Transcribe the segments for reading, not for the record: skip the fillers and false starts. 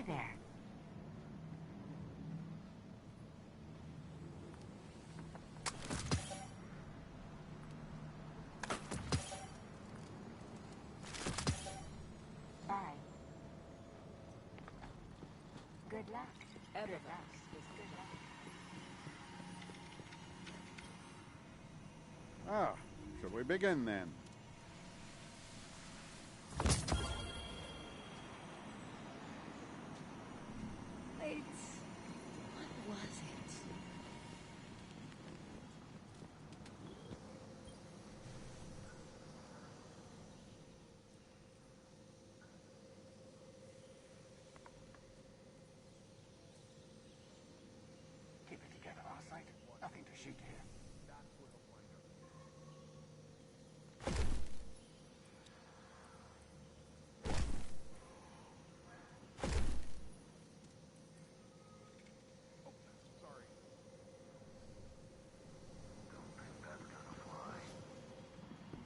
Hi there. Bye. Good luck. Good luck. Good luck. Ah, shall we begin then? Wait. What was it? Keep it together, our sight. Nothing to shoot here.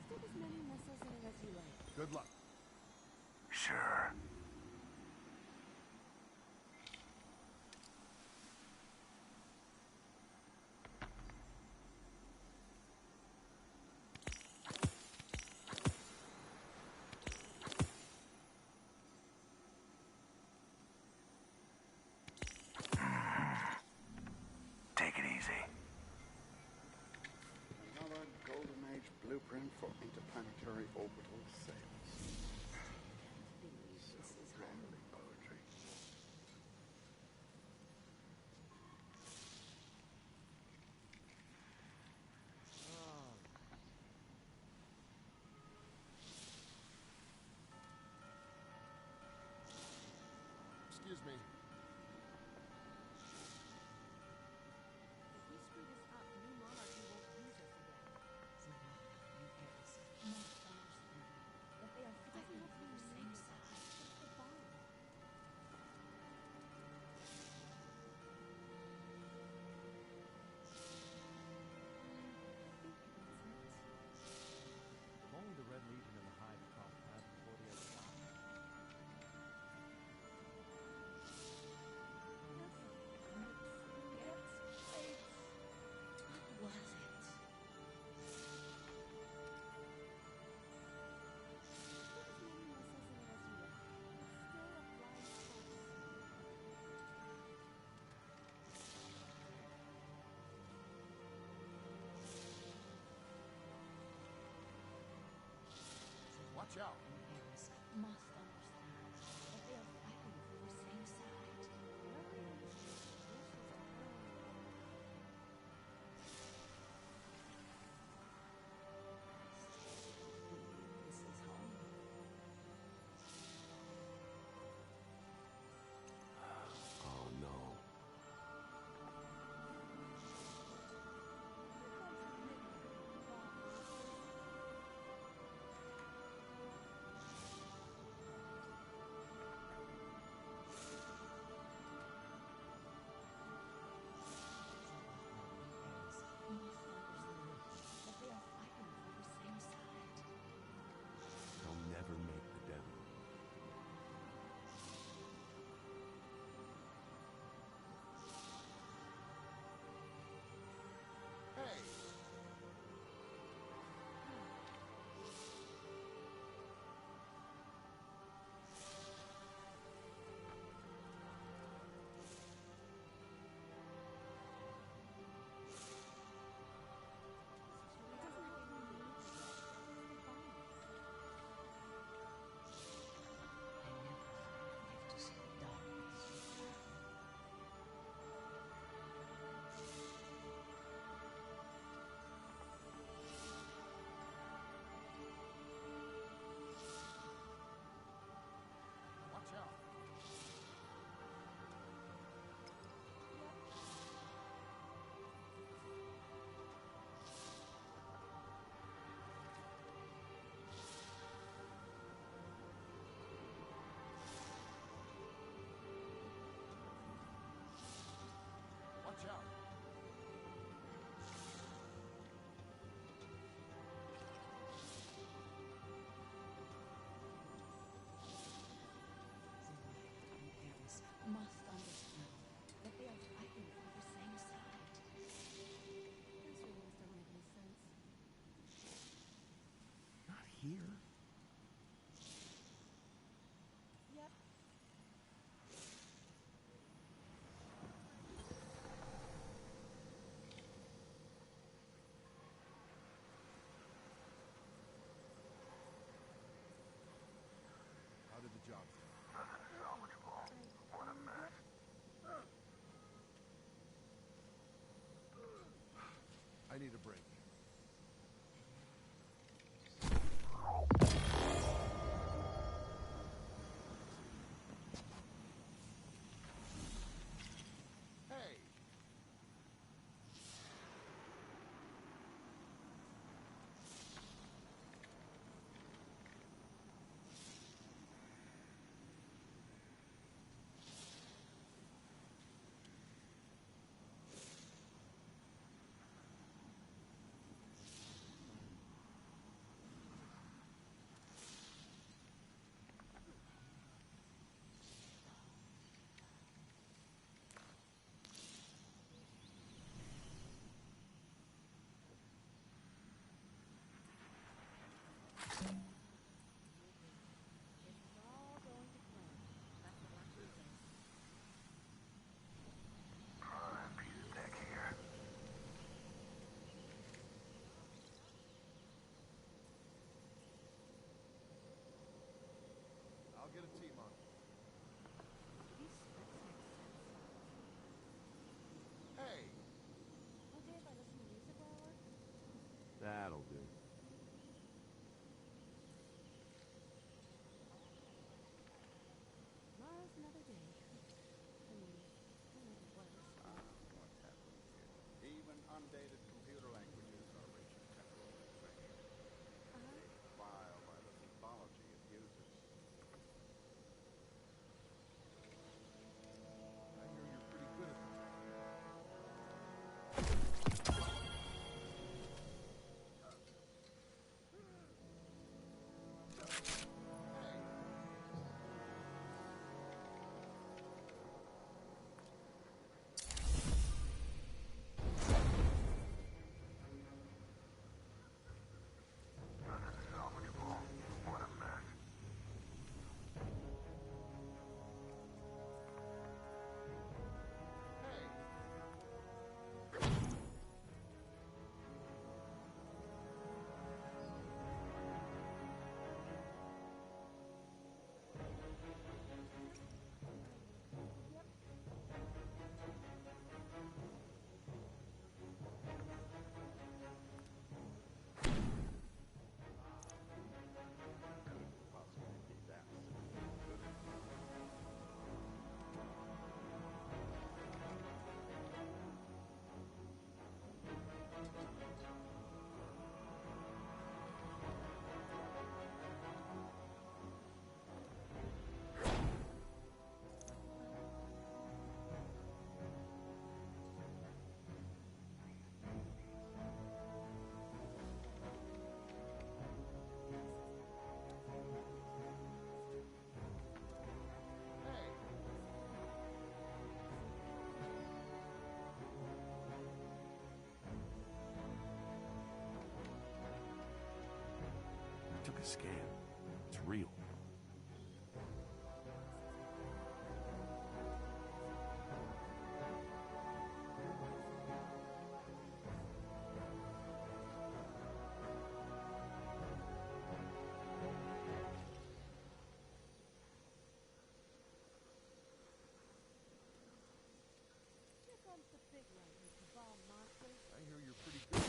Stick as many missiles in it as you like. Good luck. Sure. Take it easy. Another Golden Age blueprint for interplanetary orbital sails. This is home. Poetry. Excuse me. If we screw this up, New Monarchy won't use us again. That they are fighting for the same side. What's the bomb? If only the Red Legion and the Hive crossed paths before the other side. What was it? Stick as many missiles in it as you like. Still a flying Watch out. Imperials must understand that they are fighting for the same side. This is home. Oh no. here? Yep. How did the job go? I need a break. Hey! It's all going to plan. That's the doctor says. I'll get a team on it. These specs make sense. Hey! Okay if I listen to music while I work? That'll do. Tomorrow's another day. I mean, I never was. What's happening here? Even undated computer languages are reaching temporal perfection. They file by the mythology of users. I hear you're pretty good at this. Possibly be that simple. I took a scan. It's real. Here comes the big one, Mr. Ball Monster. I hear you're pretty good.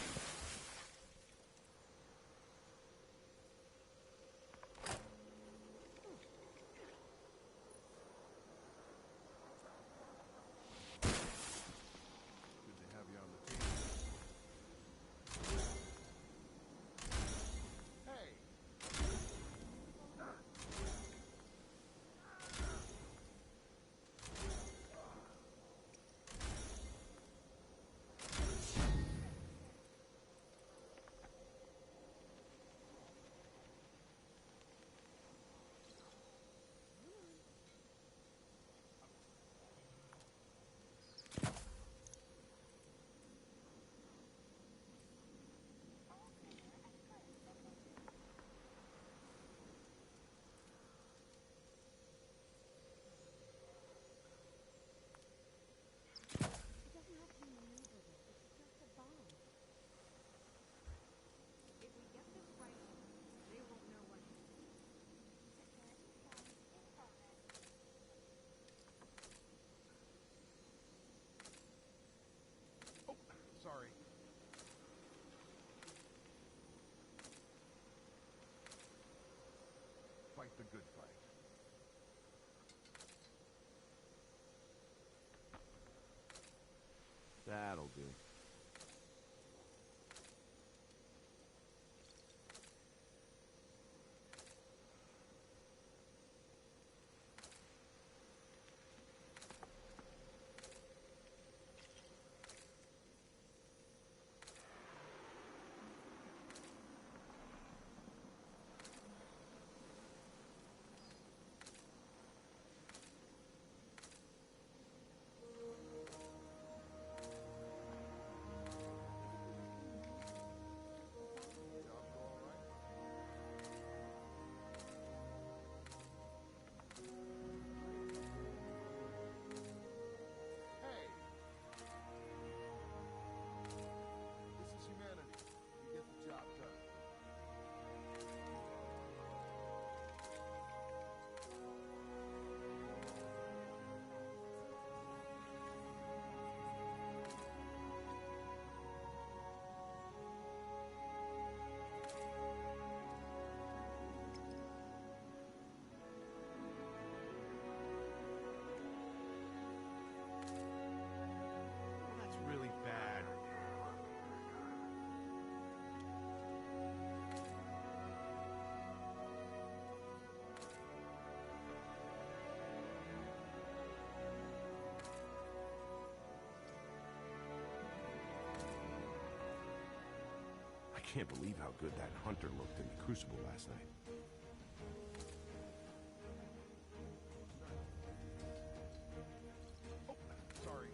The good fight. That'll do. Job go all right? Hey! This is humanity. We get the job done. That's really bad. I can't believe how good that hunter looked in the Crucible last night. Oh, sorry.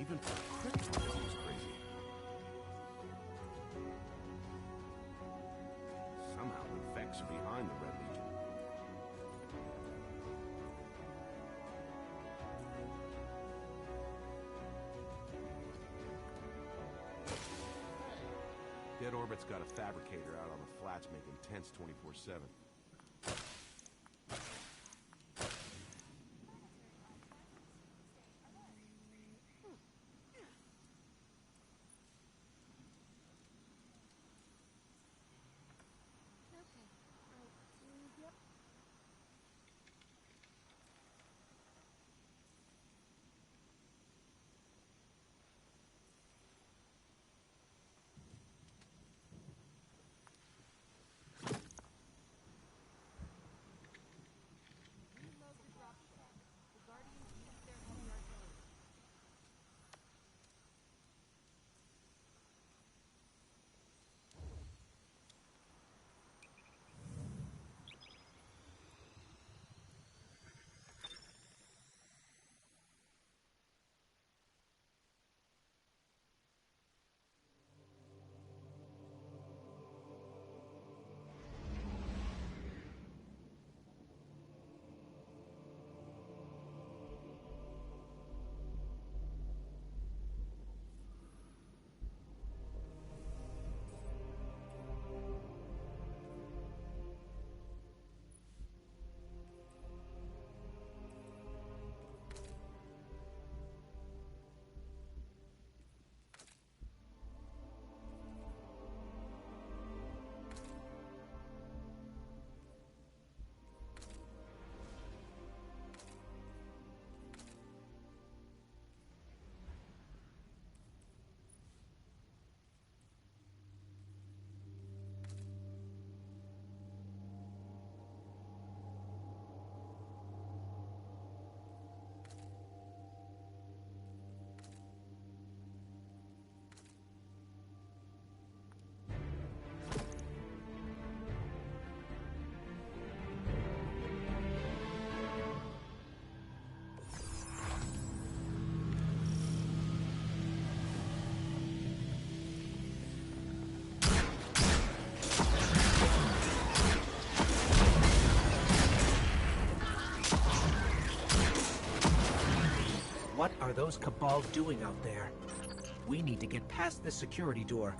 Even for a crypt, it was crazy. Somehow the Vex are behind the Red Legion. Dead Orbit's got a fabricator out on the flats making tents 24/7. What are those Cabal doing out there? We need to get past this security door.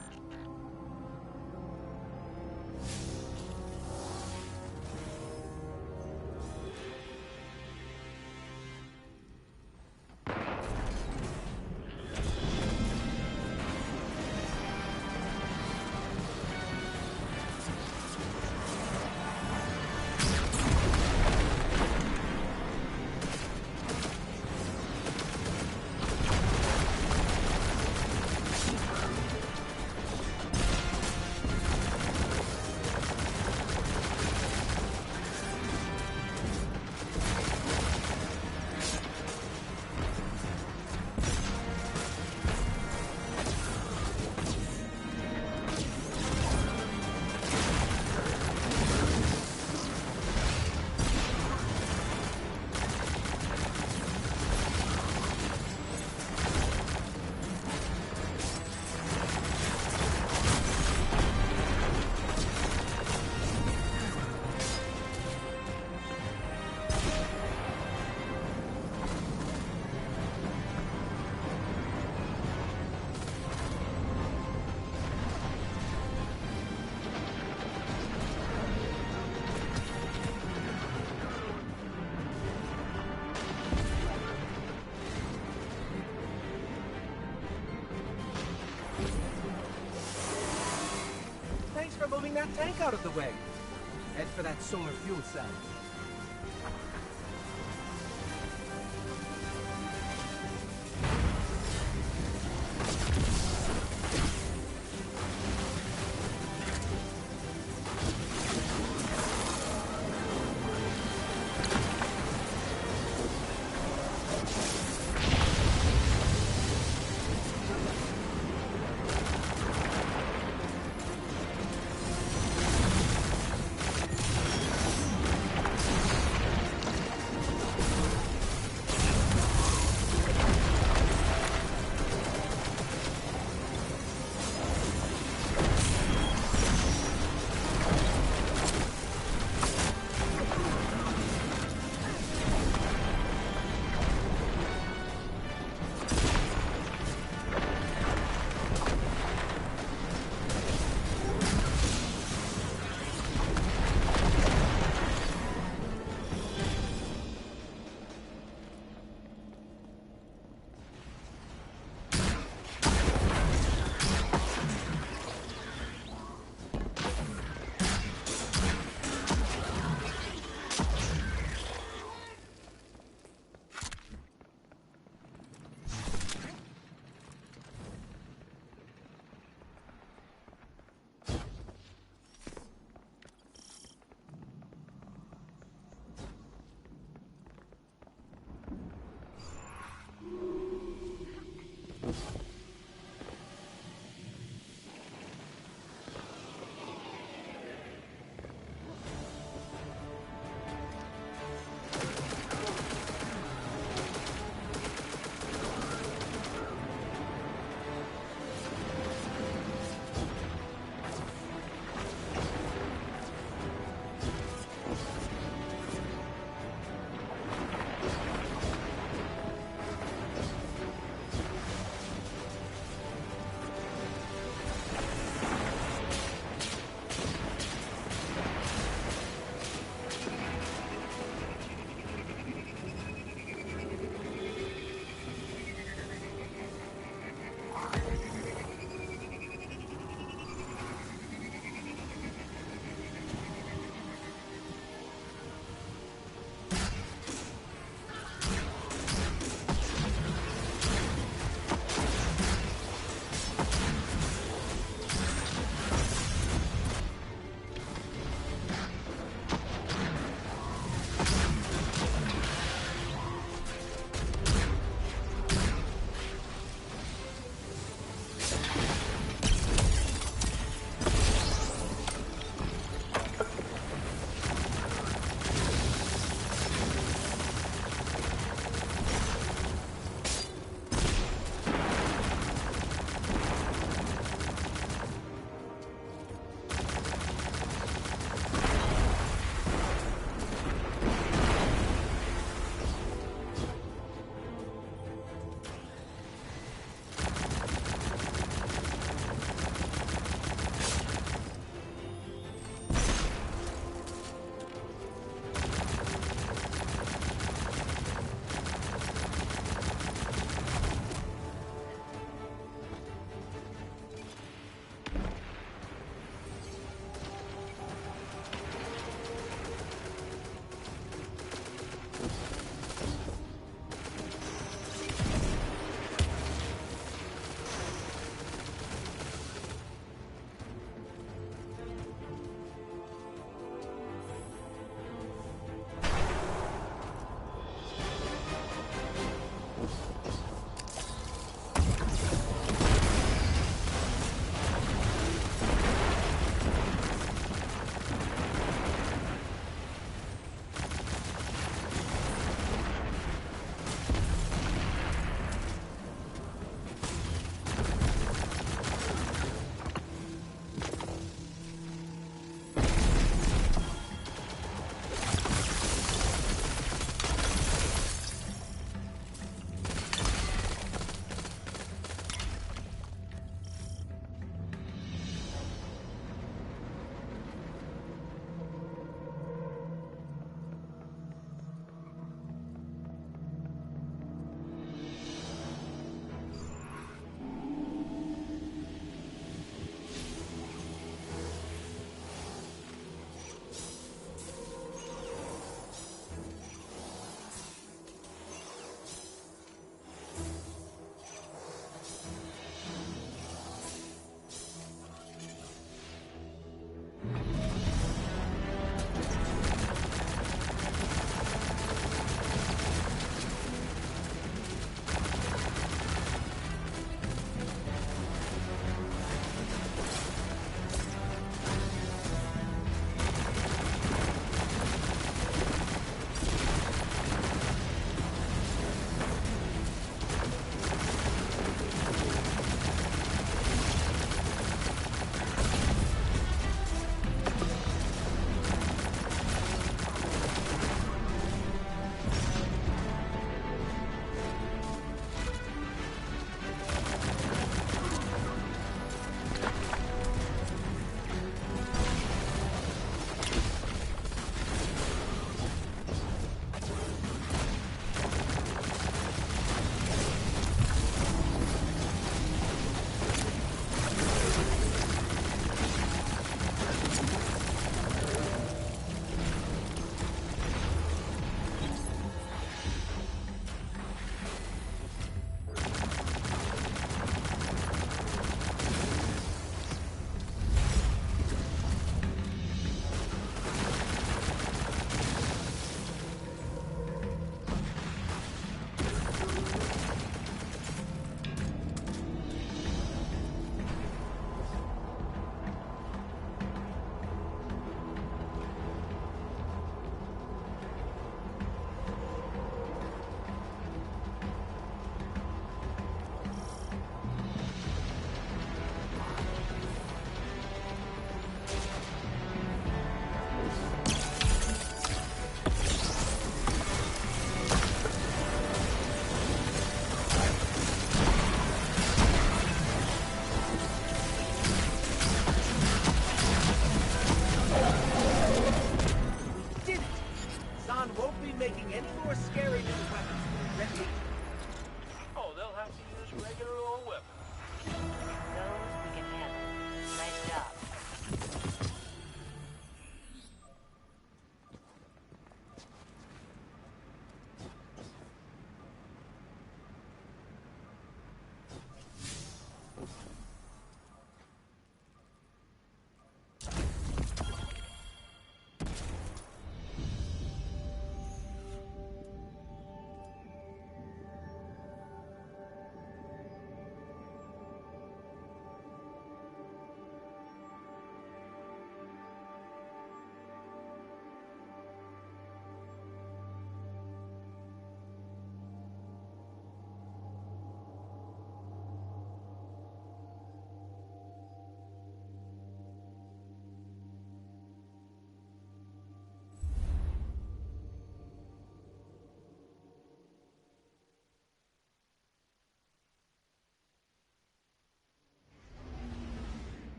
Thanks for moving that tank out of the way. Head for that solar fuel cell.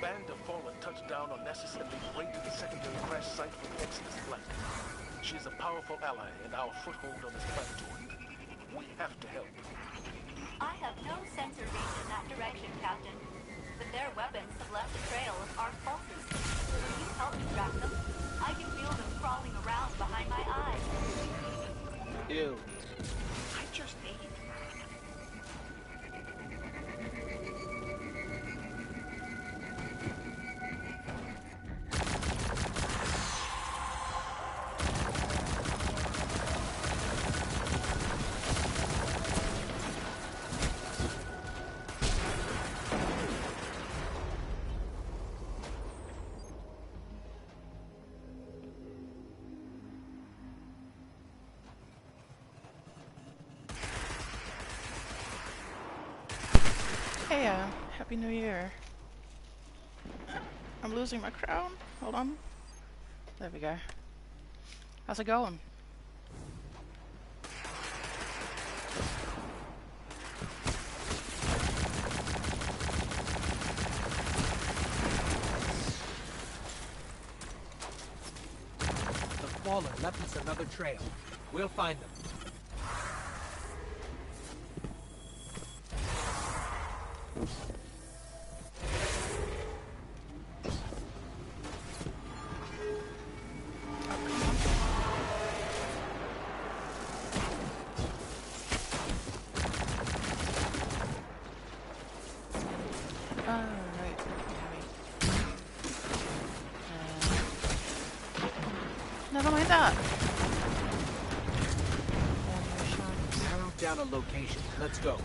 band of Fallen touched down on Nessus and they've raided the secondary crash site from the Exodus flank. She is a powerful ally and our foothold on this planetoid. We have to help. I have no sensor reach in that direction, Captain. But their weapons have left a trail of arc pulses. Will you help me track them? I can feel them crawling around behind my eyes. Ew. I just ate. Hey, Happy New Year. I'm losing my crown. Hold on. There we go. How's it going? The Fallen left us another trail. We'll find them. Never mind that. Narrow down a location. Let's go.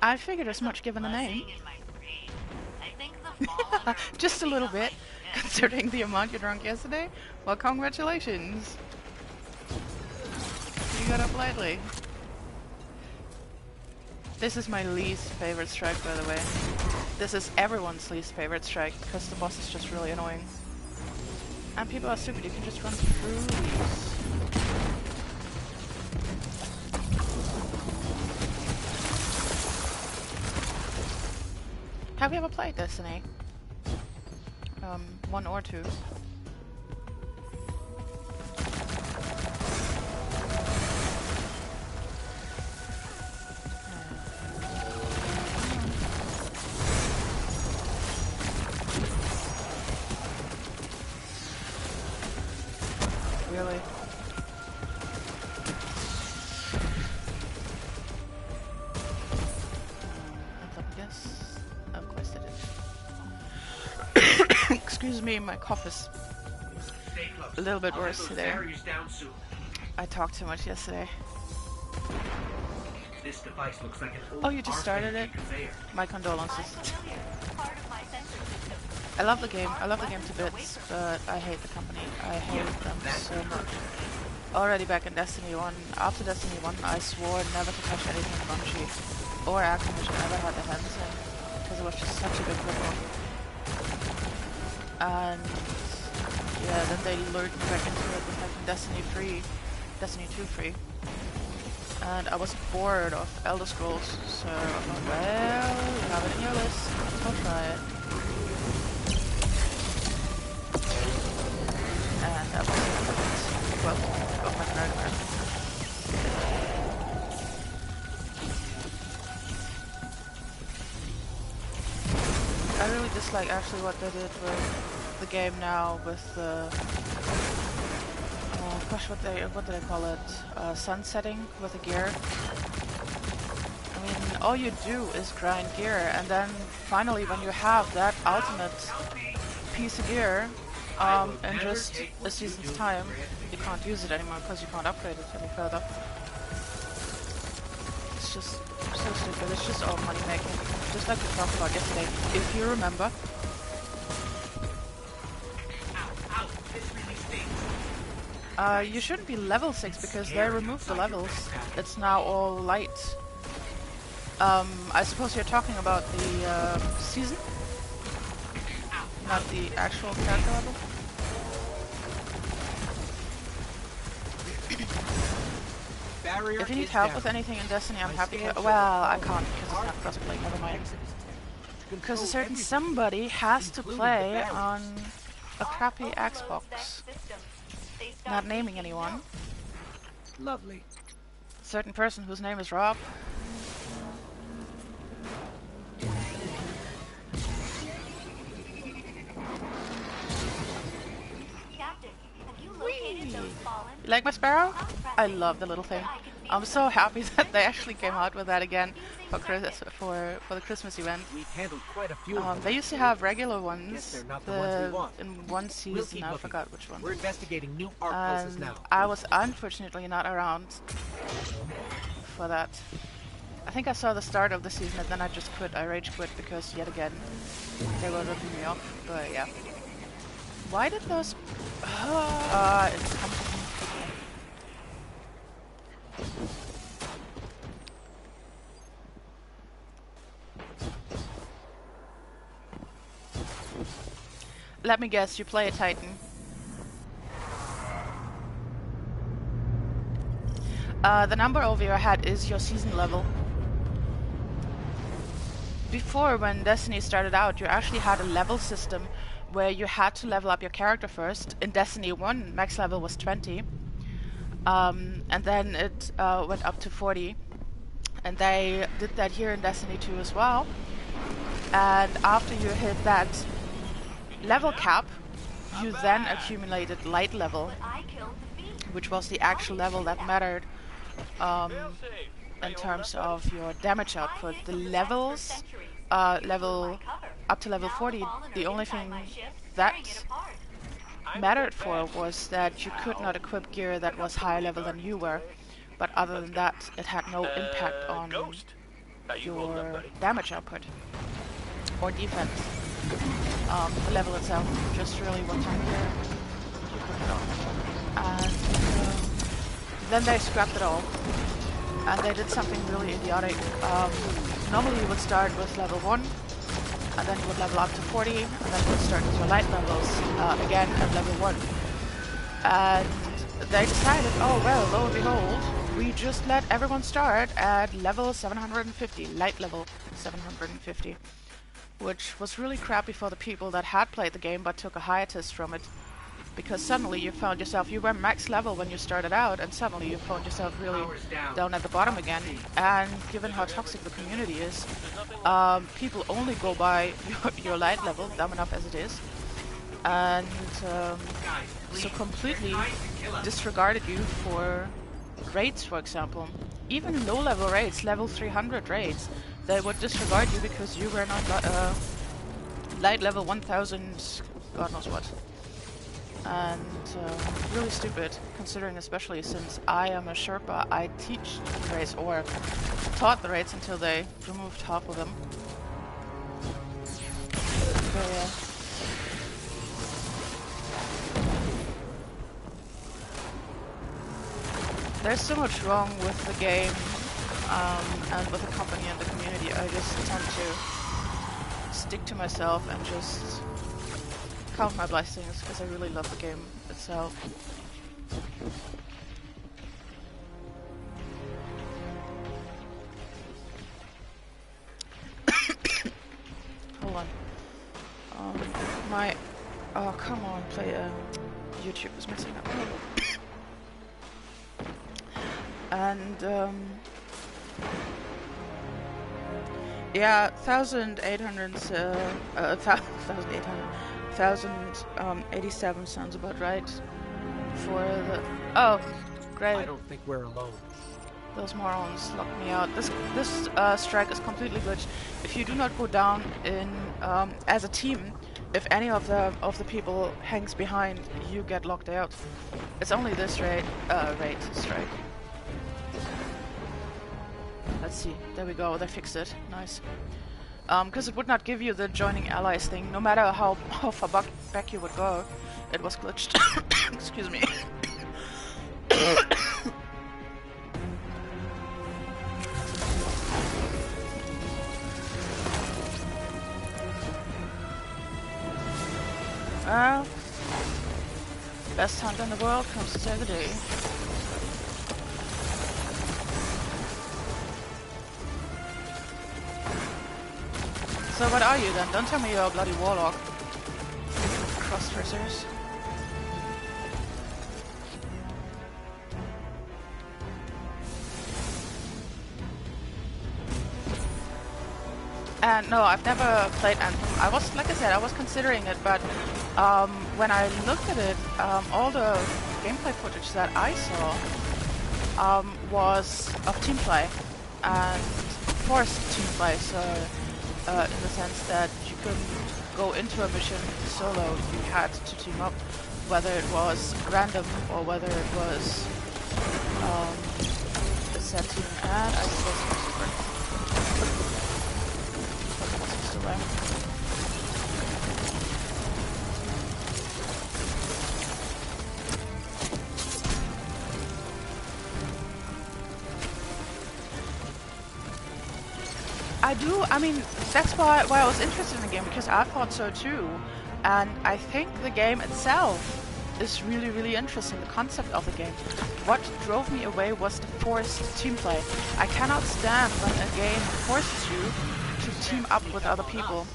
I figured as much given the name. Just a little bit, considering the amount you drank yesterday. Well, congratulations. You got up lately. This is my least favorite strike, by the way. This is everyone's least favorite strike, because the boss is just really annoying. And people are stupid, you can just run through these. Have you ever played Destiny? 1 or 2? Really? Excuse me, my cough is a little bit worse today. I talked too much yesterday. This device looks like an oh, you just started it? My condolences. I love the game. I love the game to bits, but I hate the company. I hate them so much. Already back in Destiny 1, after Destiny 1, I swore never to touch anything Bungie or Activision I ever had their hands in, because it was just such a big rip-off. And yeah, then they lured me back into it with making Destiny 2 free. And I was bored of Elder Scrolls, so I thought, well, you have it in your list, I'll try it. And that was it. Well, of my character. I really dislike actually what they did with the game now, with the gosh, what do they call it? Sunsetting with the gear. I mean, all you do is grind gear, and then finally, when you have that ultimate piece of gear, in just a season's time, you can't use it anymore because you can't upgrade it any further. It's just so stupid. It's just all money making, just like we talked about yesterday. If you remember, You shouldn't be level 6 because they removed the levels. It's now all light. I suppose you're talking about the season? Not the actual character level? If you need help with anything in Destiny, I'm happy to... Well, I can't because it's not crossplay, never mind. Because a certain somebody has to play on a crappy Xbox. Not naming anyone. Lovely. Certain person whose name is Rob. You like my sparrow? I love the little thing. I'm so happy that they actually came out with that again for the Christmas event. We've handled quite a few. They used to have regular ones. Guess they're not the ones we want. In one season, I forgot which one. We're investigating new art pulses now. I was unfortunately not around for that. I think I saw the start of the season and then I just quit. I rage quit because yet again they were ripping me off. But yeah. Why did those? It's coming to me. Let me guess, you play a Titan. The number over your head is your season level. Before, when Destiny started out, you actually had a level system where you had to level up your character first. In Destiny 1, max level was 20. And then it went up to 40. And they did that here in Destiny 2 as well. And after you hit that level cap, you then accumulated light level, which was the actual level that mattered in terms of your damage output. The levels, up to level 40, the only thing that mattered for was that you could not equip gear that was higher level than you were, but other than that, it had no impact on your damage output or defense. The level itself, just really what time gear you put it on. And then they scrapped it all, and they did something really idiotic. Normally you would start with level 1, and then you would level up to 40, and then you would start with your light levels again at level 1. And they decided, oh well, lo and behold, we just let everyone start at level 750, light level 750. Which was really crappy for the people that had played the game but took a hiatus from it. Because suddenly you found yourself, you were max level when you started out, and suddenly you found yourself really down at the bottom again. And given how toxic the community is, people only go by your light level, dumb enough as it is, and so completely disregarded you for raids, for example. Even low level raids, level 300 raids, they would disregard you because you were not light level 1000, God knows what. And really stupid, considering especially since I am a Sherpa, I teach the raids, or taught the raids until they removed half of them. So, yeah. There's so much wrong with the game and with the company and the community. I just tend to stick to myself and just count my blessings because I really love the game itself. Hold on. Oh, come on, play. YouTube is messing up. And yeah, 1087 sounds about right for the. Oh, great! I don't think we're alone. Those morons locked me out. This strike is completely glitched. If you do not go down in as a team, if any of the people hangs behind, you get locked out. It's only this raid strike. Let's see. There we go. They fixed it. Nice. Because it would not give you the joining allies thing, no matter how far back you would go. It was glitched. Excuse me. Well, best hunter in the world comes to save the day. So what are you then? Don't tell me you're a bloody warlock. Cross-dressers. And no, I've never played Anthem. I was, like I said, I was considering it, but when I looked at it, all the gameplay footage that I saw was of team play and forced team play. So in the sense that you couldn't go into a mission solo, you had to team up, whether it was random or whether it was a set team. And I still super. Still there. I mean, that's why I was interested in the game, because I thought so too. And I think the game itself is really, really interesting, the concept of the game. What drove me away was the forced team play. I cannot stand when a game forces you to team up with other people,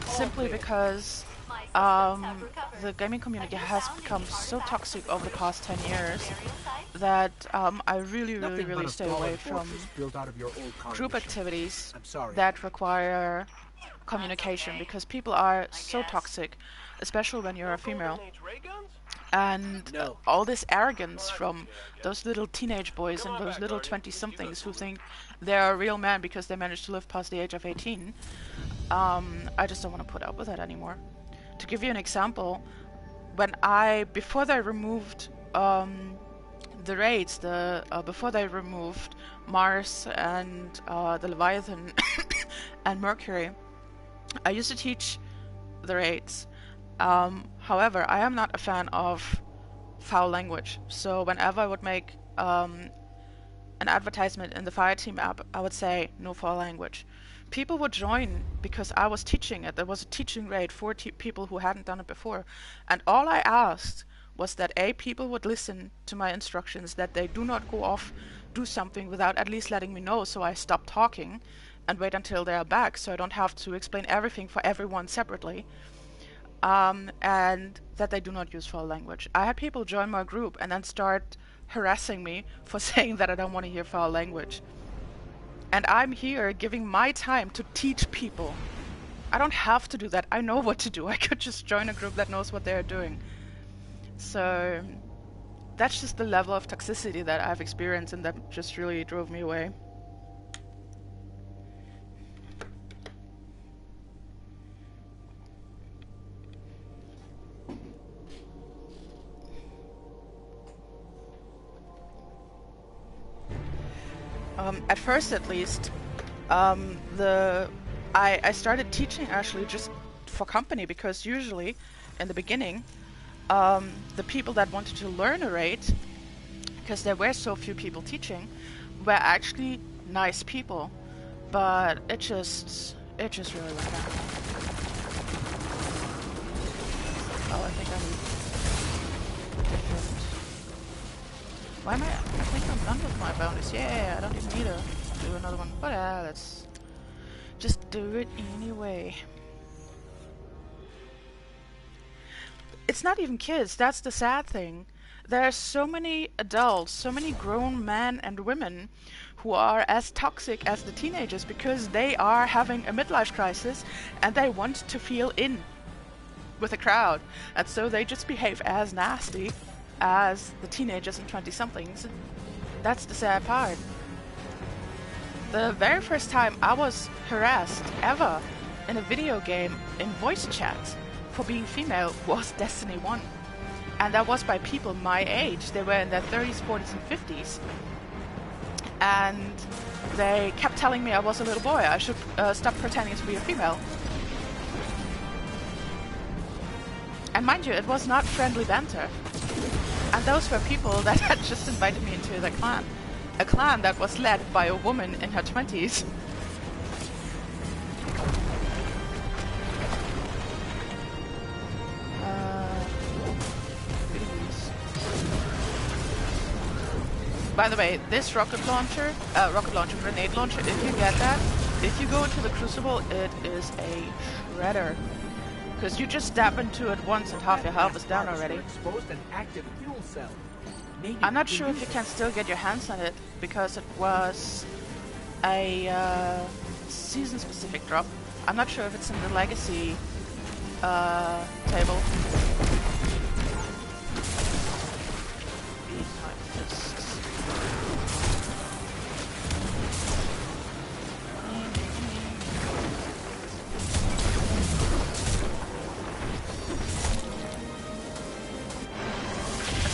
simply because the gaming community has become so toxic over the past 10 years that I really stay away from group activities that require communication, because people are so toxic, especially when you're a female. And all this arrogance from those little teenage boys and those little 20-somethings who think they're a real man because they managed to live past the age of 18, I just don't want to put up with that anymore. To give you an example, before they removed the raids, before they removed Mars and the Leviathan and Mercury, I used to teach the raids. However, I am not a fan of foul language. So whenever I would make an advertisement in the Fireteam app, I would say no foul language. People would join because I was teaching it. There was a teaching raid for people who hadn't done it before. And all I asked was that people would listen to my instructions, that they do not go off, do something without at least letting me know, so I stop talking and wait until they are back, so I don't have to explain everything for everyone separately. And that they do not use foul language. I had people join my group and then start harassing me for saying that I don't want to hear foul language. And I'm here giving my time to teach people. I don't have to do that. I know what to do. I could just join a group that knows what they're doing. So that's just the level of toxicity that I've experienced, and that just really drove me away. At first, at least, I started teaching actually just for company, because usually, in the beginning, the people that wanted to learn a raid, because there were so few people teaching, were actually nice people, but it just really went down. Oh, I think I'm different. Why am I think I'm done with my bounties. Yeah, I don't even need to do another one. But let's just do it anyway. It's not even kids, that's the sad thing. There are so many adults, so many grown men and women who are as toxic as the teenagers, because they are having a midlife crisis and they want to feel in with the crowd. And so they just behave as nasty as the teenagers and 20-somethings. That's the sad part. The very first time I was harassed ever in a video game in voice chat for being female was Destiny 1. And that was by people my age. They were in their 30s, 40s, and 50s. And they kept telling me I was a little boy. I should stop pretending to be a female. And mind you, it was not friendly banter. And those were people that had just invited me into the clan. A clan that was led by a woman in her 20s. By the way, this grenade launcher, if you get that, if you go into the Crucible, it is a shredder. Because you just stab into it once and half your health is down already. Exposed an active fuel cell. Maybe I'm not sure if you can still get your hands on it, because it was a season-specific drop. I'm not sure if it's in the Legacy table.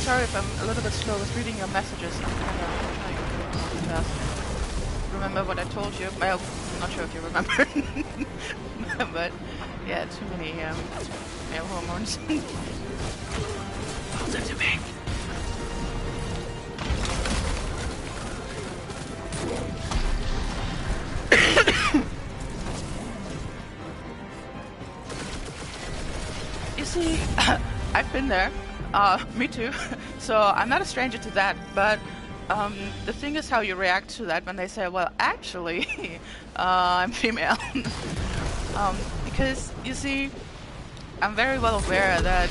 Sorry if I'm a little bit slow with reading your messages. I'm trying to go fast. Remember what I told you? Well, I'm not sure if you remember. But yeah, too many male hormones. Closer to me. You see, I've been there. Me too. So I'm not a stranger to that, but the thing is how you react to that when they say, well, actually, I'm female. Because, you see, I'm very well aware that,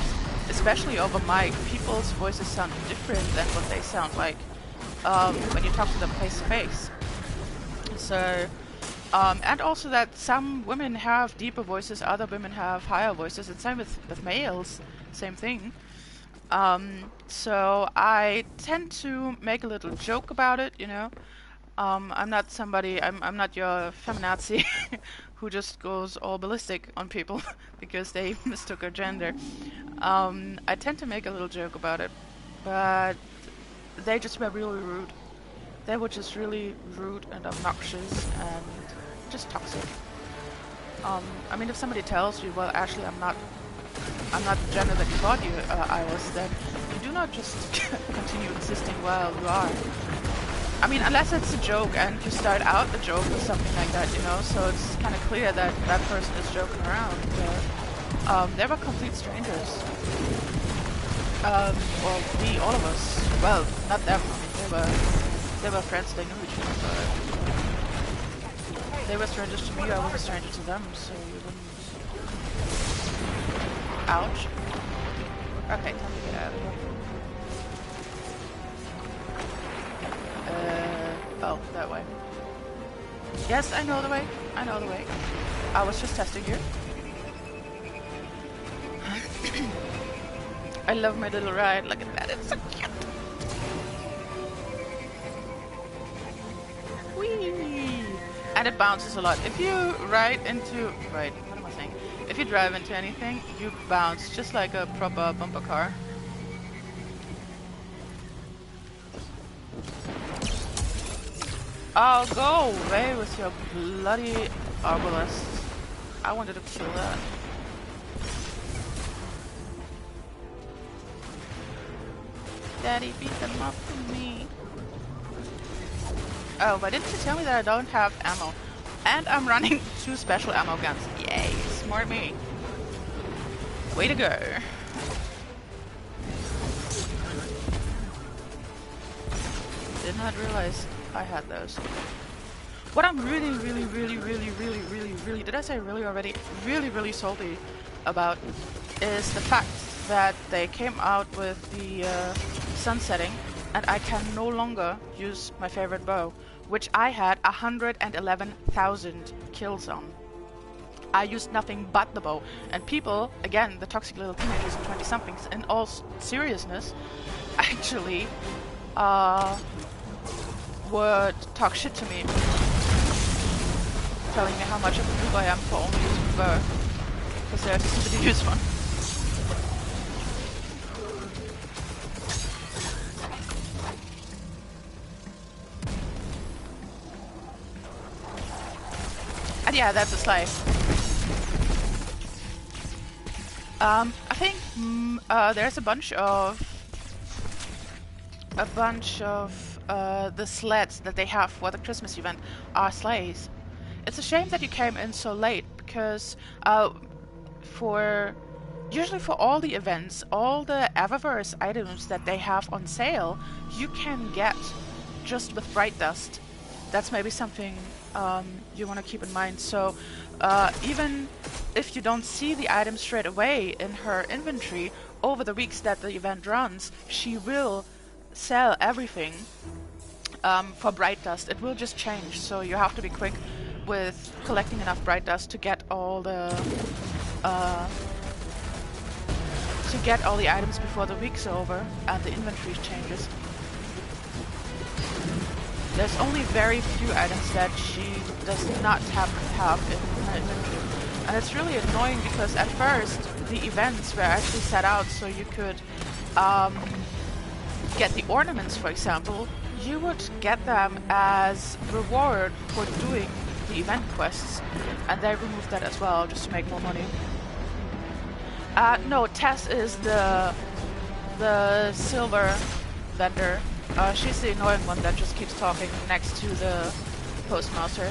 especially over mic, people's voices sound different than what they sound like when you talk to them face to face. So, and also that some women have deeper voices, other women have higher voices, and same with males, same thing. So I tend to make a little joke about it, you know. I'm not somebody, I'm not your feminazi who just goes all ballistic on people because they mistook her gender. I tend to make a little joke about it, but they just were really rude. They were just really rude and obnoxious and just toxic. I mean, if somebody tells you, well, actually, I'm not the gender that you thought I was, then you do not just continue insisting, well, you are. I mean, unless it's a joke and you start out the joke with something like that, you know, so it's kind of clear that that person is joking around. But, they were complete strangers. Well, all of us. Well, not them. I mean, they were friends, they knew each other, but they were strangers to me, I was a stranger to them, so you wouldn't... Ouch. Okay, time to get out of here. Oh, that way. Yes, I know the way. I know the way. I was just testing you. I love my little ride. Look at that, it's so cute. Whee! And it bounces a lot. If you ride into... Right, what am I saying? If you drive into anything, you bounce just like a proper bumper car. Oh, go away with your bloody arbalest. I wanted to kill that. Daddy, beat them up for me. Oh, but didn't you tell me that I don't have ammo? And I'm running 2 special ammo guns. Yay, smart me. Way to go. Did not realize I had those. What I'm really, did I say really already? Really salty about is the fact that they came out with the sun setting and I can no longer use my favorite bow, which I had 111,000 kills on. I used nothing but the bow, and people, again, the toxic little teenagers and 20-somethings, in all seriousness, actually would talk shit to me, telling me how much of a noob I am for only using the bow, because they're stupid to use one. And yeah, that's a slice. I think there's a bunch of a bunch of the sleds that they have for the Christmas event are sleighs. It's a shame that you came in so late, because usually for all the events, all the Eververse items that they have on sale, you can get just with Bright Dust. That's maybe something you want to keep in mind. So even if you don't see the item straight away in her inventory, over the weeks that the event runs, she will sell everything for Bright Dust. It will just change, so you have to be quick with collecting enough Bright Dust to get all the items before the week's over and the inventory changes. There's only very few items that she does not have in her inventory. And it's really annoying because at first the events were actually set out so you could get the ornaments, for example. You would get them as reward for doing the event quests, and they removed that as well just to make more money. No, Tess is the silver vendor. She's the annoying one that just keeps talking next to the postmaster.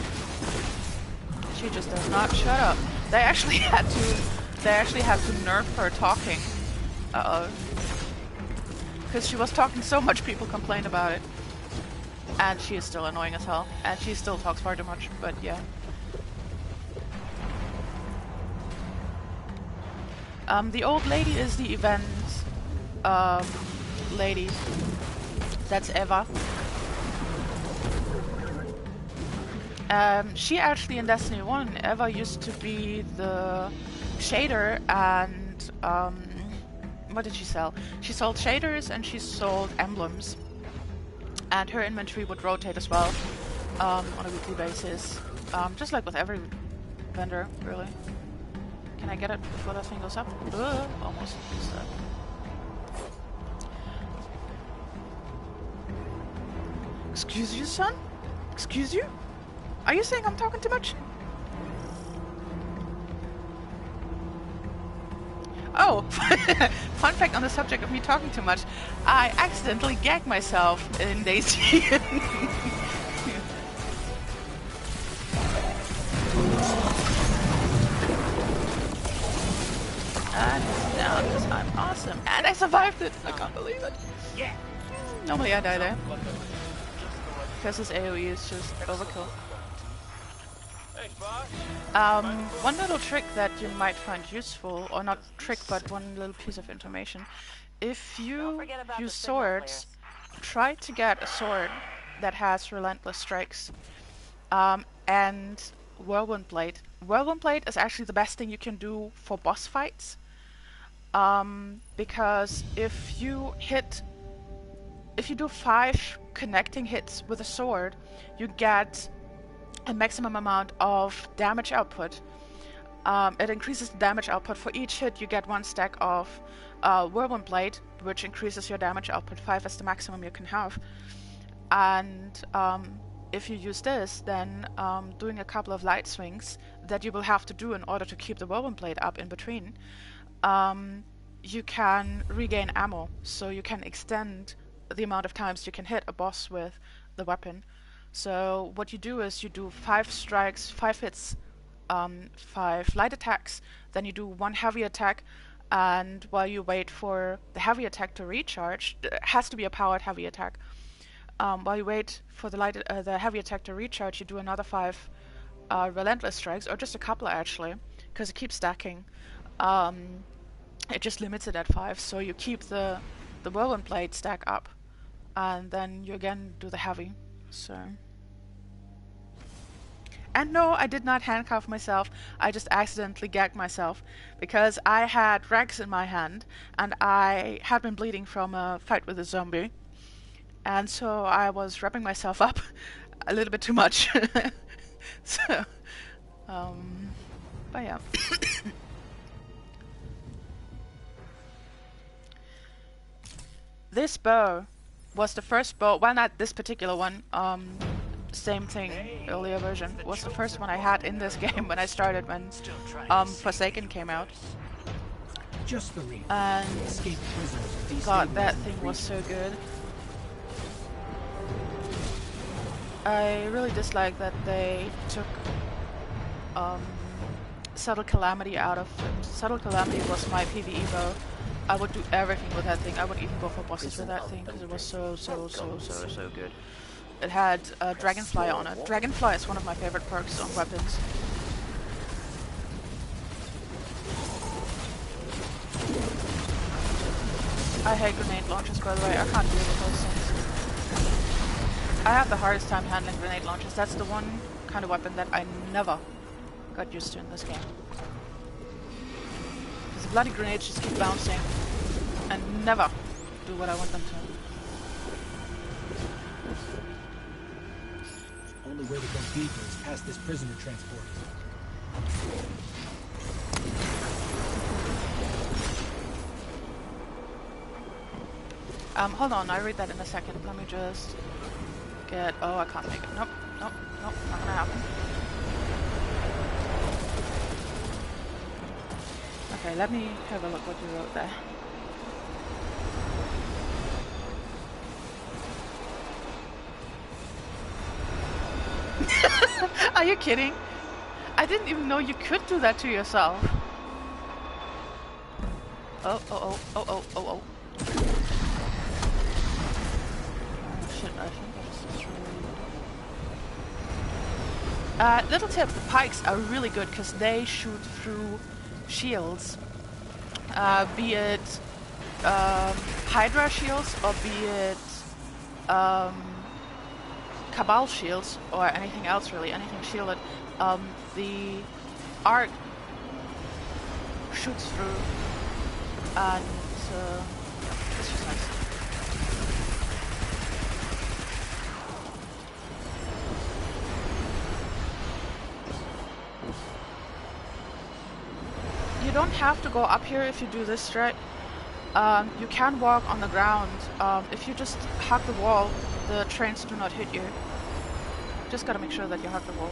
She just does not shut up. They actually had to nerf her talking. Because she was talking so much, people complained about it. And she is still annoying as hell. And she still talks far too much, but yeah. The old lady is the event lady. That's Eva. She actually in Destiny 1, Eva used to be the shader and what did she sell? She sold shaders and she sold emblems. And her inventory would rotate as well on a weekly basis. Just like with every vendor, really. Can I get it before that thing goes up? Almost. Excuse you, son? Excuse you? Are you saying I'm talking too much? Oh, fun fact on the subject of me talking too much. I accidentally gagged myself in Daisy. And it's down because I'm awesome. And I survived it. I can't believe it. Yeah. Normally I die there. Because his AoE is just overkill. One little trick that you might find useful, or not trick, but one little piece of information. If you use swords, try to get a sword that has relentless strikes. And Whirlwind Blade. Whirlwind Blade is actually the best thing you can do for boss fights. Because if you do 5 connecting hits with a sword, you get a maximum amount of damage output. It increases the damage output. For each hit you get 1 stack of Whirlwind Blade, which increases your damage output. 5 is the maximum you can have. And if you use this, then doing a couple of light swings that you will have to do in order to keep the Whirlwind Blade up in between, you can regain ammo, so you can extend the amount of times you can hit a boss with the weapon. So what you do is you do 5 strikes, 5 hits, 5 light attacks, then you do 1 heavy attack, and while you wait for the heavy attack to recharge, it has to be a powered heavy attack. While you wait for the heavy attack to recharge, you do another 5 relentless strikes, or just a couple actually, because it keeps stacking. It just limits it at 5, so you keep the Whirlwind Blade stack up, and then you again do the heavy. So, and no, I did not handcuff myself. I just accidentally gagged myself because I had rags in my hand and I had been bleeding from a fight with a zombie, and so I was wrapping myself up a little bit too much. So, but yeah. This bow was the first bow, well, not this particular one, same thing, earlier version, was the first one I had in this game when I started, when Forsaken came out. Just the reef. And god, that thing was so good. I really dislike that they took Subtle Calamity out of it. Subtle Calamity was my PvE bow. I would do everything with that thing. I would even go for bosses with that thing because it was so good. It had Dragonfly on it. Dragonfly is one of my favorite perks on weapons. I hate grenade launchers, by the way. I can't deal with those things. I have the hardest time handling grenade launchers. That's the one kind of weapon that I never got used to in this game. Because the bloody grenades just keep bouncing and never do what I want them to. Only way to go deeper is past this prisoner transport. Hold on, I'll read that in a second. Let me just get... Oh, I can't make it. Nope, not gonna happen. Okay, let me have a look what you wrote there. Are you kidding? I didn't even know you could do that to yourself. Oh. Oh shit, I think I just destroyed... little tip, the pikes are really good because they shoot through shields. Be it Hydra shields or be it Cabal shields or anything else really, anything shielded. The arc shoots through and it's just nice. You don't have to go up here if you do this strat. You can walk on the ground. If you just hug the wall, the trains do not hit you. Just gotta make sure that you hug the wall.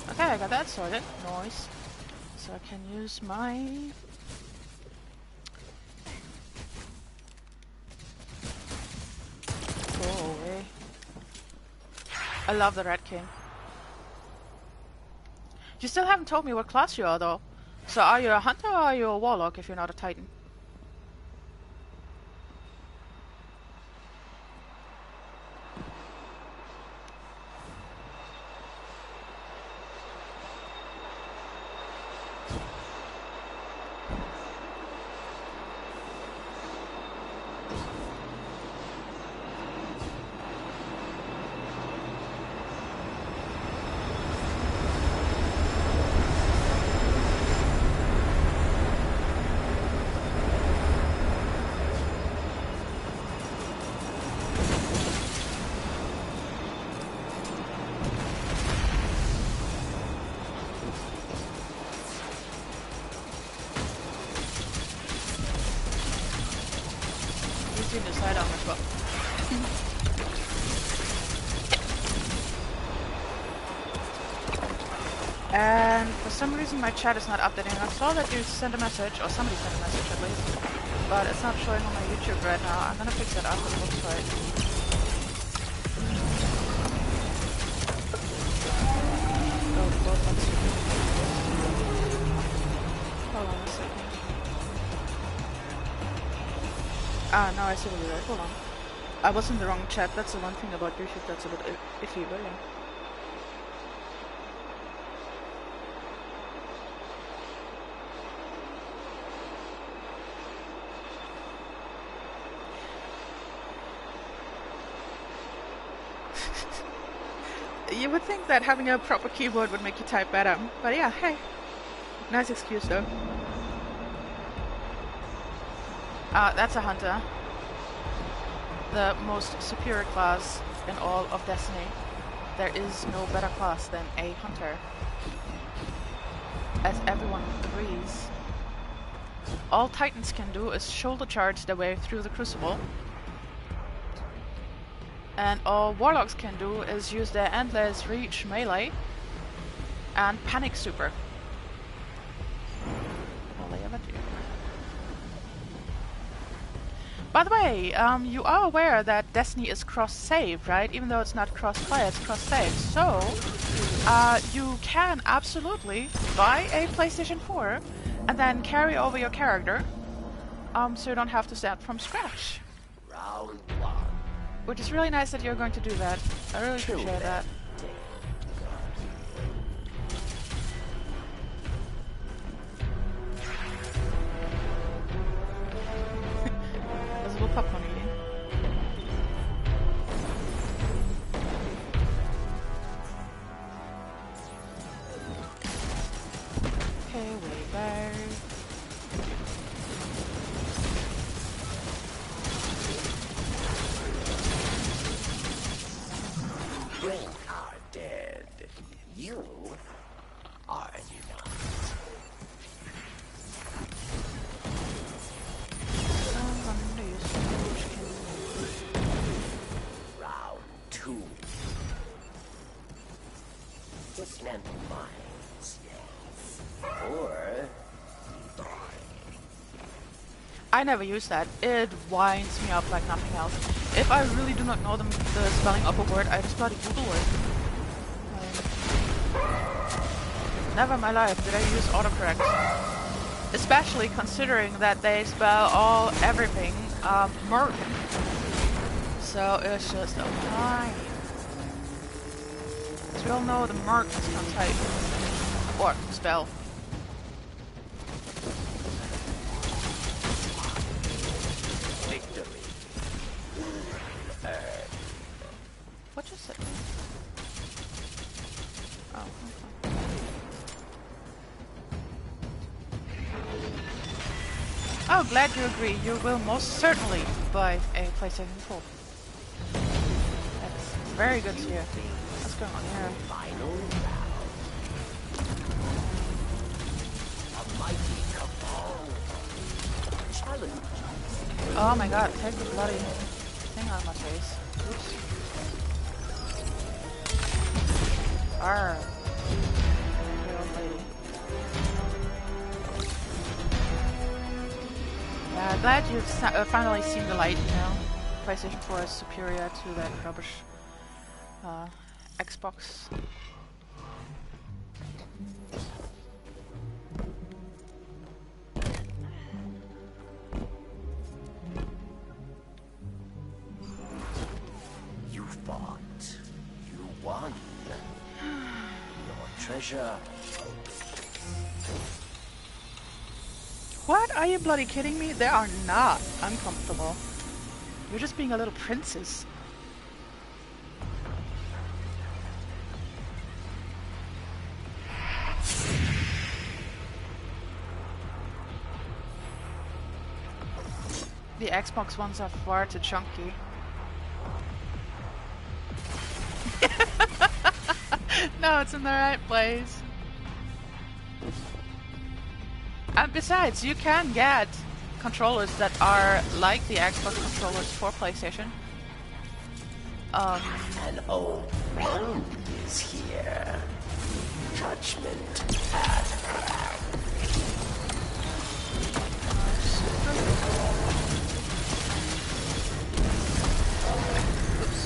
Okay, I got that sorted. Nice. So I can use my... Go away. I love the Red King. You still haven't told me what class you are, though. So are you a hunter or are you a warlock if you're not a titan? And for some reason my chat is not updating. I saw that you sent a message, or somebody sent a message at least, but it's not showing on my YouTube right now. I'm gonna fix that up, it looks right. Oh, both ones. Hold on a second. Ah, now I see what you wrote. Hold on. I was in the wrong chat. That's the one thing about YouTube that's a bit iffy, but yeah. You would think that having a proper keyboard would make you type better, but yeah, hey. Nice excuse though. That's a hunter. The most superior class in all of Destiny. There is no better class than a hunter. As everyone agrees. All Titans can do is shoulder charge their way through the Crucible. And all Warlocks can do is use their endless reach melee and panic super. All they ever do. By the way, you are aware that Destiny is cross-save, right? Even though it's not cross-play, it's cross-save. So, you can absolutely buy a PlayStation 4 and then carry over your character, so you don't have to start from scratch. Round one. Which is really nice that you're going to do that. I really appreciate that. There's a little popcorn eating. Okay, way back. We are dead. You are not. Round two. Dismantle mines, yes. Or die. I never use that. It winds me up like nothing else. If I really do not know the spelling of a word, I just bloody Google it. Never in my life did I use autocorrect. Especially considering that they spell everything merc. So it's just a lie. Because we all know the merc is not type. Or spell. Victory. What just it? Oh, okay. Oh, glad you agree. You will most certainly buy a PlayStation 4. That's very good to hear. What's going on here? Final round. A mighty cabal. Challenge. Oh my god, take the bloody thing out of my face. Oops. Arr. Good old lady. Yeah, glad you've finally seen the light, you know. PlayStation 4 is superior to that rubbish Xbox. You fought. You won. Your treasure. What? Are you bloody kidding me? They are not uncomfortable. You're just being a little princess. The Xbox ones are far too chunky. No, it's in the right place. And besides, you can get controllers that are like the Xbox controllers for PlayStation. An old friend is here. Judgment at hand.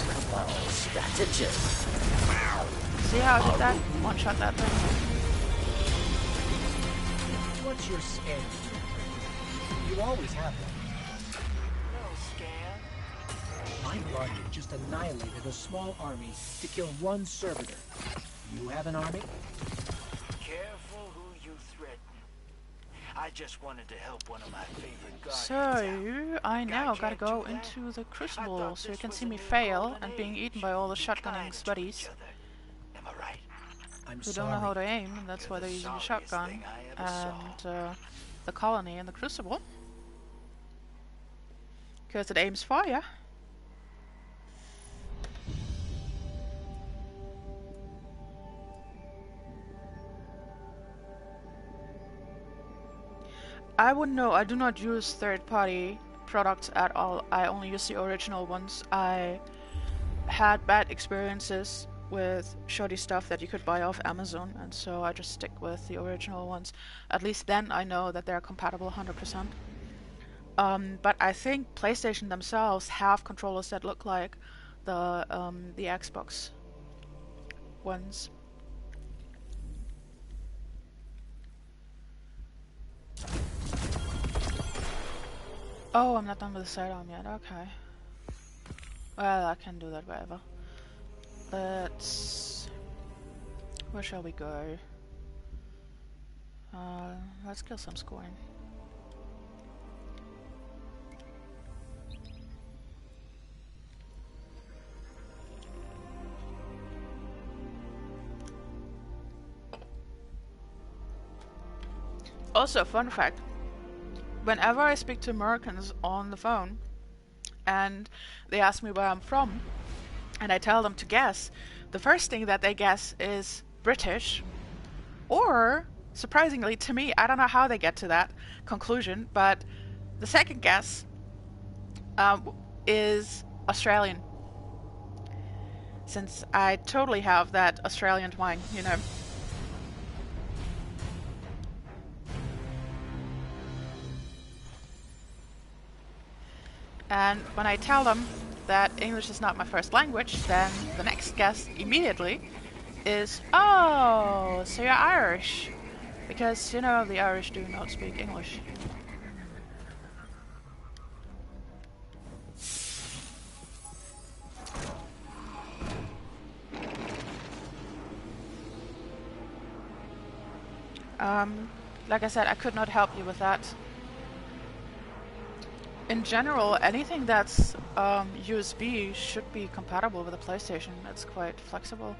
Cabal strategist. See how I did that? One-shot that thing. What's your scam? You always have one. No scam. My guardian just annihilated a small army to kill one servitor. You have an army? Careful who you threaten. I just wanted to help one of my favorite guardians. So, I now gotta go into the Crucible so you can see me fail and being eaten by all the shotgunning buddies. Am I right? Who don't know how to aim, and that's why they're using the shotgun and the colony and the Crucible. Because it aims for ya. I wouldn't know. I do not use third-party products at all. I only use the original ones. I had bad experiences with shoddy stuff that you could buy off Amazon, and so I just stick with the original ones. At least then I know that they're compatible 100%. But I think PlayStation themselves have controllers that look like the Xbox ones. Oh, I'm not done with the sidearm yet. Okay. Well, I can do that wherever. Where shall we go? Let's kill some scoring. Also, fun fact. Whenever I speak to Americans on the phone, and they ask me where I'm from, and I tell them to guess, the first thing that they guess is British, or, surprisingly to me, I don't know how they get to that conclusion, but the second guess is Australian. Since I totally have that Australian twang, you know. And when I tell them that English is not my first language, then the next guess immediately is, oh, so you're Irish. Because, you know, the Irish do not speak English. Like I said, I could not help you with that. In general, anything that's USB should be compatible with a PlayStation. It's quite flexible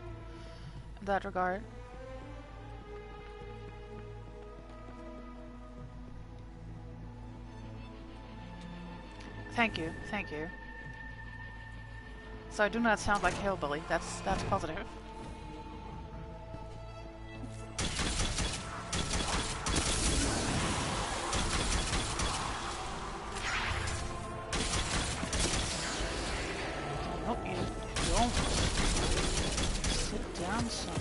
in that regard. Thank you, thank you. So I do not sound like a hillbilly. That's positive. Nope, you don't. Sit down, son.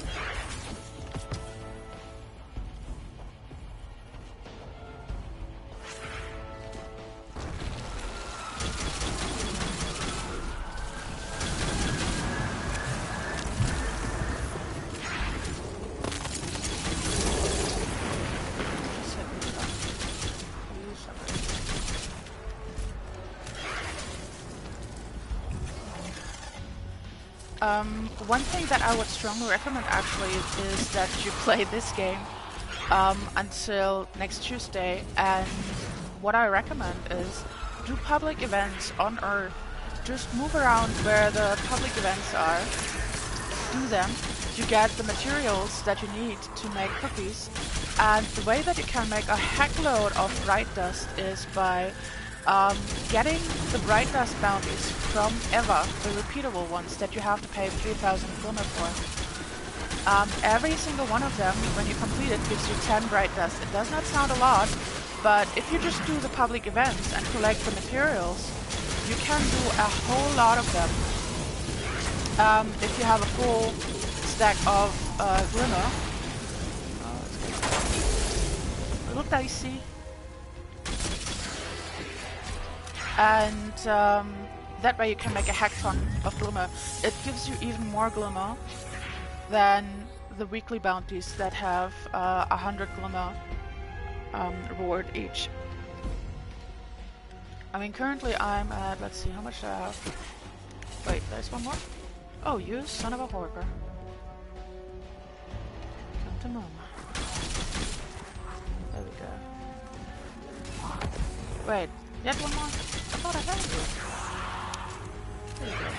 One thing that I would strongly recommend actually is that you play this game until next Tuesday, and what I recommend is do public events on Earth. Just move around where the public events are, do them, you get the materials that you need to make cookies, and the way that you can make a heckload of bright dust is by getting the bright dust bounties from Eva, the repeatable ones that you have to pay 3,000 glimmer for. Every single one of them, when you complete it, gives you 10 bright dust. It does not sound a lot, but if you just do the public events and collect the materials, you can do a whole lot of them. If you have a full stack of glimmer. A little dicey. And that way you can make a heck ton of glimmer. It gives you even more glimmer than the weekly bounties that have 100 glimmer reward each. I mean, currently I'm at, let's see, how much do I have? Wait, there's one more? Oh, you son of a horker. Come to mama. There we go. Wait, yet one more? I thought I had it. There we go.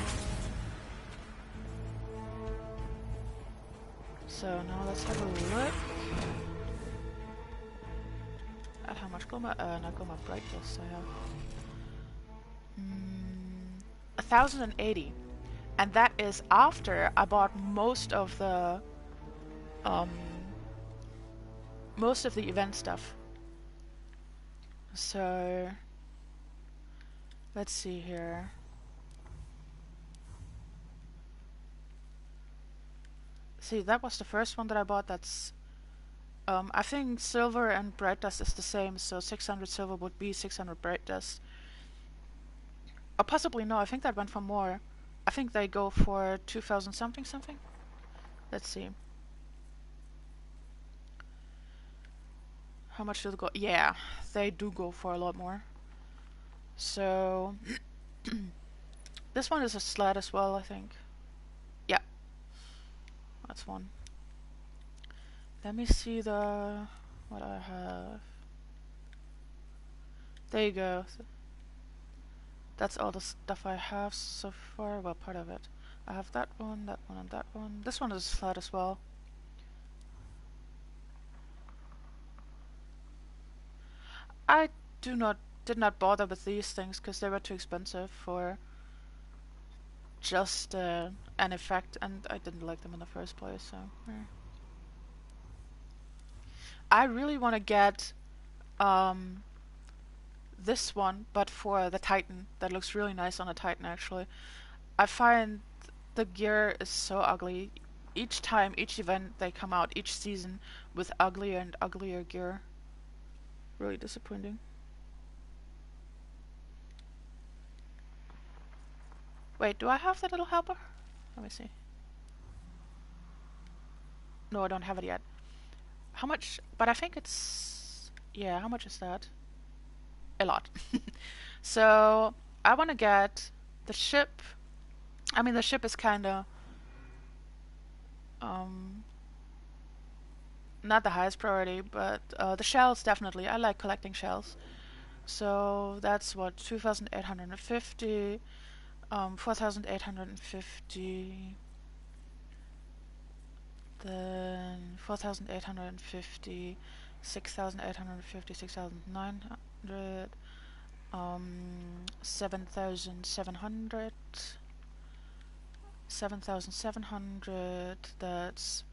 So now let's have a look at how much glimmer, not glimmer, bright dust I have. 1,080. And that is after I bought most of the event stuff. So let's see here. See, that was the first one that I bought. That's I think silver and bright dust is the same, so 600 silver would be 600 bright dust. Or possibly no, I think that went for more. I think they go for 2000 something something. Let's see. How much do they go? Yeah, they do go for a lot more. So this one is a sled as well, I think. Yeah, that's one. Let me see what I have. There you go. That's all the stuff I have so far. Well, part of it. I have that one, and that one. This one is a sled as well. I did not bother with these things because they were too expensive for just an effect, and I didn't like them in the first place. So I really want to get this one, but for the Titan. That looks really nice on a Titan, actually. I find the gear is so ugly. Each time, each event, they come out each season with uglier and uglier gear. Really disappointing. Wait, do I have the little helper? Let me see. No, I don't have it yet. How much? But I think it's... Yeah, how much is that? A lot. So, I want to get the ship. I mean, the ship is kind of... not the highest priority, but the shells, definitely. I like collecting shells. So, that's what, 2,850... 4,850, then 4,850, 6,850, 6,900, 7,700, 7,700, that's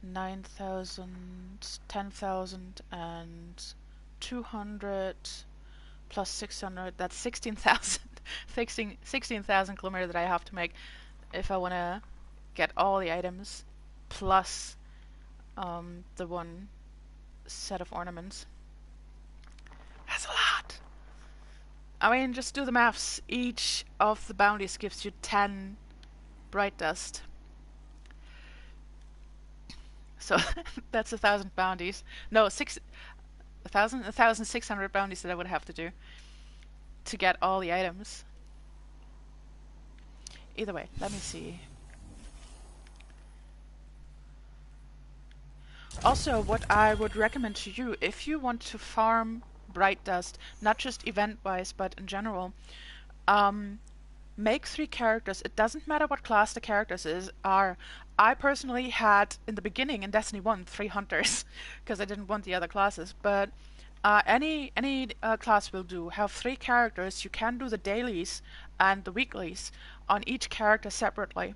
9,000, 10,000, and 200, plus 600, that's 16,000. 16,000 kilometer that I have to make if I want to get all the items plus the one set of ornaments. That's a lot. I mean, just do the maths. Each of the bounties gives you 10 bright dust. So that's 1,000 bounties. No, 1,600 bounties that I would have to do to get all the items. Either way, let me see. Also, what I would recommend to you, if you want to farm bright dust, not just event-wise, but in general, make 3 characters. It doesn't matter what class the characters are. I personally had, in the beginning, in Destiny 1, 3 hunters, because I didn't want the other classes, but any class will do. Have 3 characters. You can do the dailies and the weeklies on each character separately.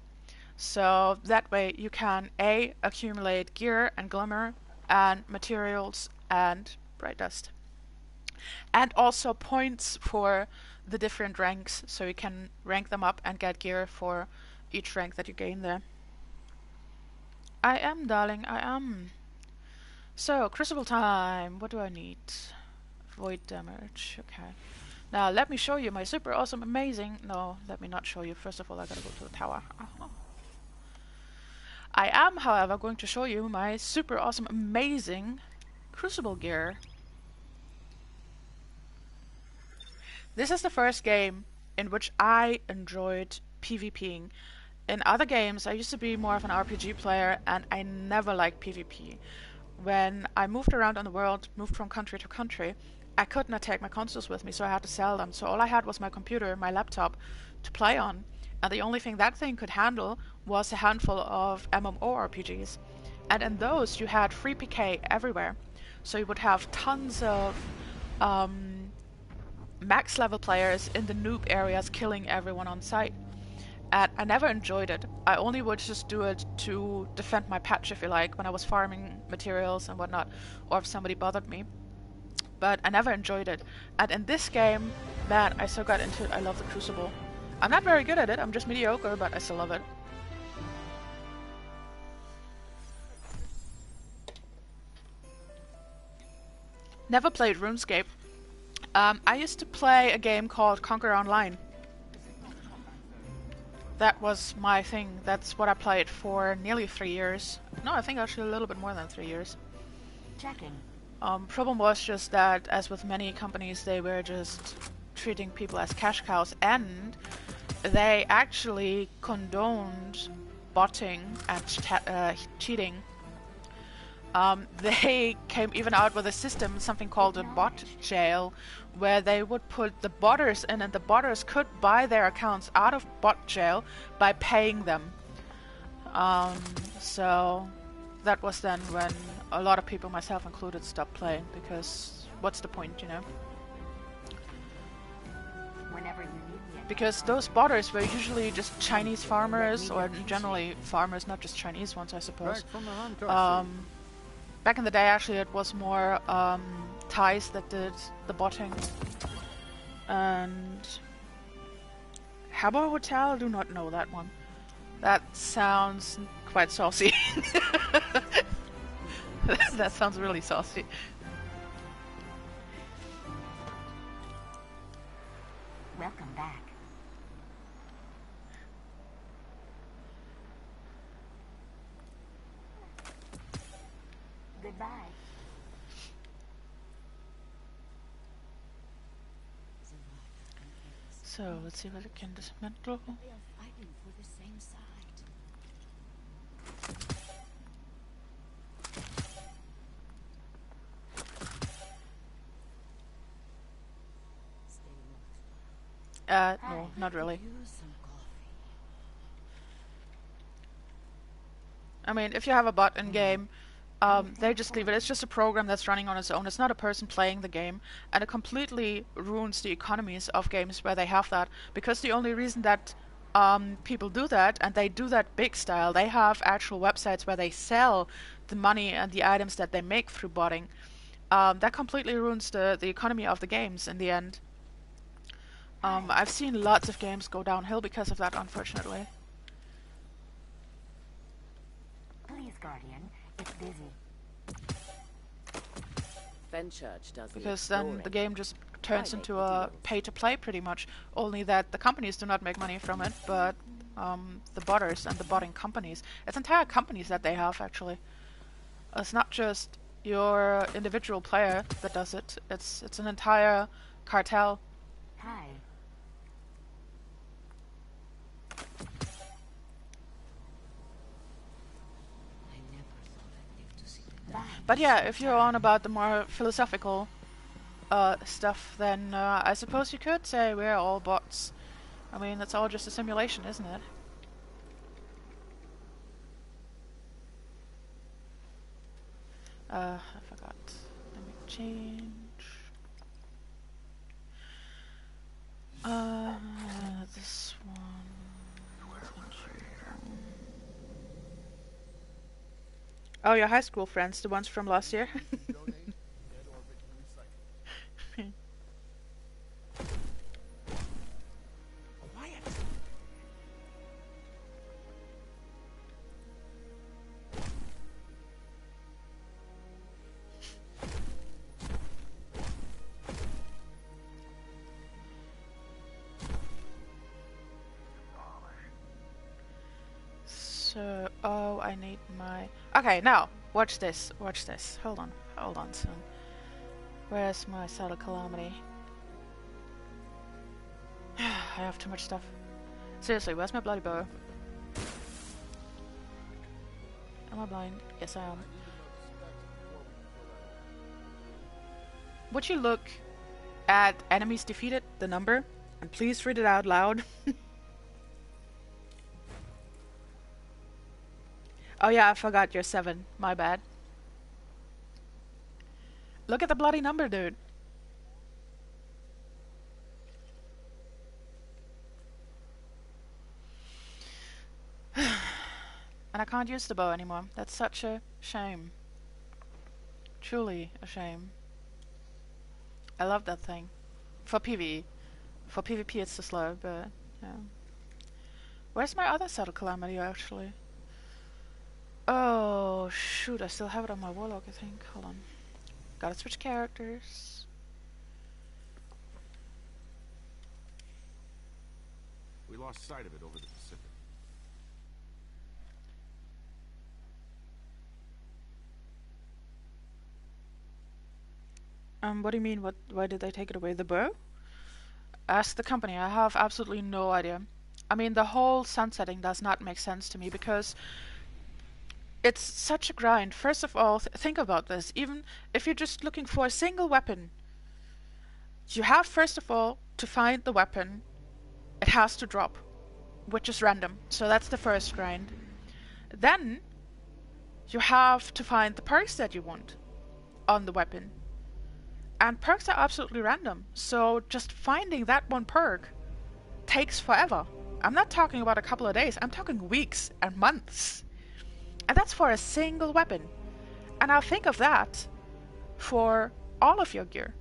So that way you can A, accumulate gear and glimmer and materials and bright dust. And also points for the different ranks, so you can rank them up and get gear for each rank that you gain there. I am, darling, I am. So, crucible time. What do I need? Void damage. Okay. Now, let me show you my super awesome, amazing... No, let me not show you. First of all, I gotta go to the tower. I am, however, going to show you my super awesome, amazing crucible gear. This is the first game in which I enjoyed PvPing. In other games, I used to be more of an RPG player, and I never liked PvP. When I moved around in the world, moved from country to country, I could not take my consoles with me, so I had to sell them. So all I had was my computer, my laptop, to play on. And the only thing that thing could handle was a handful of MMORPGs. And in those, you had free PK everywhere. So you would have tons of max level players in the noob areas killing everyone on sight. And I never enjoyed it. I only would just do it to defend my patch, if you like, when I was farming materials and whatnot, or if somebody bothered me. But I never enjoyed it. And in this game, man, I so got into it. I love the Crucible. I'm not very good at it, I'm just mediocre, but I still love it. Never played RuneScape. I used to play a game called Conquer Online. That was my thing. That's what I played for nearly 3 years. No, I think actually a little bit more than 3 years. Checking. Problem was just that, as with many companies, they were just treating people as cash cows, and they actually condoned botting and cheating. They came even out with a system, something called a bot jail, where they would put the botters in, and the botters could buy their accounts out of bot jail by paying them. So that was then when a lot of people, myself included, stopped playing, because what's the point, you know? Whenever you need me. Because those botters were usually just Chinese farmers, or generally farmers, not just Chinese ones, I suppose. Back in the day, actually, it was more Thais that did the botting. And Habbo Hotel, do not know that one. That sounds quite saucy. That sounds really saucy. Welcome back. Goodbye. So, let's see what it can dismantle. They are fighting for the same side. No, not really. I mean, if you have a bot in game, they just leave it. It's just a program that's running on its own. It's not a person playing the game, and it completely ruins the economies of games where they have that. Because the only reason that people do that, and they do that big style, they have actual websites where they sell the money and the items that they make through botting. That completely ruins the economy of the games in the end. I've seen lots of games go downhill because of that, unfortunately. Please, Guardian, it's busy. Fenchurch does because then the game just turns into a pay-to-play pretty much, only that the companies do not make money from it, but the botters and the botting companies. It's entire companies that they have, actually. It's not just your individual player that does it, it's an entire cartel. Hi. But yeah, if you're on about the more philosophical stuff, then I suppose you could say we're all bots. I mean, it's all just a simulation, isn't it? I forgot. Let me change. This one. Oh, your high school friends, the ones from last year? So, oh, I need my... Okay, now, watch this, watch this. Hold on, son. Where's my Salt of Calamity? I have too much stuff. Seriously, where's my bloody bow? Am I blind? Yes, I am. Would you look at enemies defeated, the number, and please read it out loud? Oh yeah, I forgot you're 7. My bad. Look at the bloody number, dude. And I can't use the bow anymore. That's such a shame. Truly a shame. I love that thing. For PvE. For PvP it's too slow, but yeah. Where's my other Salt of Calamity, actually? Oh, shoot, I still have it on my warlock, I think. Hold on. Gotta switch characters. We lost sight of it over the Pacific. What do you mean? Why did they take it away? The bow? Ask the company. I have absolutely no idea. I mean, the whole sunsetting does not make sense to me because it's such a grind. First of all, think about this. Even if you're just looking for a single weapon, you have first of all to find the weapon. It has to drop, which is random. So that's the first grind. Then you have to find the perks that you want on the weapon. And perks are absolutely random. So just finding that one perk takes forever. I'm not talking about a couple of days. I'm talking weeks and months. And that's for a single weapon. And now think of that for all of your gear.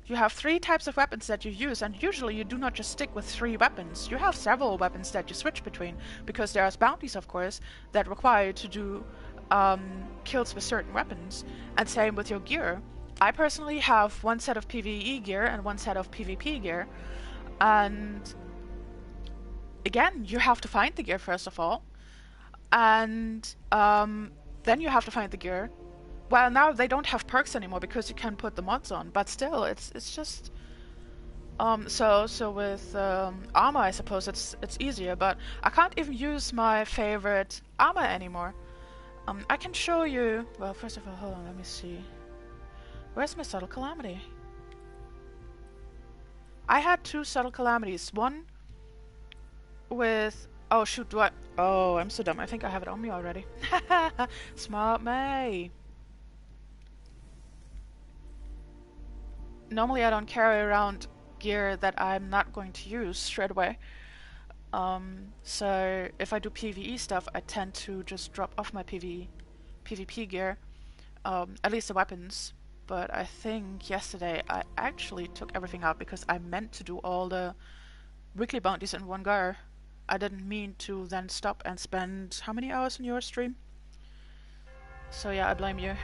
You have 3 types of weapons that you use, and usually you do not just stick with 3 weapons. You have several weapons that you switch between, because there are bounties, of course, that require you to do kills with certain weapons. And same with your gear. I personally have 1 set of PvE gear and 1 set of PvP gear. And again, you have to find the gear first of all. And then you have to find the gear. Well, now they don't have perks anymore because you can put the mods on, but still, it's just so with armor, I suppose it's easier, but I can't even use my favorite armor anymore. I can show you. Well, first of all, hold on, let me see. Where's my subtle calamity? I had 2 subtle calamities. One with oh shoot, do I? Oh, I'm so dumb. I think I have it on me already. Smart me. Normally I don't carry around gear that I'm not going to use straight away. So if I do PvE stuff, I tend to just drop off my PvP gear, at least the weapons. But I think yesterday I actually took everything out because I meant to do all the weekly bounties in one go. I didn't mean to then stop and spend how many hours on your stream? So yeah, I blame you.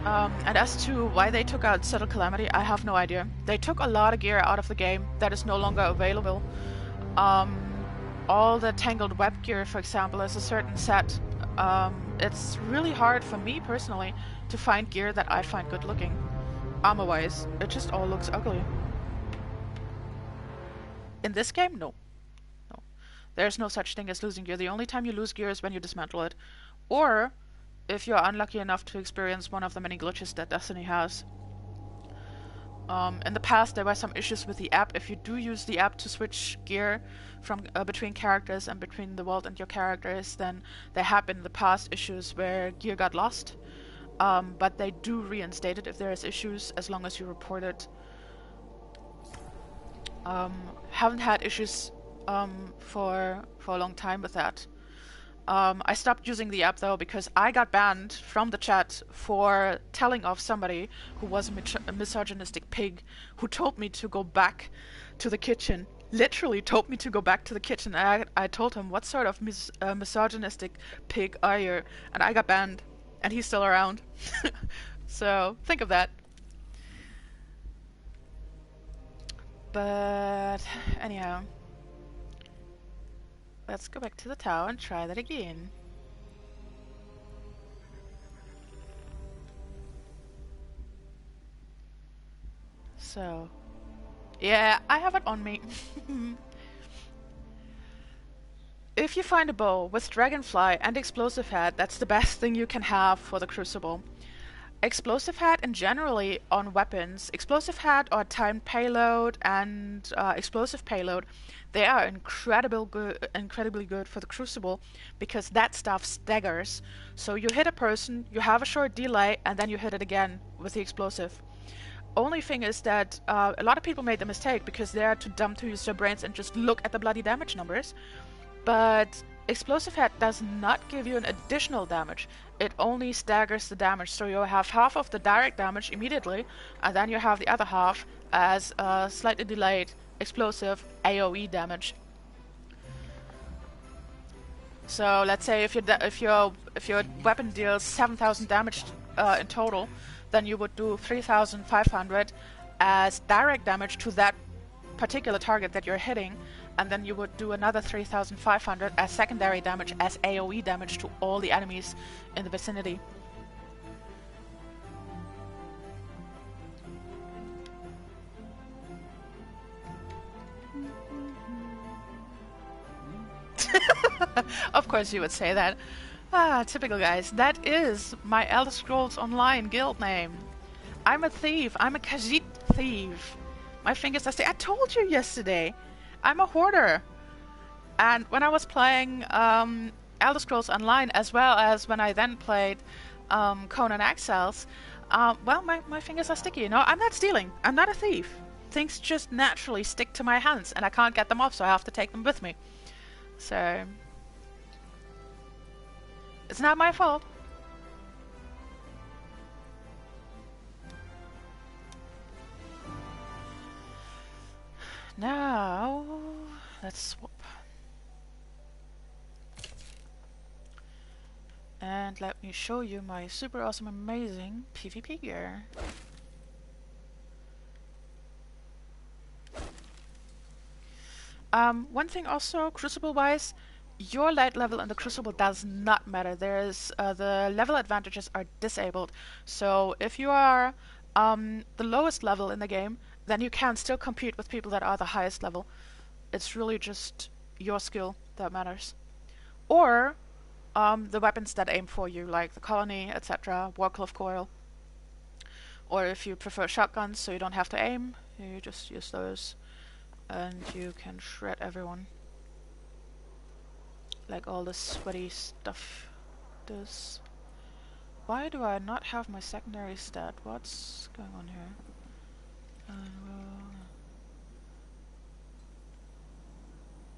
And as to why they took out Subtle Calamity, I have no idea. They took a lot of gear out of the game that is no longer available. All the Tangled Web gear, for example, is a certain set. It's really hard for me personally to find gear that I find good looking. Armor-wise, it just all looks ugly. In this game, no. No. There's no such thing as losing gear. The only time you lose gear is when you dismantle it. Or if you're unlucky enough to experience one of the many glitches that Destiny has. In the past, there were some issues with the app. If you do use the app to switch gear from between characters and between the world and your characters, then there have been in the past issues where gear got lost. But they do reinstate it if there is issues, as long as you report it. Haven't had issues for a long time with that. I stopped using the app though because I got banned from the chat for telling off somebody who was a misogynistic pig who told me to go back to the kitchen. Literally told me to go back to the kitchen. I told him, what sort of misogynistic pig are you? And I got banned. And he's still around. So, think of that. But, anyhow. Let's go back to the tower and try that again. So, yeah, I have it on me. If you find a bow with Dragonfly and Explosive Head, that's the best thing you can have for the Crucible. Explosive Head and generally on weapons, Explosive Head or Timed Payload and Explosive Payload, they are incredibly good for the Crucible because that stuff staggers. So you hit a person, you have a short delay, and then you hit it again with the explosive. Only thing is that a lot of people made the mistake because they are too dumb to use their brains and just look at the bloody damage numbers. But Explosive Head does not give you an additional damage. It only staggers the damage, so you have half of the direct damage immediately, and then you have the other half as slightly delayed explosive AoE damage. So let's say if your weapon deals 7,000 damage in total, then you would do 3,500 as direct damage to that particular target that you're hitting, and then you would do another 3,500 as secondary damage, as AoE damage to all the enemies in the vicinity. Of course you would say that. Ah, typical guys. That is my Elder Scrolls Online guild name. I'm a thief. I'm a Khajiit thief. My fingers are I told you yesterday. I'm a hoarder. And when I was playing Elder Scrolls Online, as well as when I then played Conan Exiles, well, my fingers are sticky, you know? I'm not stealing. I'm not a thief. Things just naturally stick to my hands, and I can't get them off, so I have to take them with me. So it's not my fault. Now, let's swap. And let me show you my super awesome, amazing PvP gear. One thing also, Crucible-wise, your light level in the Crucible does not matter. There's the level advantages are disabled. So if you are the lowest level in the game, then you can still compete with people that are the highest level. It's really just your skill that matters. Or the weapons that aim for you, like the Colony, etc., Warcliffe Coil. Or if you prefer shotguns, so you don't have to aim, you just use those, and you can shred everyone. Like all the sweaty stuff does. Why do I not have my secondary stat? What's going on here?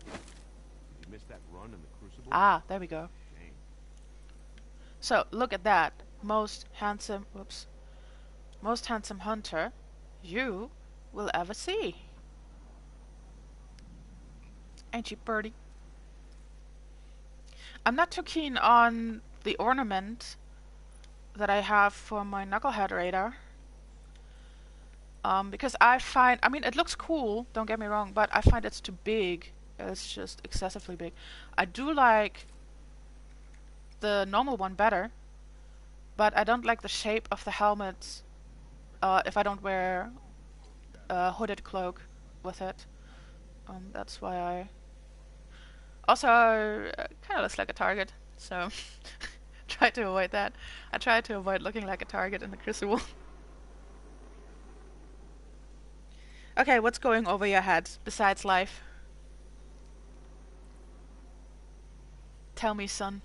Did you miss that run in the Crucible? Ah, there we go. Shame. So look at that. Most handsome hunter you will ever see. Ain't you, birdie? I'm not too keen on the ornament that I have for my Knucklehead radar. Because I find, I mean, it looks cool, don't get me wrong, but I find it's too big. It's just excessively big. I do like the normal one better, but I don't like the shape of the helmet if I don't wear a hooded cloak with it. That's why I... Also, kind of looks like a target, so try to avoid that. I try to avoid looking like a target in the Crucible. Okay, what's going over your head besides life? Tell me, son.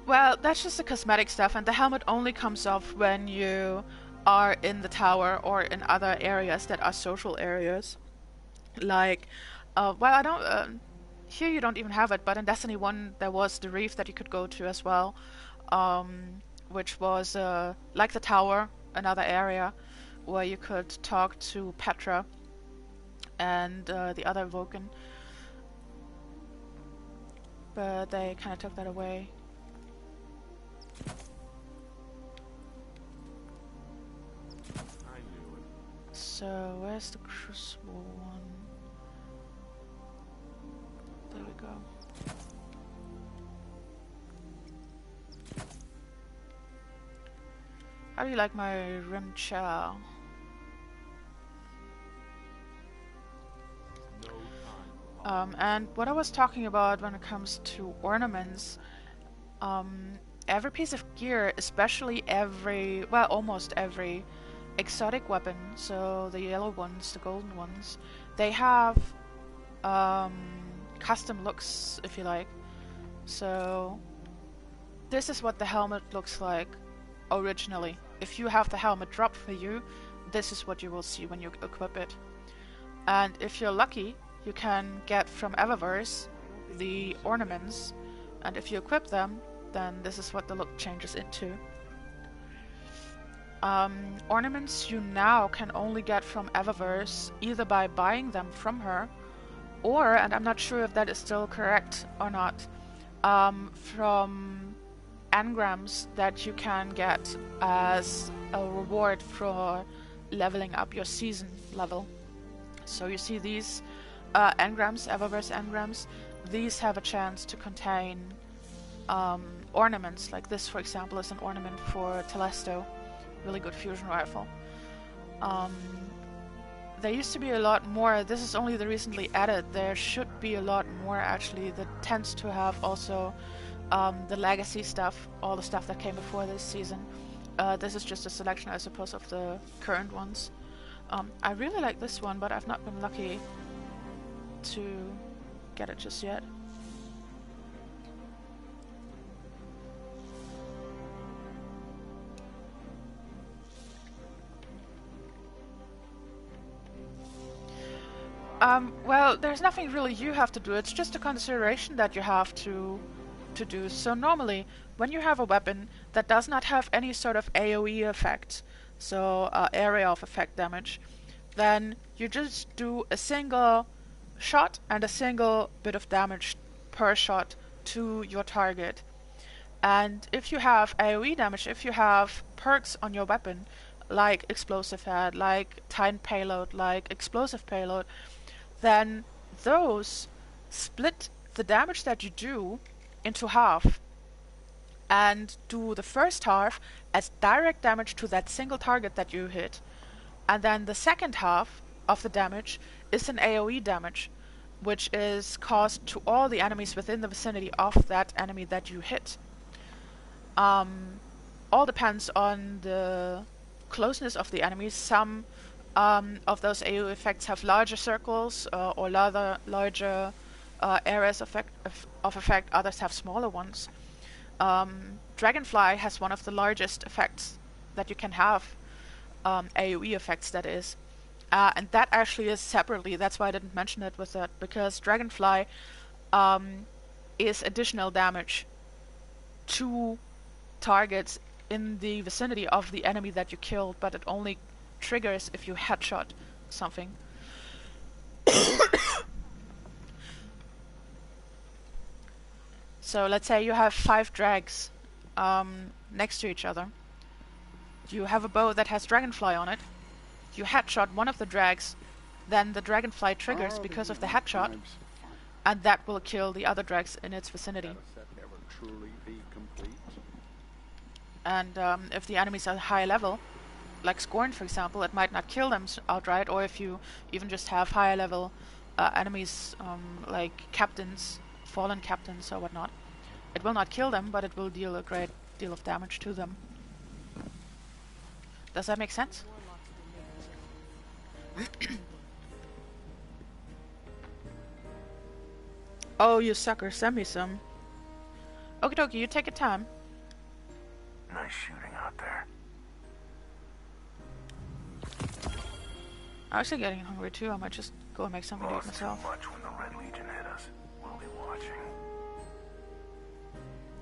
Well, that's just the cosmetic stuff, and the helmet only comes off when you are in the tower or in other areas that are social areas. Like, well, I don't... here you don't even have it, but in Destiny 1 there was the reef that you could go to as well, which was like the tower, another area where you could talk to Petra and the other Vulcan. But they kind of took that away. I knew it. So, where's the Crucible one? There we go. How do you like my rim chow? And what I was talking about when it comes to ornaments, every piece of gear, especially every, well, almost every exotic weapon, so the yellow ones, the golden ones, they have custom looks, if you like. So this is what the helmet looks like originally. If you have the helmet dropped for you, this is what you will see when you equip it. And if you're lucky, you can get from Eververse the ornaments, and if you equip them, then this is what the look changes into. Ornaments you now can only get from Eververse either by buying them from her, or, and I'm not sure if that is still correct or not, from engrams that you can get as a reward for leveling up your season level. So you see these engrams, Eververse engrams, these have a chance to contain ornaments. Like this, for example, is an ornament for Telesto. Really good fusion rifle. There used to be a lot more. This is only the recently added. There should be a lot more actually that tends to have also the legacy stuff, all the stuff that came before this season. This is just a selection, I suppose, of the current ones. I really like this one, but I've not been lucky to get it just yet. Well, there's nothing really you have to do. It's just a consideration that you have to do. So normally, when you have a weapon that does not have any sort of AoE effect, so area of effect damage, then you just do a single shot and a single bit of damage per shot to your target. And if you have AoE damage, if you have perks on your weapon, like explosive head, like timed payload, like explosive payload, then those split the damage that you do into half and do the first half as direct damage to that single target that you hit, and then the second half of the damage is an AoE damage, which is caused to all the enemies within the vicinity of that enemy that you hit. All depends on the closeness of the enemies. Some of those AoE effects have larger circles or larger areas of effect. Others have smaller ones. Dragonfly has one of the largest effects that you can have, AoE effects that is. And that actually is separately, that's why I didn't mention it with that, because Dragonfly is additional damage to targets in the vicinity of the enemy that you killed, but it only triggers if you headshot something. So let's say you have 5 drags next to each other. You have a bow that has Dragonfly on it. You headshot one of the drags, then the Dragonfly triggers because of the headshot, and that will kill the other drags in its vicinity. And if the enemies are high level, like Scorn for example, it might not kill them outright, or if you even just have higher level enemies like captains, fallen captains or whatnot, it will not kill them, but it will deal a great deal of damage to them. Does that make sense? Oh, you sucker, send me some. Okie dokie, you take your time. Nice shooting out there. I'm actually getting hungry too. I might just go and make something to eat myself. Too much when the Red Legion hit us. We'll be watching.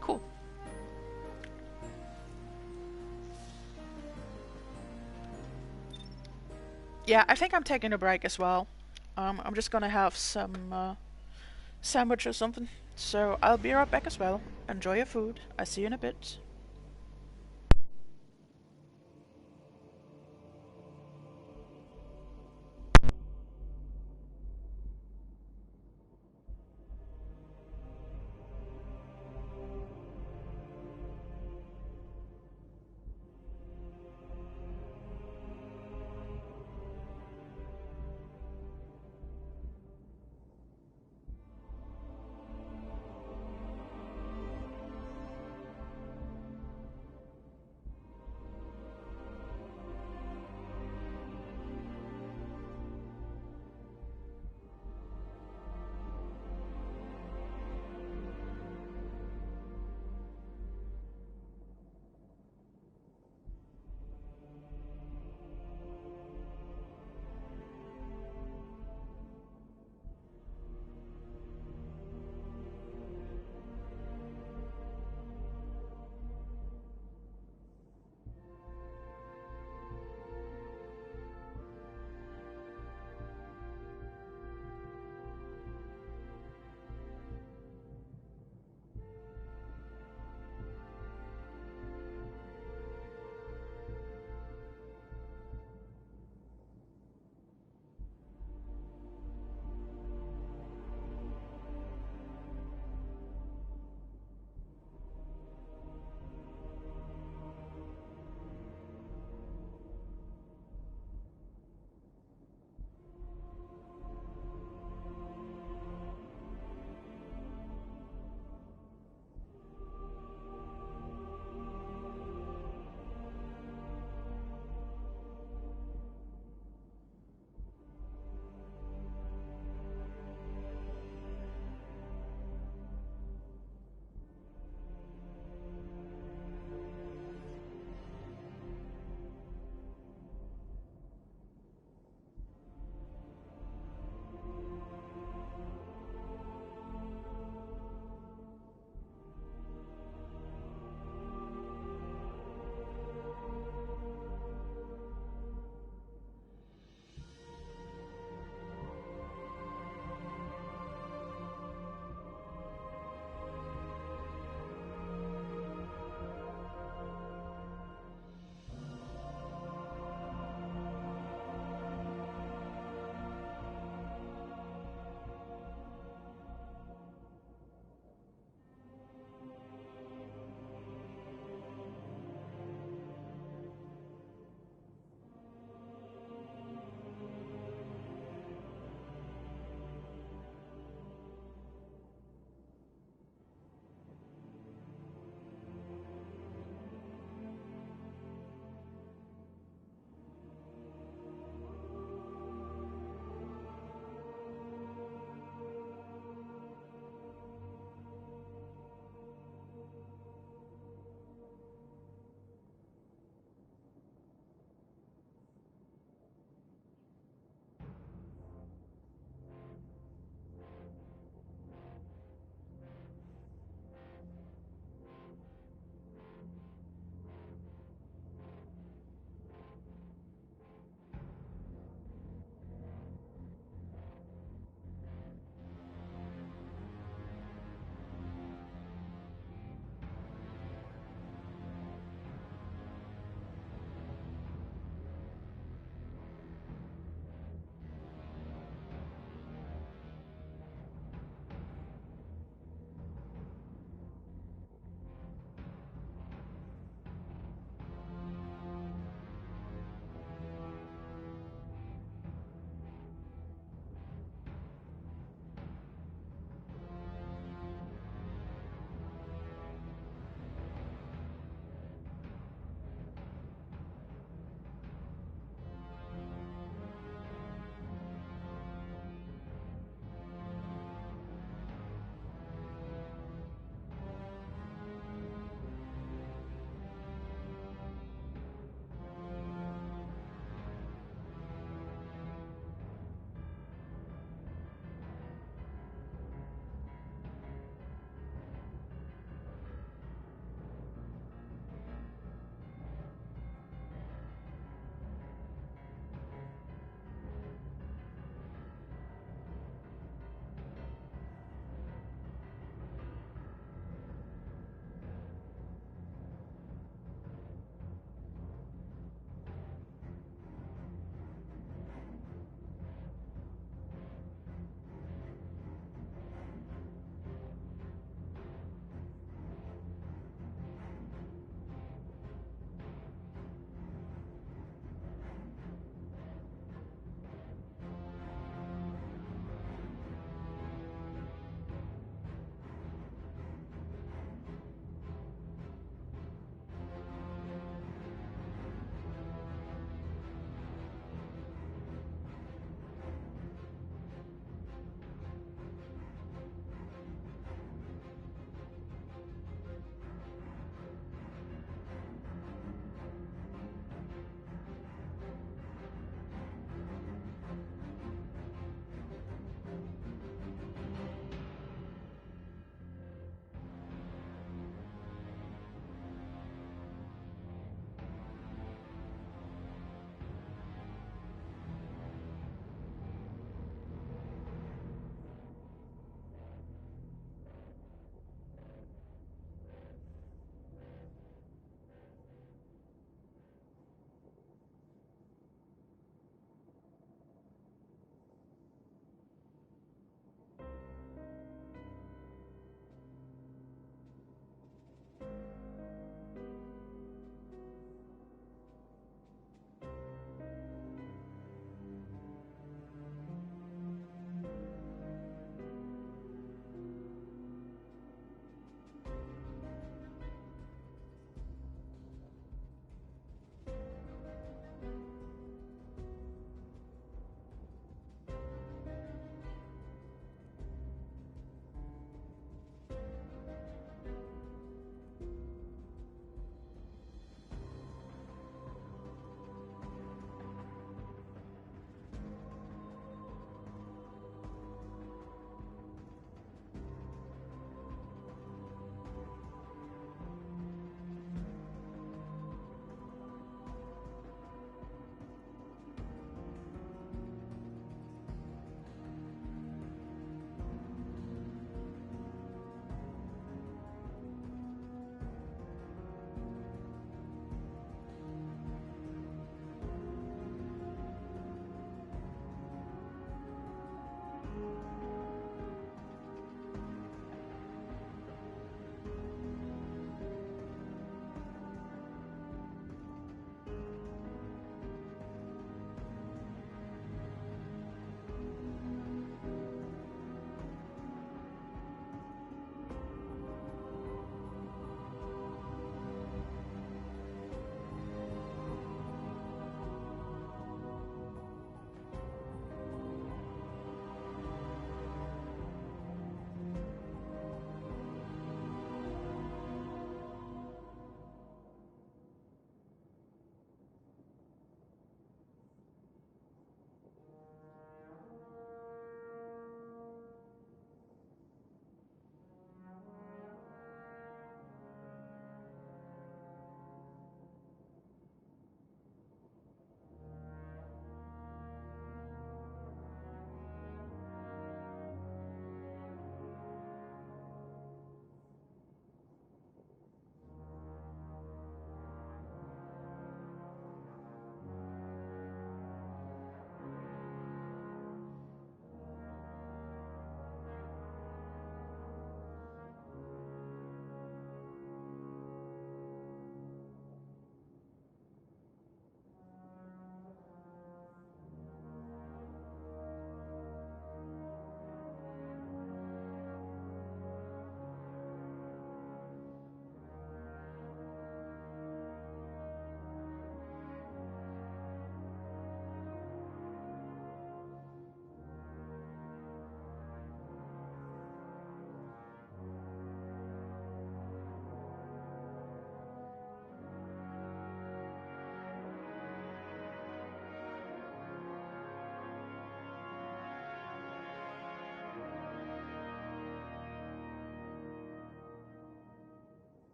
Cool. Yeah, I think I'm taking a break as well. I'm just gonna have some sandwich or something. So I'll be right back as well. Enjoy your food. I see you in a bit.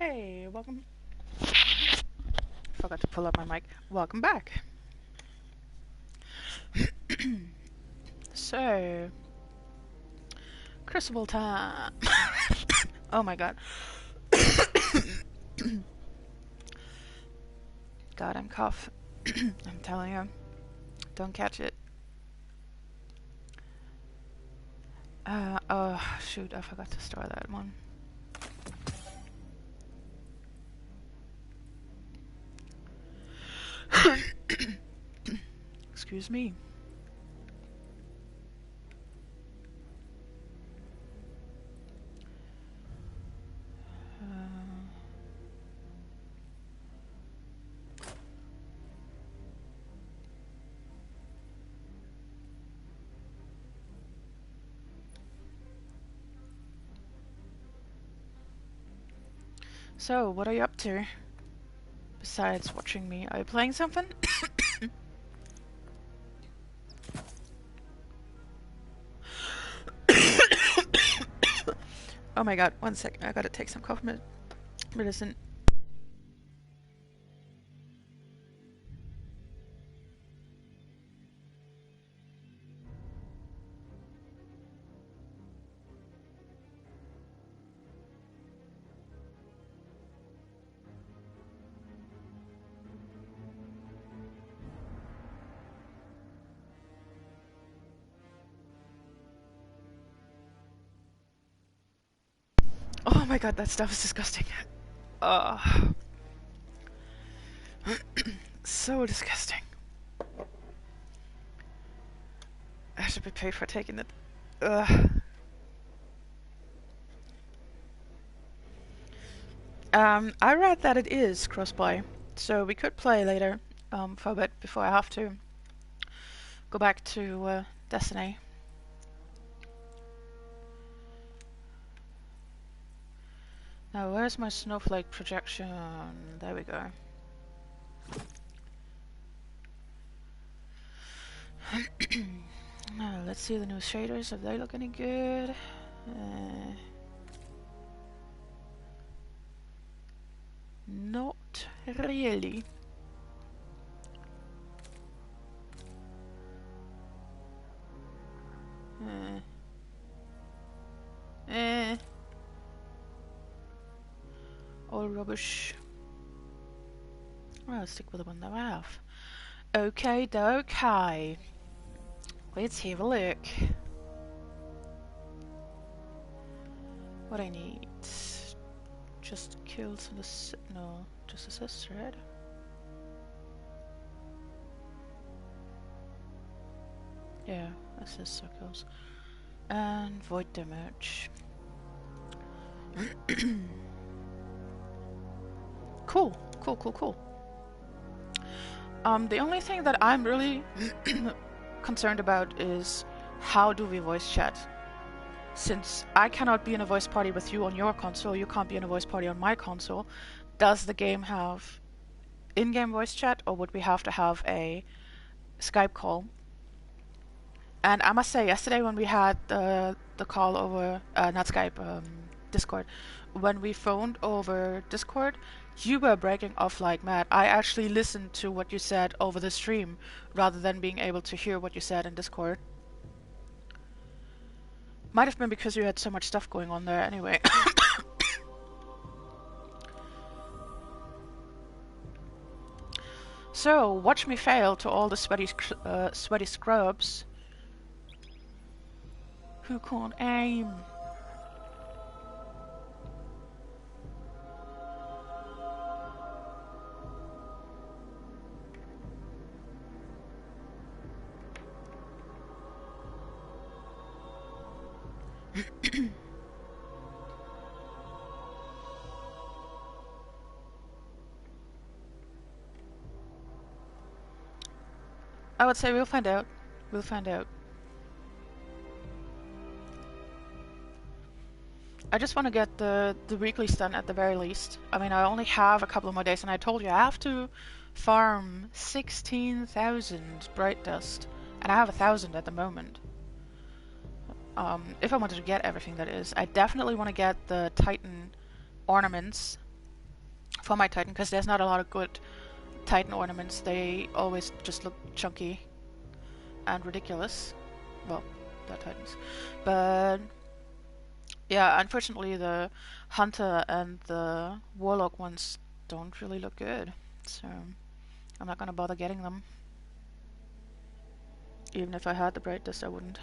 Hey, welcome. Forgot to pull up my mic. Welcome back. So, Crucible time. Oh my god. God, I'm cough. I'm telling you. Don't catch it. Oh, shoot, I forgot to store that one. Excuse me. So, what are you up to? Besides watching me, are you playing something? Oh my god, 1 second, I gotta take some cough medicine. Oh my god, that stuff is disgusting. So disgusting. I should be paid for taking it. I read that it is cross-play, so we could play later for a bit before I have to go back to Destiny. Now, where's my snowflake projection? There we go. Now, let's see the new shaders, if they look any good. Not really. All rubbish. Well, I'll stick with the one that I have. Okay. Let's have a look. What I need? Just kills and no, just assist thread. Yeah, assist circles. And void damage. Cool. The only thing that I'm really concerned about is how do we voice chat? Since I cannot be in a voice party with you on your console, you can't be in a voice party on my console, does the game have in-game voice chat, or would we have to have a Skype call? And I must say, yesterday when we had the call over, not Skype, Discord, when we phoned over Discord, you were breaking off like mad. I actually listened to what you said over the stream, rather than being able to hear what you said in Discord. Might have been because you had so much stuff going on there anyway. So, watch me fail to all the sweaty scrubs who can't aim. I would say we'll find out. We'll find out. I just want to get the weeklies done at the very least. I mean, I only have a couple of more days, and I told you I have to farm 16,000 bright dust, and I have 1,000 at the moment. If I wanted to get everything, that is. I definitely want to get the Titan ornaments for my Titan, because there's not a lot of good Titan ornaments. They always just look chunky and ridiculous. Well, they're Titans. But yeah, unfortunately the Hunter and the Warlock ones don't really look good. So I'm not gonna bother getting them. Even if I had the bright dust, I wouldn't.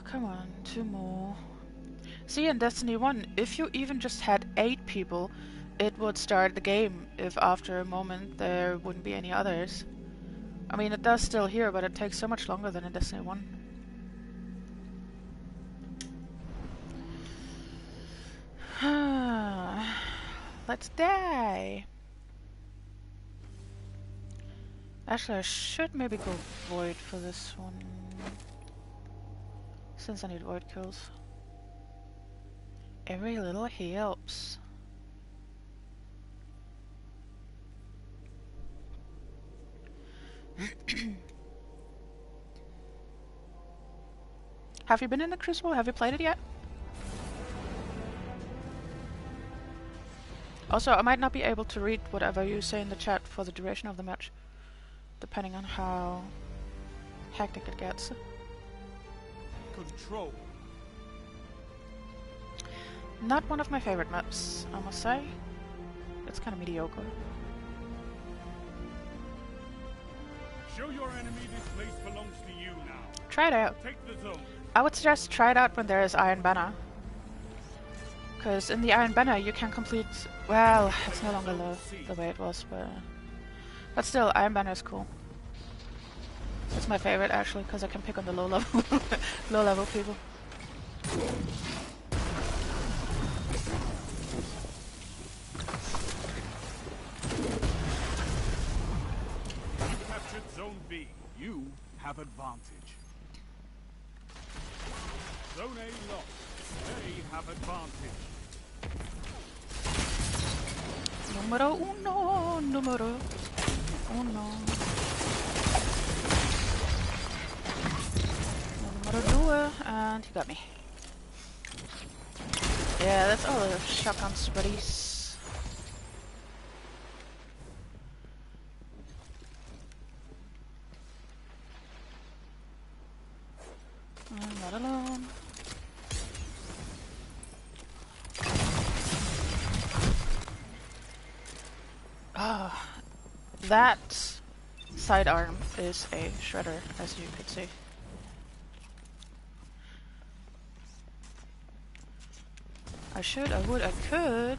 Come on, 2 more. See, in Destiny 1, if you even just had 8 people, it would start the game if after a moment there wouldn't be any others. I mean, it does still here, but it takes so much longer than in Destiny 1. Let's die! Actually, I should maybe go Void for this one, since I need Void kills. Every little helps. Have you been in the Crucible? Have you played it yet? Also, I might not be able to read whatever you say in the chat for the duration of the match, depending on how hectic it gets. Control. Not one of my favorite maps, I must say. It's kind of mediocre. Show your enemy this place belongs to you now. Try it out. Take the zone. I would suggest try it out when there is Iron Banner. Because in the Iron Banner you can complete... Well, it's no longer the way it was, but still, Iron Banner is cool. It's my favorite actually, because I can pick on the low level people. Captured Zone B. You have advantage. Zone A lost. They have advantage. Numero uno, numero uno. Numero due, and he got me. Yeah, that's all the shotguns, buddies. I'm not alone. Ah, that sidearm is a shredder, as you could see. I should, I would, I could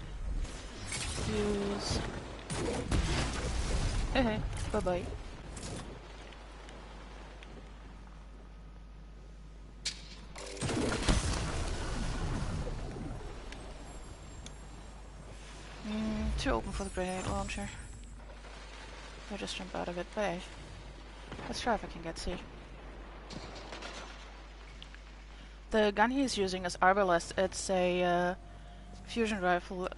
use... Hey, hey, bye-bye. Too open for the grenade launcher. I'll just jump out of it, but hey. Let's try if I can get C. The gun he's using is Arbalest. It's a fusion rifle,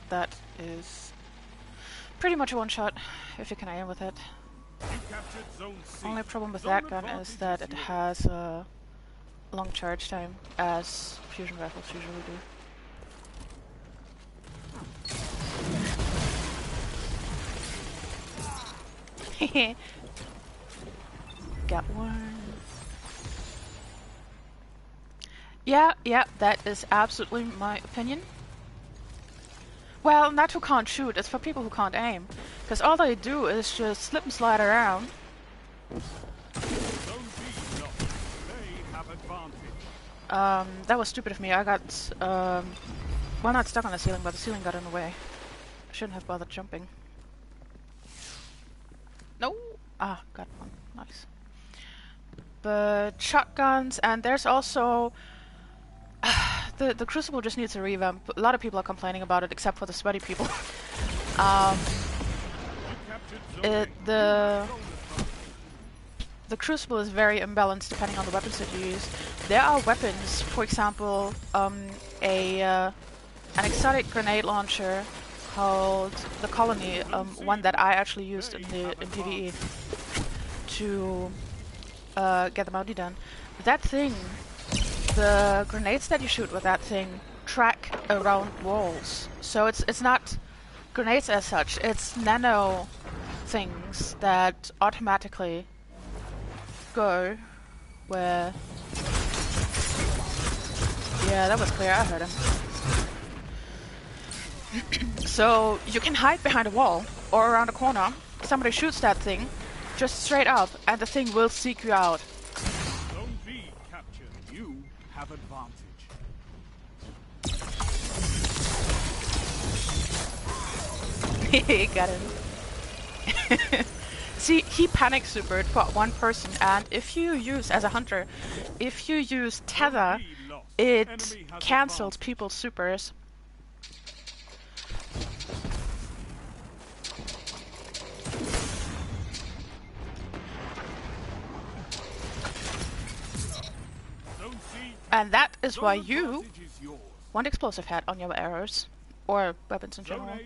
that is pretty much a one-shot, if you can aim with it. Only problem with that gun is that it has a long charge time, as fusion rifles usually do. Got one. Yeah, that is absolutely my opinion. Well, not who can't shoot, it's for people who can't aim. Because all they do is just slip and slide around. That was stupid of me. I got, well, not stuck on the ceiling, but the ceiling got in the way. I shouldn't have bothered jumping. No. Ah, got one. Nice. But shotguns, and there's also the Crucible just needs a revamp. A lot of people are complaining about it, except for the sweaty people. The Crucible is very imbalanced depending on the weapons that you use. There are weapons, for example, an exotic grenade launcher called the Colony, one that I actually used in PvE to get the Mounty done. That thing, the grenades that you shoot with that thing track around walls. So it's not grenades as such, it's nano things that automatically go where... Yeah, that was clear, I heard him. So you can hide behind a wall or around a corner, somebody shoots that thing just straight up and the thing will seek you out. Zone B captured. You have advantage. Got him. See, he panic supered for one person, and if you use, as a hunter, if you use tether, it cancels people's supers. And that is why you want explosive head on your arrows, or weapons in general.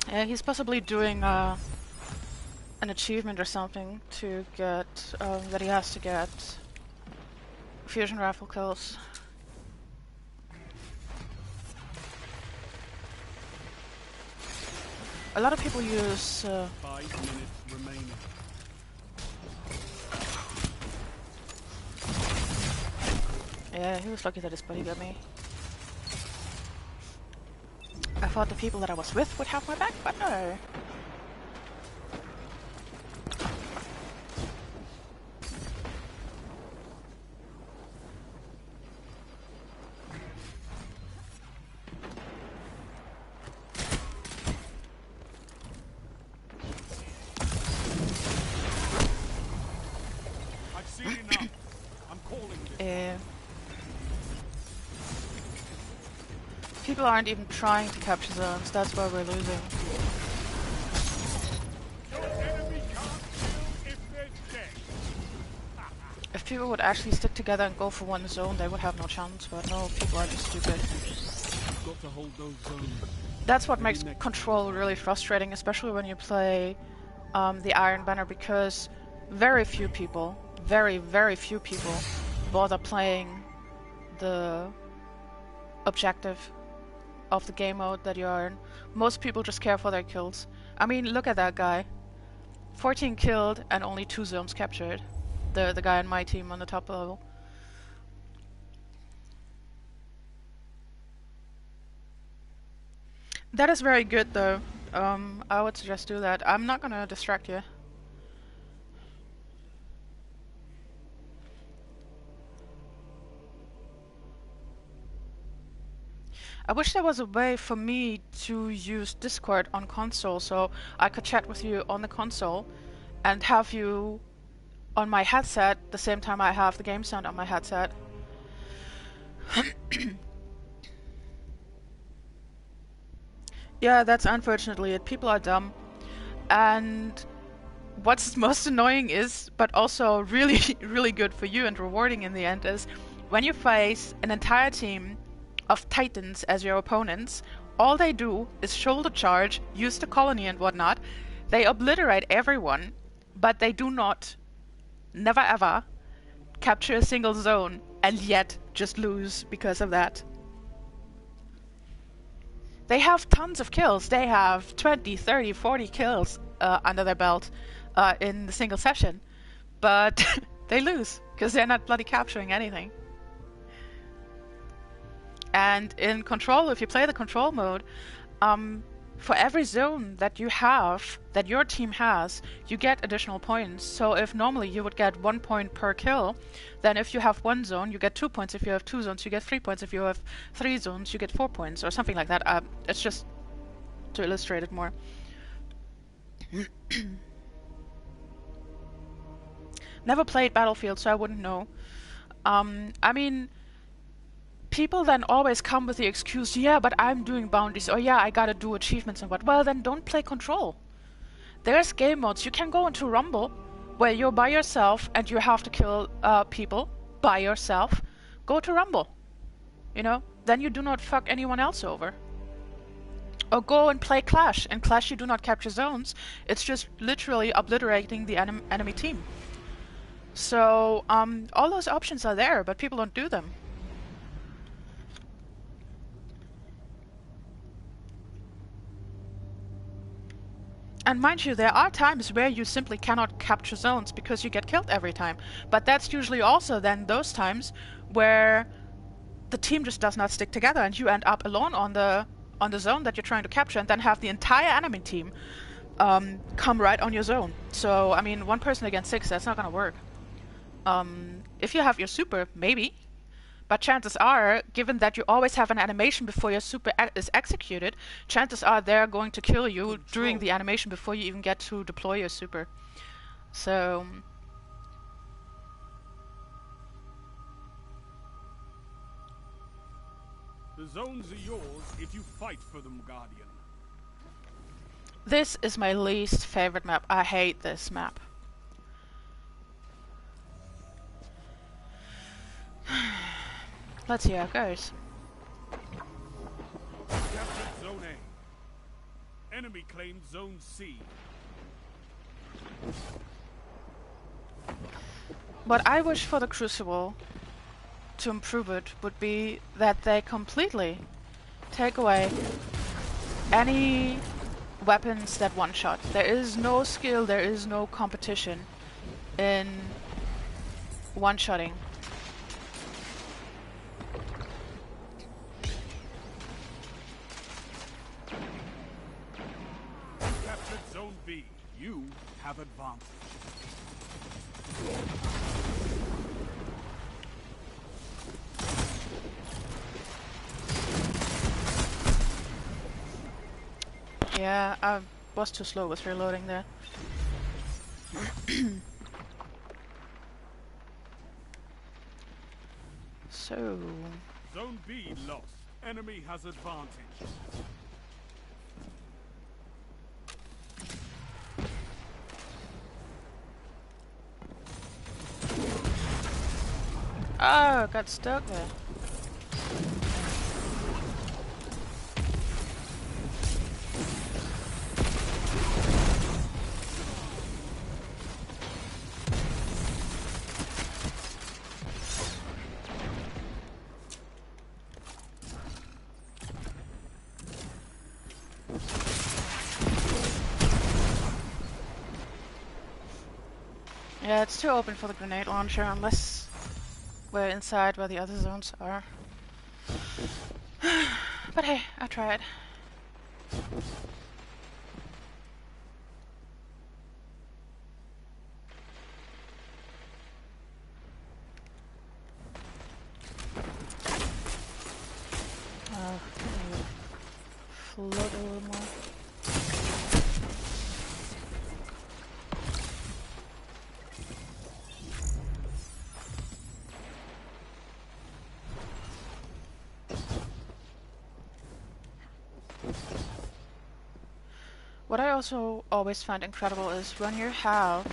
Yeah, he's possibly doing an achievement or something to get that he has to get fusion rifle kills. A lot of people use 5 minutes remaining. Yeah, he was lucky that his buddy got me. I thought the people that I was with would have my back, but no. I've seen enough. I'm calling this. People aren't even trying to capture zones, that's why we're losing. If people would actually stick together and go for one zone, they would have no chance, but no, people are just stupid. Got to hold those zones. That's what makes Control really frustrating, especially when you play the Iron Banner, because very few people, very few people bother playing the objective of the game mode that you are in. Most people just care for their kills. I mean, look at that guy. 14 killed and only 2 zones captured. The guy on my team on the top level. That is very good though. I would suggest do that. I'm not gonna distract you. I wish there was a way for me to use Discord on console so I could chat with you on the console and have you on my headset the same time I have the game sound on my headset. Yeah, that's unfortunately it. People are dumb. And what's most annoying is, but also really, really good for you and rewarding in the end, is when you face an entire team of Titans as your opponents, all they do is shoulder charge, use the colony and whatnot. They obliterate everyone, but they do not, never ever, capture a single zone, and yet just lose because of that. They have tons of kills. They have 20, 30, 40 kills under their belt in the single session, but they lose because they're not bloody capturing anything. And in Control, if you play the Control mode, for every zone that you have, that your team has, you get additional points. So if normally you would get 1 point per kill, then if you have one zone, you get 2 points. If you have 2 zones, you get 3 points. If you have 3 zones, you get 4 points, or something like that. It's just to illustrate it more. Never played Battlefield, so I wouldn't know. I mean, people then always come with the excuse, yeah, but I'm doing bounties, or yeah, I gotta do achievements and what. Well, then don't play Control. There's game modes. You can go into Rumble, where you're by yourself and you have to kill people by yourself. Go to Rumble. You know? Then you do not fuck anyone else over. Or go and play Clash. In Clash you do not capture zones. It's just literally obliterating the enemy team. So, all those options are there, but people don't do them. And mind you, there are times where you simply cannot capture zones because you get killed every time. But that's usually also then those times where the team just does not stick together and you end up alone on the zone that you're trying to capture, and then have the entire enemy team come right on your zone. So, I mean, 1 person against 6, that's not gonna work. If you have your super, maybe. But chances are, given that you always have an animation before your super is executed, chances are they're going to kill you during the animation before you even get to deploy your super. So... The zones are yours if you fight for them, Guardian. This is my least favorite map. I hate this map. Let's see how it goes. Captured Zone A. Enemy claimed Zone C. What I wish for the Crucible to improve it would be that they completely take away any weapons that one-shot. There is no skill, there is no competition in one-shotting. Captured Zone B. You have advantage. Yeah, I was too slow with reloading there. So... Zone B lost. Enemy has advantage. Oh, got stuck there. Yeah, it's too open for the grenade launcher unless we're inside where the other zones are. But hey, I tried. Float a little more. What I also always find incredible is when you have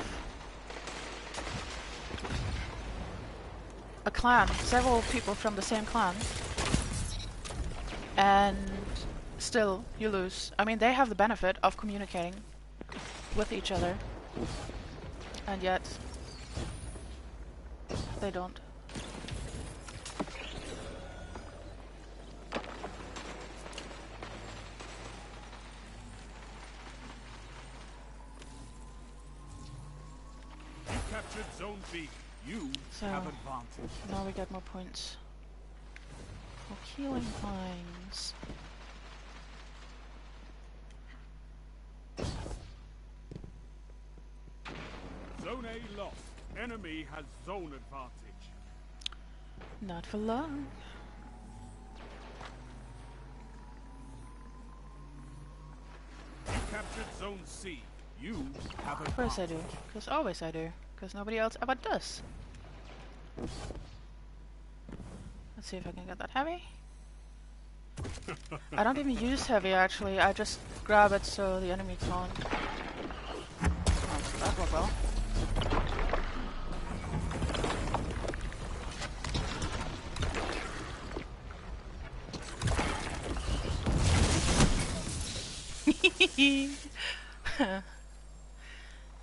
a clan, several people from the same clan, and still you lose. I mean, they have the benefit of communicating with each other, and yet they don't. Zone B, you have advantage. Now we get more points for healing lines. Zone A lost. Enemy has zone advantage. Not for long. You captured Zone C. You have Of course I advantage. do. Because always I do. Because nobody else ever does. Let's see if I can get that heavy. I don't even use heavy actually, I just grab it so the enemy can't. Oh, that worked well.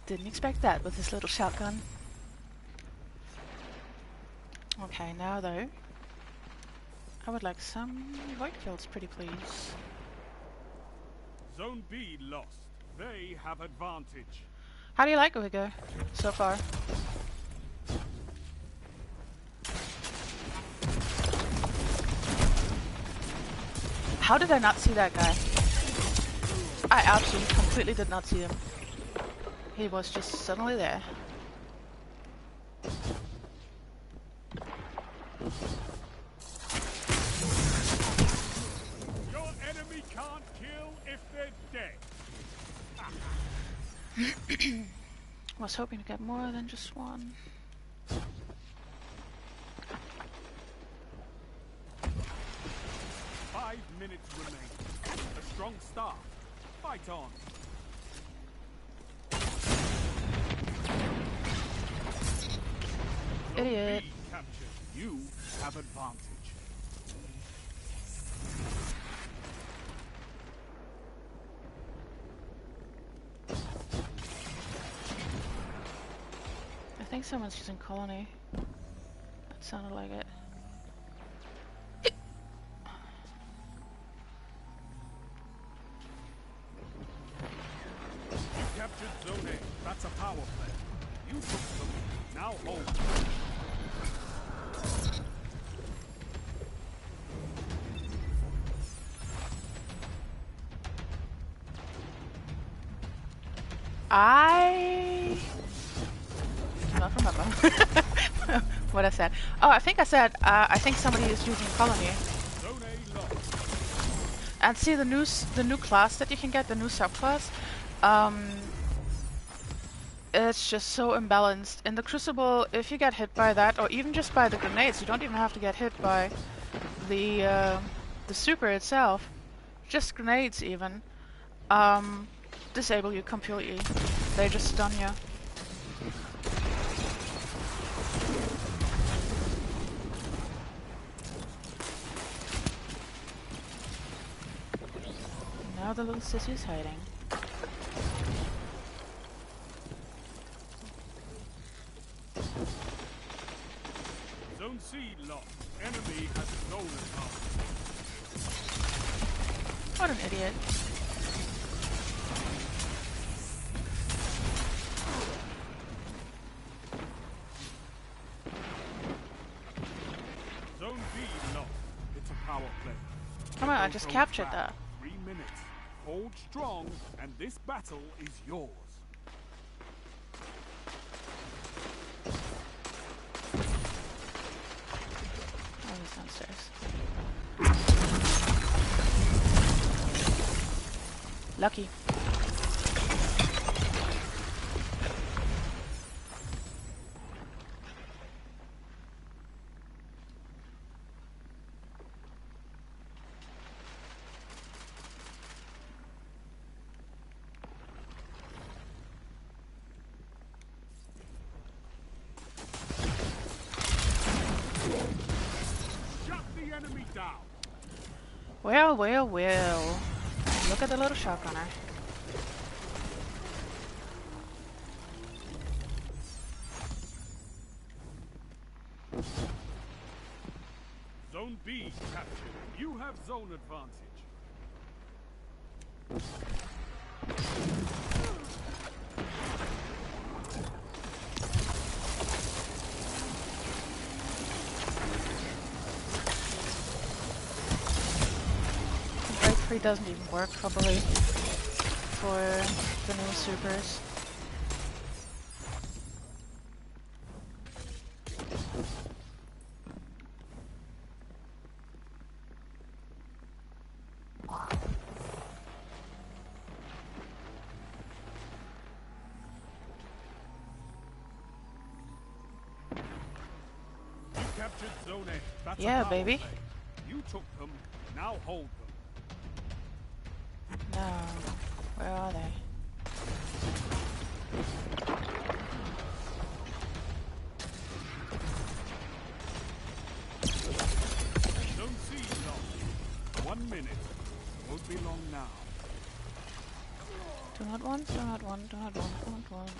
Didn't expect that with this little shotgun. Okay, now though, I would like some void kills, pretty please. Zone B lost. They have advantage. How do you like Uigo so far? How did I not see that guy? I absolutely completely did not see him. He was just suddenly there. Your enemy can't kill if they're dead. Was hoping to get more than just one. 5 minutes remain. A strong start. Fight on. Idiot. Zone B captured. You have advantage. I think someone's using colony. That sounded like it. You captured Zone A. That's a power play. You took them. Now hold. I do not remember what I said. Oh, I think I said I think somebody is using colony. Zone A lost. And see the new class that you can get, the new subclass. It's just so imbalanced. In the Crucible, if you get hit by that, or even just by the grenades, you don't even have to get hit by the super itself. Just grenades even. Disable you completely. They just stun you. Now the little sissy is hiding. Zone C lost. Enemy has zone advantage. What an idiot. Zone B lost. It's a power play. Come on, I just captured that. 3 minutes. Hold strong, and this battle is yours. Oh, he's downstairs. Lucky. Well, well, well. Look at the little shotgunner. Zone B captured. You have zone advantage. Break free doesn't even work probably for the new supers. captured Zone A. That's Yeah, a power baby. play. You took them, now hold them. No. Where are they? Zone C lost. 1 minute. Won't be long now. Do not want, do not want, do not want, do not want.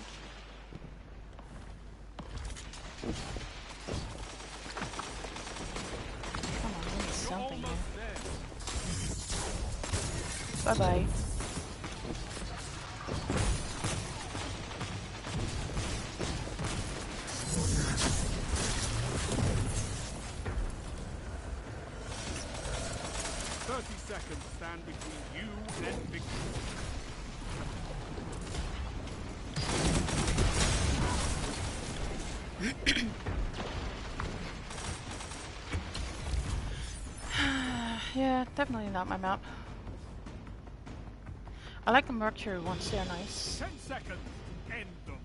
Come on, we need something here. Bye-bye. Seconds stand between you and victory. Yeah, definitely not my map. I like the Mercury ones, they're nice. 10 seconds, end them.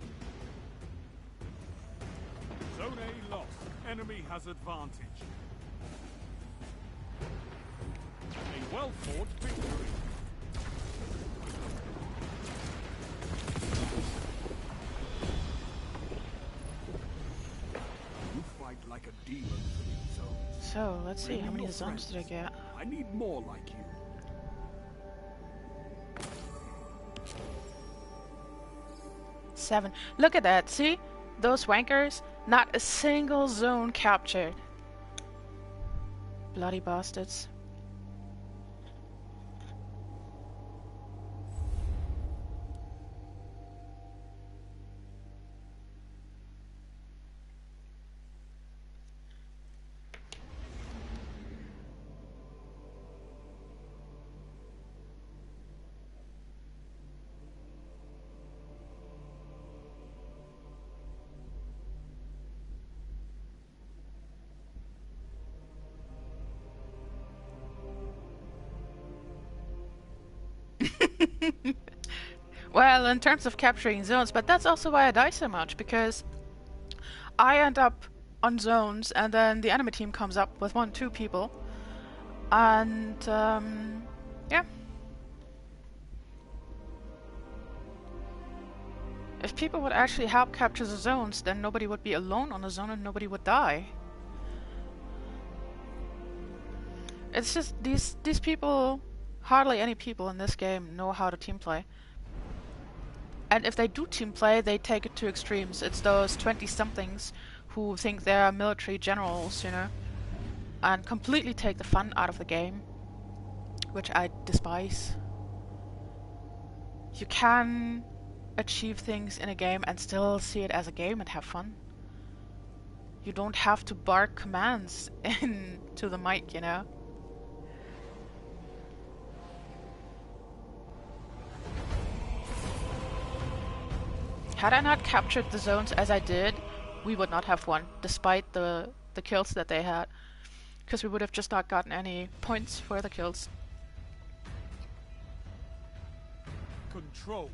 Zone A lost. Enemy has advantage. A well-fought victory. You fight like a demon for these zones. So, let's see, how many zones did I get? I need more like you. Seven. Look at that, see? Those wankers, not a single zone captured. Bloody bastards. Well, in terms of capturing zones, but that's also why I die so much, because I end up on zones and then the enemy team comes up with 1-2 people, and yeah. If people would actually help capture the zones, then nobody would be alone on the zone and nobody would die. It's just these people, hardly any people in this game know how to team play. And if they do team play, they take it to extremes. It's those 20-somethings who think they're military generals, you know, and completely take the fun out of the game, which I despise. You can achieve things in a game and still see it as a game and have fun. You don't have to bark commands into the mic, you know. Had I not captured the zones as I did, we would not have won, despite the kills that they had. Because we would have just not gotten any points for the kills. Control.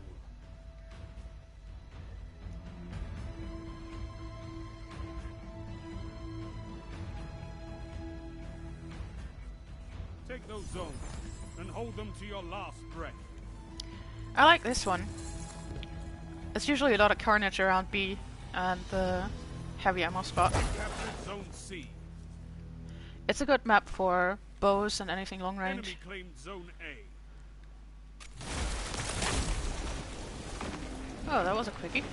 Take those zones and hold them to your last breath. I like this one. There's usually a lot of carnage around B and the heavy ammo spot. Zone C. It's a good map for bows and anything long range. Enemy claimed Zone A. Oh, that was a quickie.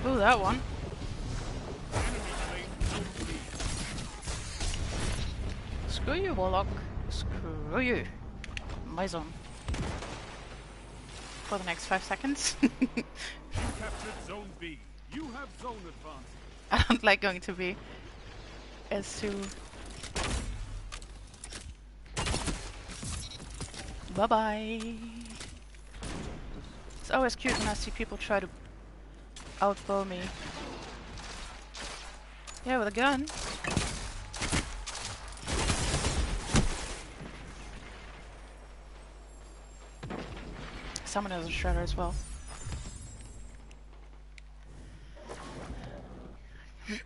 Ooh, that one. Screw you, Warlock. Screw you. My zone. For the next 5 seconds. You captured Zone B. You have zone advantage. I don't like going to B. S2. Bye-bye. It's always cute when I see people try to outbow me. Yeah, with a gun. Someone has a shredder as well. So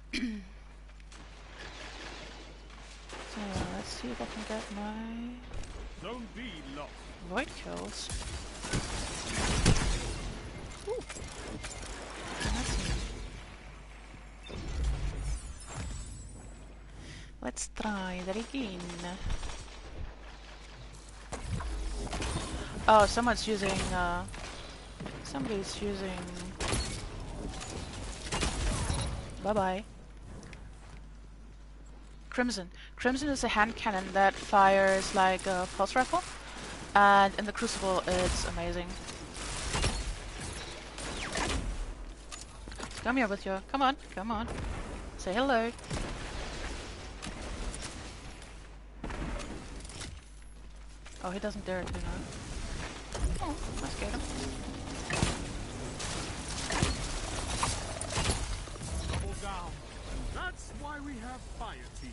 let's see if I can get my Zone B lost. void kills. Ooh. Let's try that again. Oh, somebody's using bye-bye. Crimson. Crimson is a hand cannon that fires like a pulse rifle, and in the Crucible it's amazing. Come here with you. Come on, come on. Say hello. Oh, he doesn't dare to now. Oh, I scared him. Double down. And that's why we have fire team.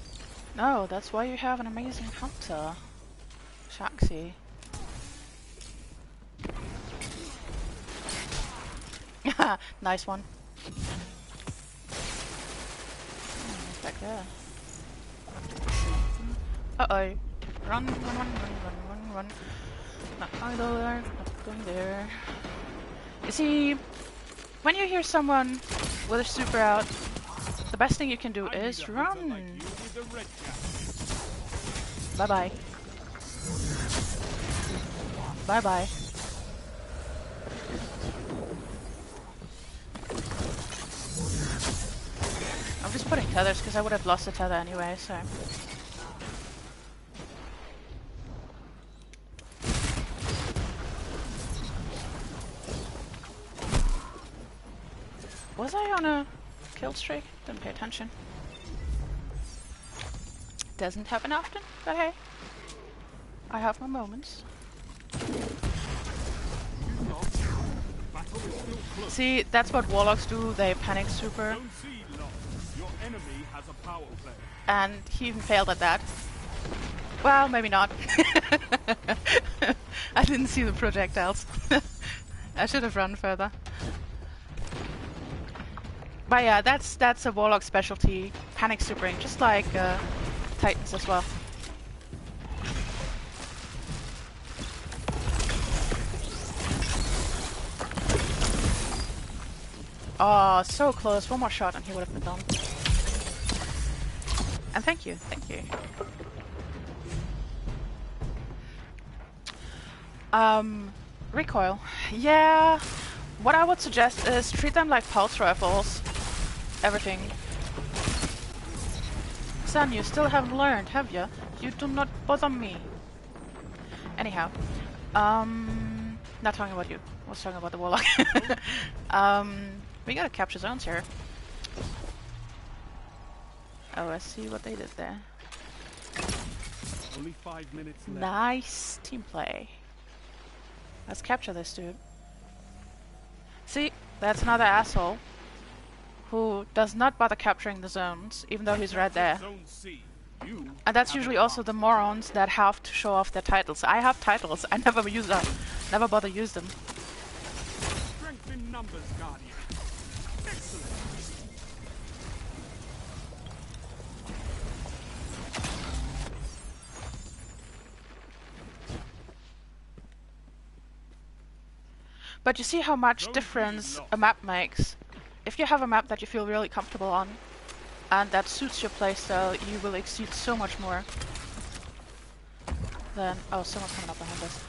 No, that's why you have an amazing hunter. Shaxi. Nice one. Oh, back there. Uh-oh. Run, run, run, run, run, run, run. Not going there, not going there. You see, when you hear someone with a super out, the best thing you can do is run. Bye-bye. Bye-bye. I'm just putting tethers because I would have lost the tether anyway, so... Was I on a kill streak? Didn't pay attention. Doesn't happen often, but hey. I have my moments. See, that's what warlocks do, they panic super. Your enemy has a power play. And he even failed at that. Well, maybe not. I didn't see the projectiles. I should have run further. But yeah, that's a warlock specialty, panic supering, just like Titans as well. Oh, so close. One more shot and he would have been done. And thank you, thank you. Recoil. Yeah, what I would suggest is treat them like pulse rifles. Everything. Son, you still haven't learned, have you? You do not bother me. Anyhow, not talking about you. I was talking about the warlock. We gotta capture zones here. Oh, I see what they did there. Only 5 minutes left. Nice team play. Let's capture this dude. See, that's another asshole who does not bother capturing the zones, even though he's right there. And that's usually also the morons that have to show off their titles. I have titles. I never use them. Never bother use them. Strength in numbers, Guardian. Excellent. But you see how much difference a map makes. If you have a map that you feel really comfortable on, and that suits your playstyle, you will exceed so much more. Then, oh, someone's coming up behind us.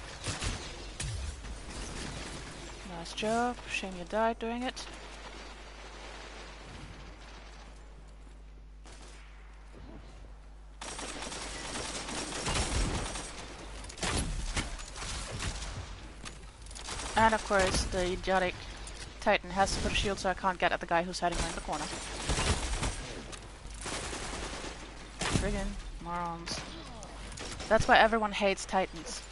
Nice job. Shame you died doing it. And of course, the idiotic Titan has to put a shield so I can't get at the guy who's hiding around the corner. Friggin' morons. That's why everyone hates Titans.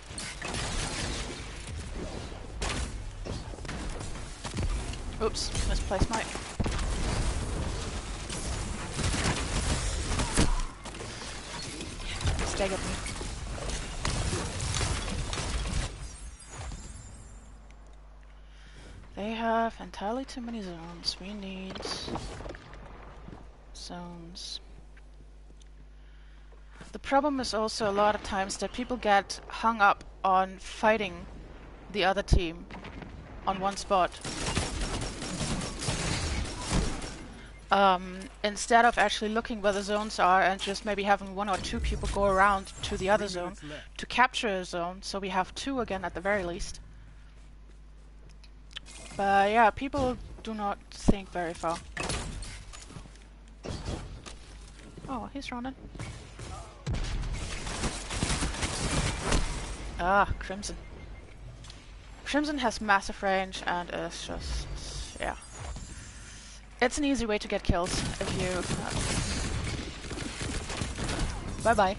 Oops, misplaced mic. Staggered me. They have entirely too many zones. We need zones. The problem is also a lot of times that people get hung up on fighting the other team on one spot. Instead of actually looking where the zones are and just maybe having 1 or 2 people go around to the other zone to capture a zone, so we have 2 again at the very least. But yeah, people do not think very far. Oh, he's running. Ah, Crimson. Crimson has massive range and is just... yeah. It's an easy way to get kills if you... bye-bye.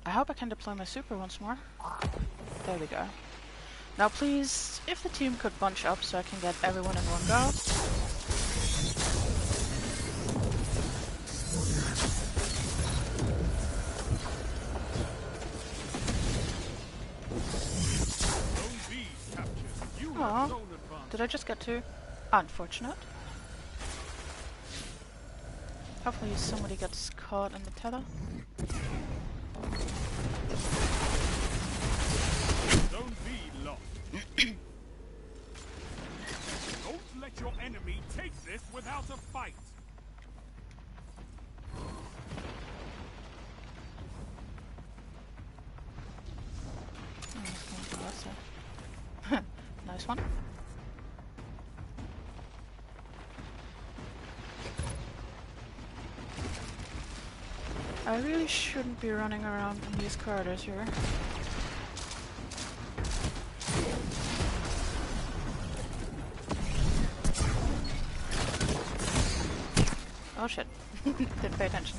I hope I can deploy my super once more. There we go. Now please, if the team could bunch up so I can get everyone in one go. Aww. Did I just get 2? Unfortunate. Hopefully somebody gets caught in the tether. Don't be lost. Don't let your enemy take this without a fight. Nice one. I really shouldn't be running around in these corridors here. Oh shit. Didn't pay attention.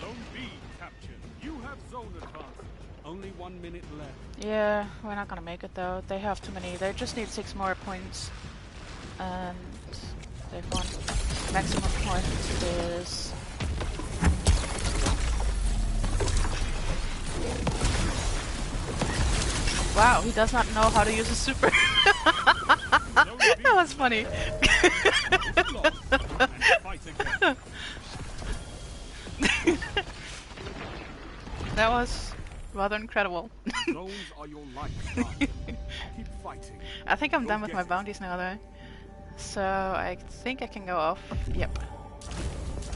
Zone B captured. You have zone advantage. Only 1 minute left. Yeah, we're not gonna make it though. They have too many. They just need 6 more points. And they've won. Maximum point is... wow, he does not know how to use a super. That was funny. That was rather incredible. Zones are your life. Keep fighting. I think I'm done with my bounties now though. So I think I can go off. Yep.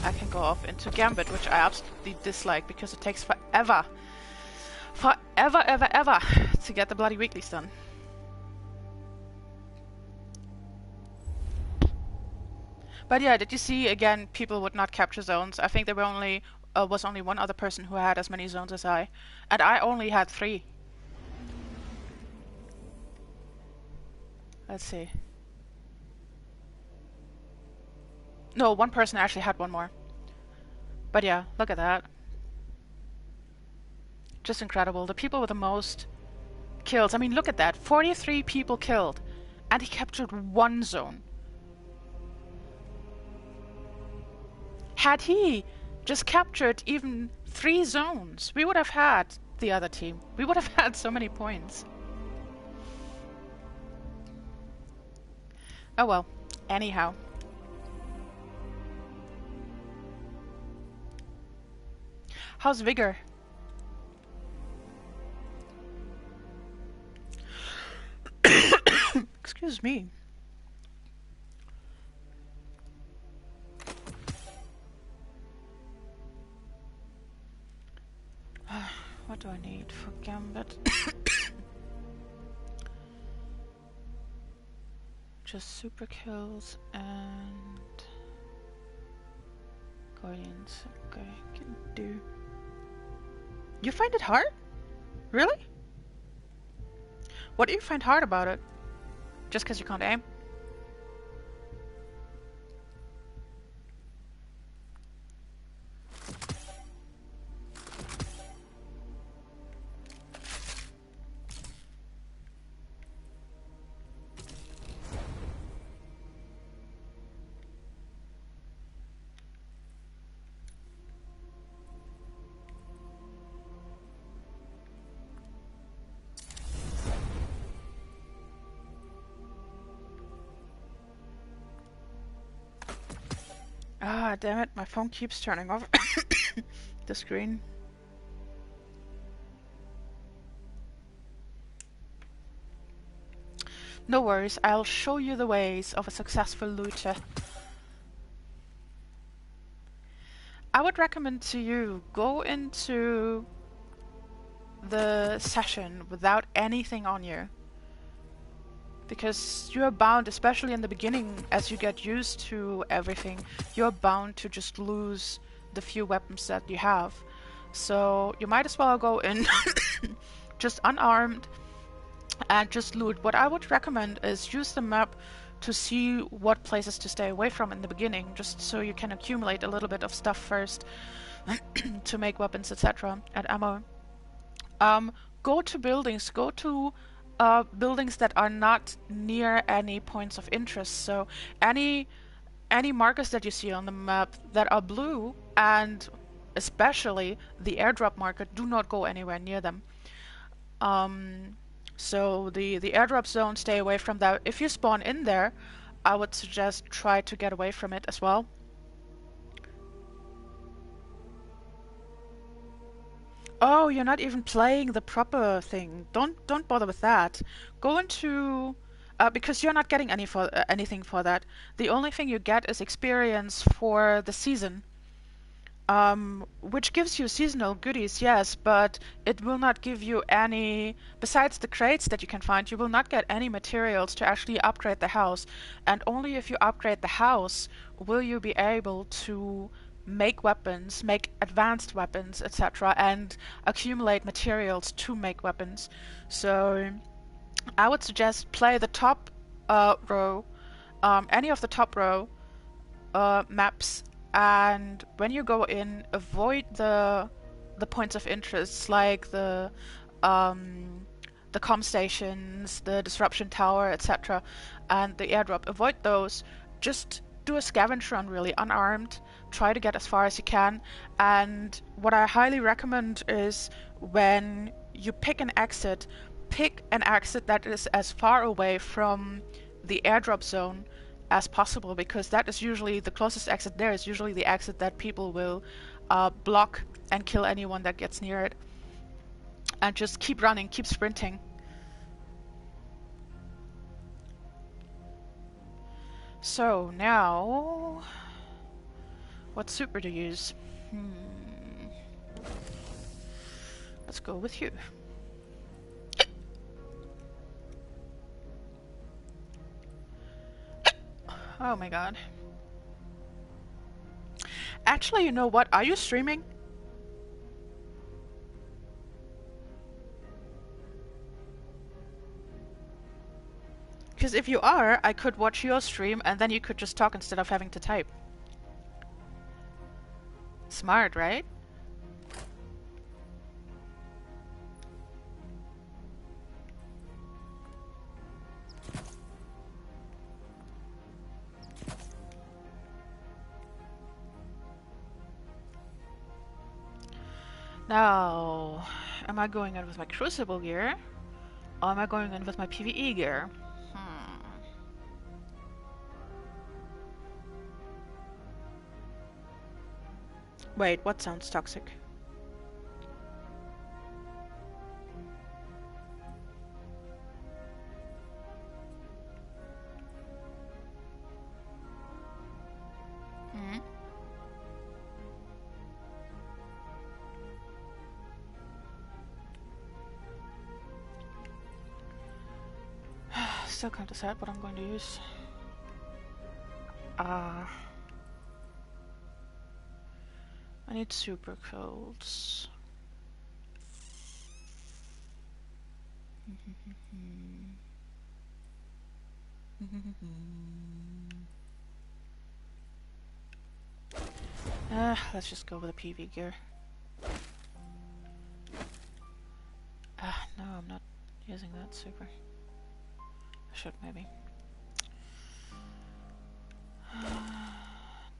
I can go off into Gambit, which I absolutely dislike because it takes forever. Forever, ever, ever to get the bloody weeklies done. But yeah, did you see again? People would not capture zones. I think there were only was only 1 other person who had as many zones as I, and I only had 3. Let's see. No, 1 person actually had 1 more. But yeah, look at that. Just incredible. The people with the most kills. I mean, look at that. 43 people killed. And he captured 1 zone. Had he just captured even 3 zones, we would have had the other team. We would have had so many points. Oh well. Anyhow. How's Vigor? Excuse me. What do I need for Gambit? Just super kills and... Guardians. Okay, can do. You find it hard? Really? What do you find hard about it? Just because you can't aim? Ah, damn it, my phone keeps turning off the screen. No worries, I'll show you the ways of a successful looter. I would recommend to you, go into the session without anything on you. Because you're bound, especially in the beginning, as you get used to everything, you're bound to just lose the few weapons that you have. So you might as well go in just unarmed and just loot. What I would recommend is use the map to see what places to stay away from in the beginning, just so you can accumulate a little bit of stuff first to make weapons, etc. and ammo. Go to buildings, go to buildings that are not near any points of interest. So any markers that you see on the map that are blue, and especially the airdrop marker, do not go anywhere near them. So the airdrop zone, stay away from that. If you spawn in there, I would suggest try to get away from it as well. Oh, you're not even playing the proper thing. Don't bother with that. Go into because you're not getting anything for that. The only thing you get is experience for the season. Which gives you seasonal goodies, yes, but it will not give you any, besides the crates that you can find, you will not get any materials to actually upgrade the house. And only if you upgrade the house will you be able to make weapons, make advanced weapons, etc., and accumulate materials to make weapons. So I would suggest play the top row, any of the top row maps, and when you go in, avoid the points of interest like the comm stations, the disruption tower, etc., and the airdrop. Avoid those. Just do a scavenge run, really unarmed. Try to get as far as you can. And what I highly recommend is when you pick an exit that is as far away from the airdrop zone as possible, because that is usually the closest exit. There is usually the exit that people will block and kill anyone that gets near it. And just keep running, keep sprinting. So now, what super to use? Let's go with you. Oh my god. Actually, you know what? Are you streaming? Because if you are, I could watch your stream and then you could just talk instead of having to type. Smart, right? Now, am I going in with my Crucible gear? Or am I going in with my PvE gear? Wait, what sounds toxic? Still can't decide what I'm going to use. I need super coats. Let's just go with a PV gear. No, I'm not using that super. I should maybe.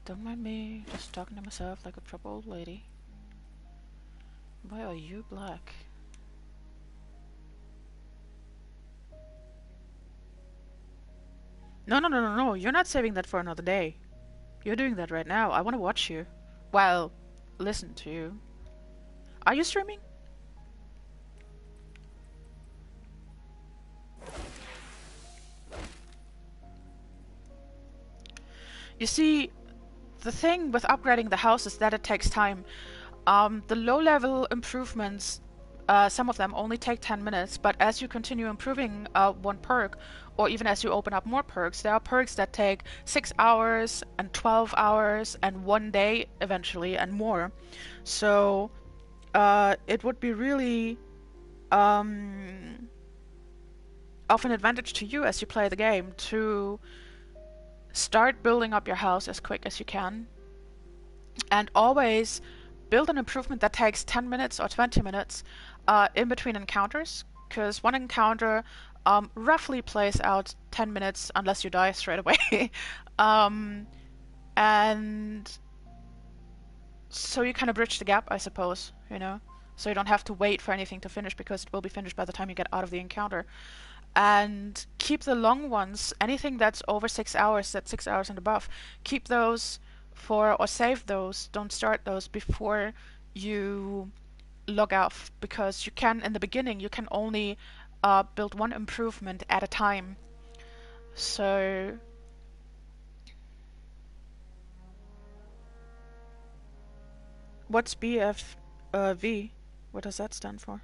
Don't mind me, just talking to myself like a proper old lady. Why are you black? No, you're not saving that for another day. You're doing that right now. I want to watch you. Well, listen to you. Are you streaming? You see, the thing with upgrading the house is that it takes time. The low-level improvements, some of them only take 10 minutes, but as you continue improving one perk, or even as you open up more perks, there are perks that take 6 hours, and 12 hours, and 1 day eventually, and more. So, it would be really of an advantage to you as you play the game to start building up your house as quick as you can, and always build an improvement that takes 10 minutes or 20 minutes in between encounters, because one encounter roughly plays out 10 minutes unless you die straight away. And so you kind of bridge the gap, I suppose, you know? So you don't have to wait for anything to finish, because it will be finished by the time you get out of the encounter. And keep the long ones, anything that's over 6 hours, that's 6 hours and above, keep those or save those, don't start those before you log off, because you can, in the beginning, you can only build one improvement at a time. So what's BFV? What does that stand for?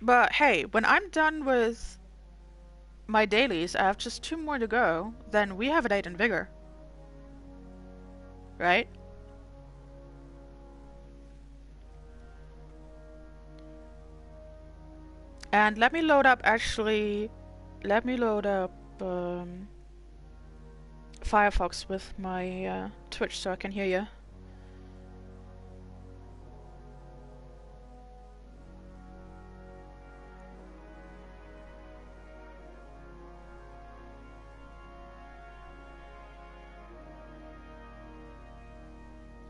But hey, when I'm done with my dailies, I have just 2 more to go, then we have a date in Vigor. Right? And let me load up, Firefox with my Twitch so I can hear you.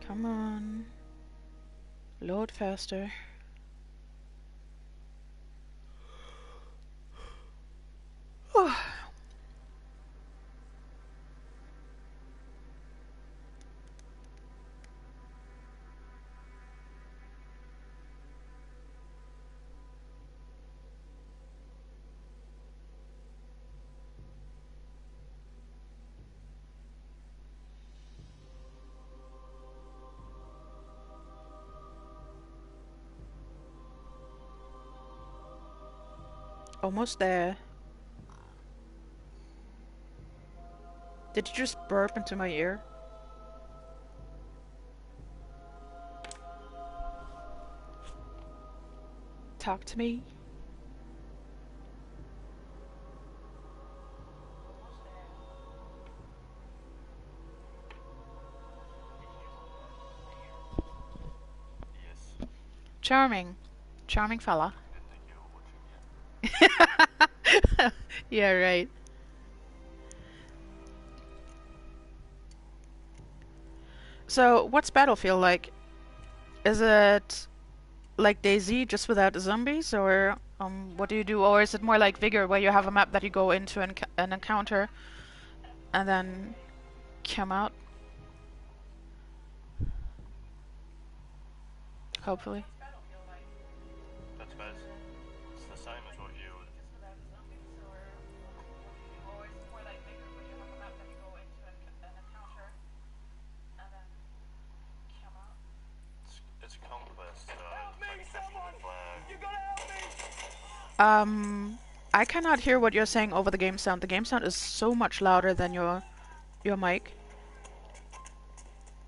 Come on. Load faster. Almost there. Did you just burp into my ear? Talk to me. Charming. Charming fella. Yeah, right. So, what's Battlefield like? Is it like DayZ just without the zombies, or what do you do? Or is it more like Vigor, where you have a map that you go into an encounter and then come out? Hopefully. That's bad. It's the same as what you would. It's a conquest, so it's like capturing the flag. You gotta help me! I cannot hear what you're saying over the game sound. The game sound is so much louder than your mic.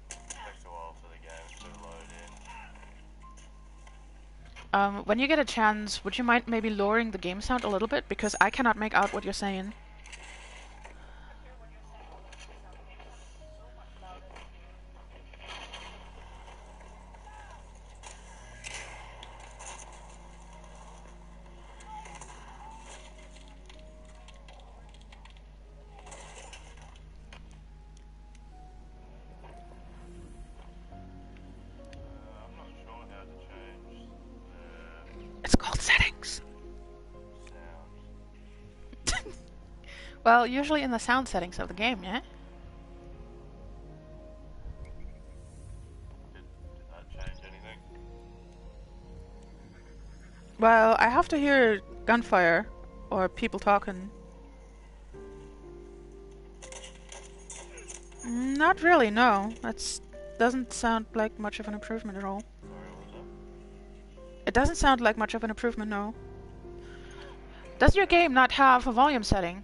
Takes a while for the game to load in. When you get a chance, would you mind maybe lowering the game sound a little bit? Because I cannot make out what you're saying. I'm not sure how to change the It's called settings. sound. Well, usually in the sound settings of the game, yeah? Did that change anything? Well, I have to hear gunfire or people talking. Not really, no. That doesn't sound like much of an improvement at all. Sorry, what was that? It doesn't sound like much of an improvement, no. Does your game not have a volume setting?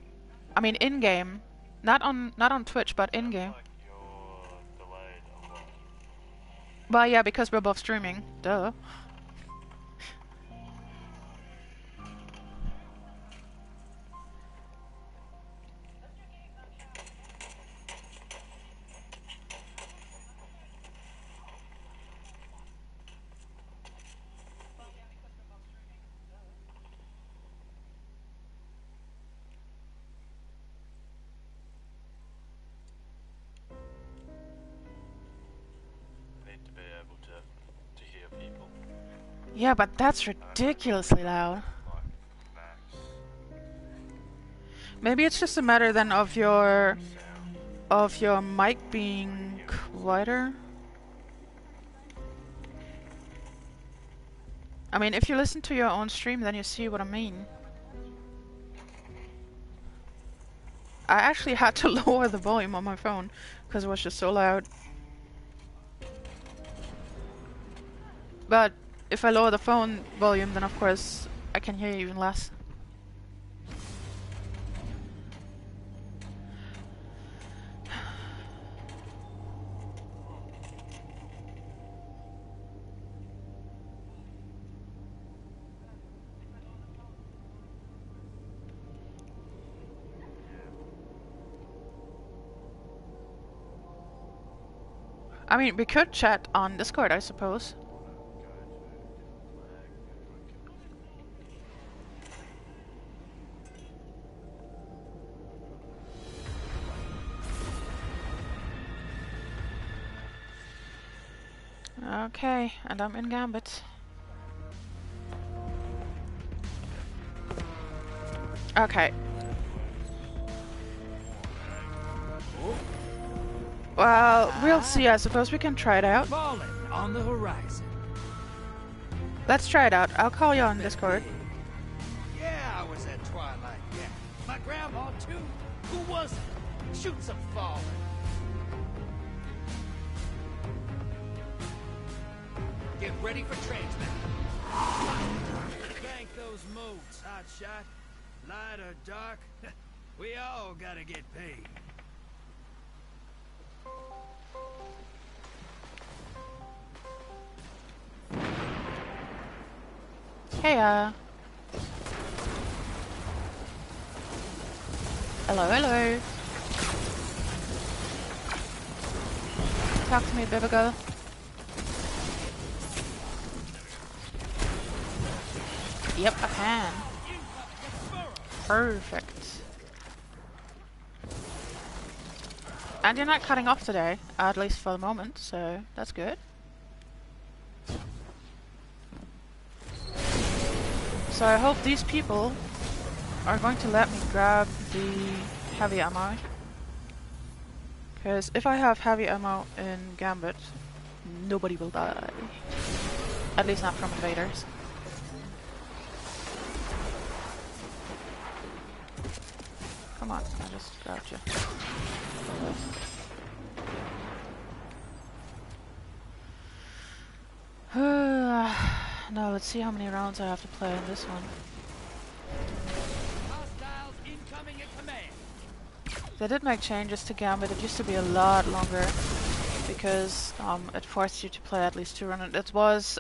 I mean, in-game. Not on Twitch, but in-game. Like you're delayed a lot. Well, yeah, because we're both streaming. Duh. Need to be able to hear people. Yeah, but that's ridiculously loud. Like max Maybe it's just a matter then of your sound. mic being quieter. I mean, if you listen to your own stream, then you see what I mean. I actually had to lower the volume on my phone because it was just so loud. But if I lower the phone volume, then of course I can hear you even less. I mean, we could chat on Discord, I suppose. Okay, and I'm in Gambit. Okay. Well, we'll see. I suppose we can try it out. Falling on the horizon. Let's try it out. I'll call you on Discord. Yeah, I was at Twilight. Yeah, my grandma too. Who was it? Shoot some falling. Get ready for transmit. Bank those modes, hot shot. Light or dark, we all gotta get paid. Hey, hello, hello. Talk to me, baby girl. Yep, I can. Perfect. And you're not cutting off today, at least for the moment, so that's good. So I hope these people are going to let me grab the heavy ammo. Because if I have heavy ammo in Gambit, nobody will die. At least not from invaders. Come on, I just grabbed you. Now let's see how many rounds I have to play in this one. Hostiles incoming at command. They did make changes to Gambit. It used to be a lot longer because it forced you to play at least 2 rounds. It was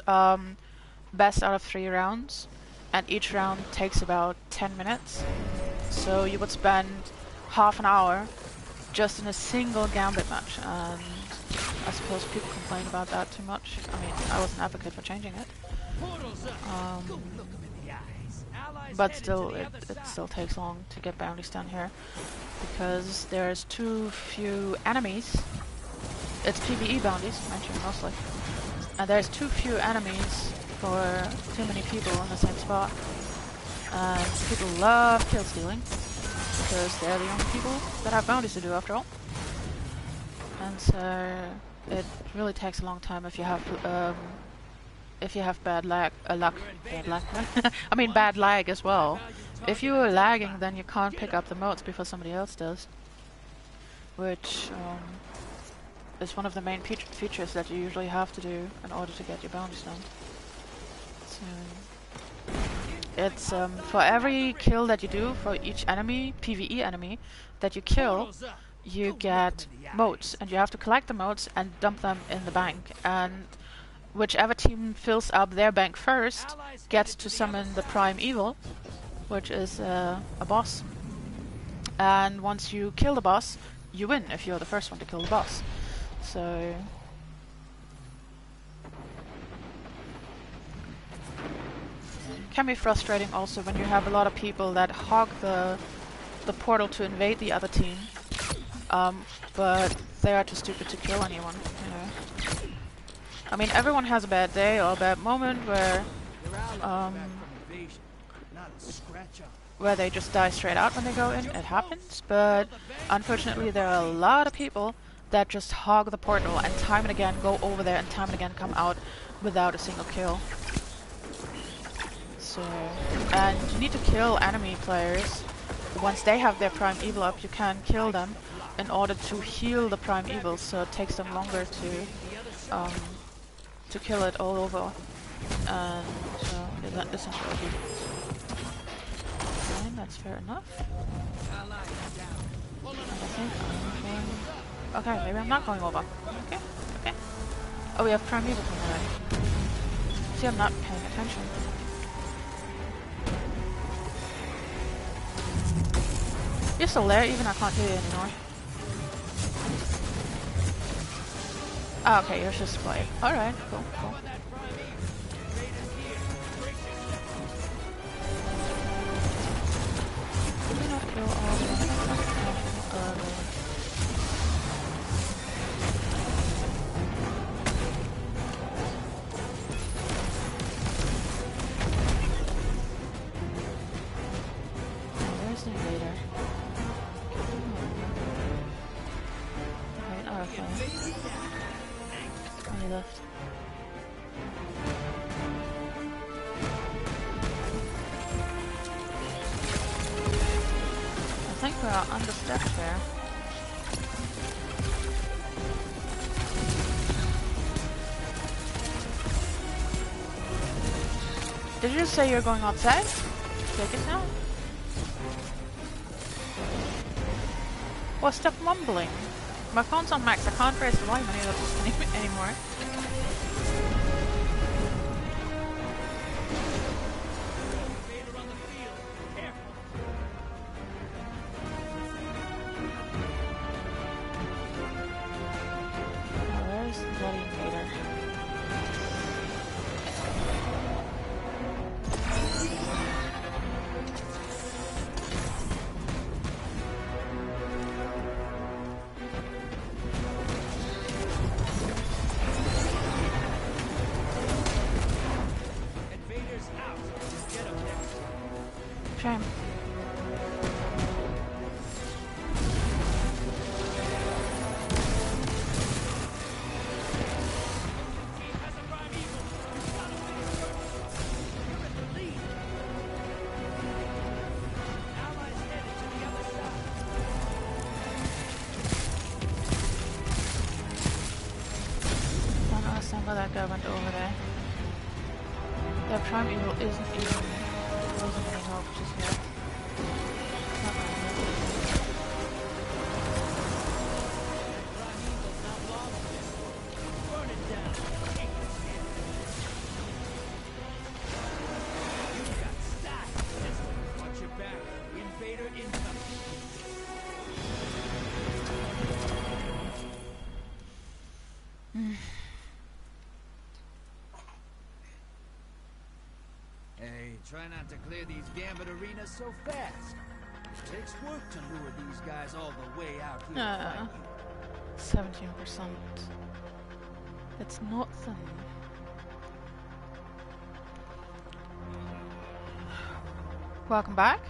best out of 3 rounds, and each round takes about 10 minutes. So you would spend half an hour just in a single Gambit match, and I suppose people complain about that too much. I mean, I was an advocate for changing it. But still, it still takes long to get bounties done here, because there's too few enemies. It's PvE bounties, mentioned mostly. And there's too few enemies for too many people in the same spot. And people love kill stealing, because they're the only people that have bounties to do after all. And so it really takes a long time if you have bad lag, I mean bad lag as well. If you are lagging, then you can't pick up the motes before somebody else does, which is one of the main features that you usually have to do in order to get your bounties done. So it's for every kill that you do, for each enemy, PvE enemy, that you kill, you get motes, and you have to collect the motes and dump them in the bank, and whichever team fills up their bank first gets to summon the prime evil, which is a boss. And once you kill the boss, you win if you're the first one to kill the boss. So it can be frustrating also when you have a lot of people that hog the portal to invade the other team, but they are too stupid to kill anyone, you know. I mean, everyone has a bad day or a bad moment where they just die straight out when they go in. It happens, but unfortunately there are a lot of people that just hog the portal and time and again go over there and time and again come out without a single kill. So, and you need to kill enemy players. Once they have their prime evil up, you can kill them in order to heal the prime evil, so it takes them longer to kill it all over. And so that isn't really good. Fine, that's fair enough. And I think I'm going... Okay, maybe I'm not going over. Okay, okay. Oh, we have prime evil coming already. See, I'm not paying attention. You're still there, even I can't hear you anymore. Oh, okay, you're just quiet. Alright, cool, cool. Did we not kill all the where's the invader? Right, oh, okay. He left. I think we're understaffed there. Did you just say you're going outside? Take it now. Well, stop mumbling. My phone's on max. I can't raise the volume anymore. Where's the bloody invader? Shame. the primeval isn't even losing any hope just yet. Not Burn it down. Take this shit. You got style. Watch your back. Invader incoming. Hey, try not to clear these gambit arenas so fast. It takes work to lure these guys all the way out here to fight you. 17%. It's nothing. Welcome back.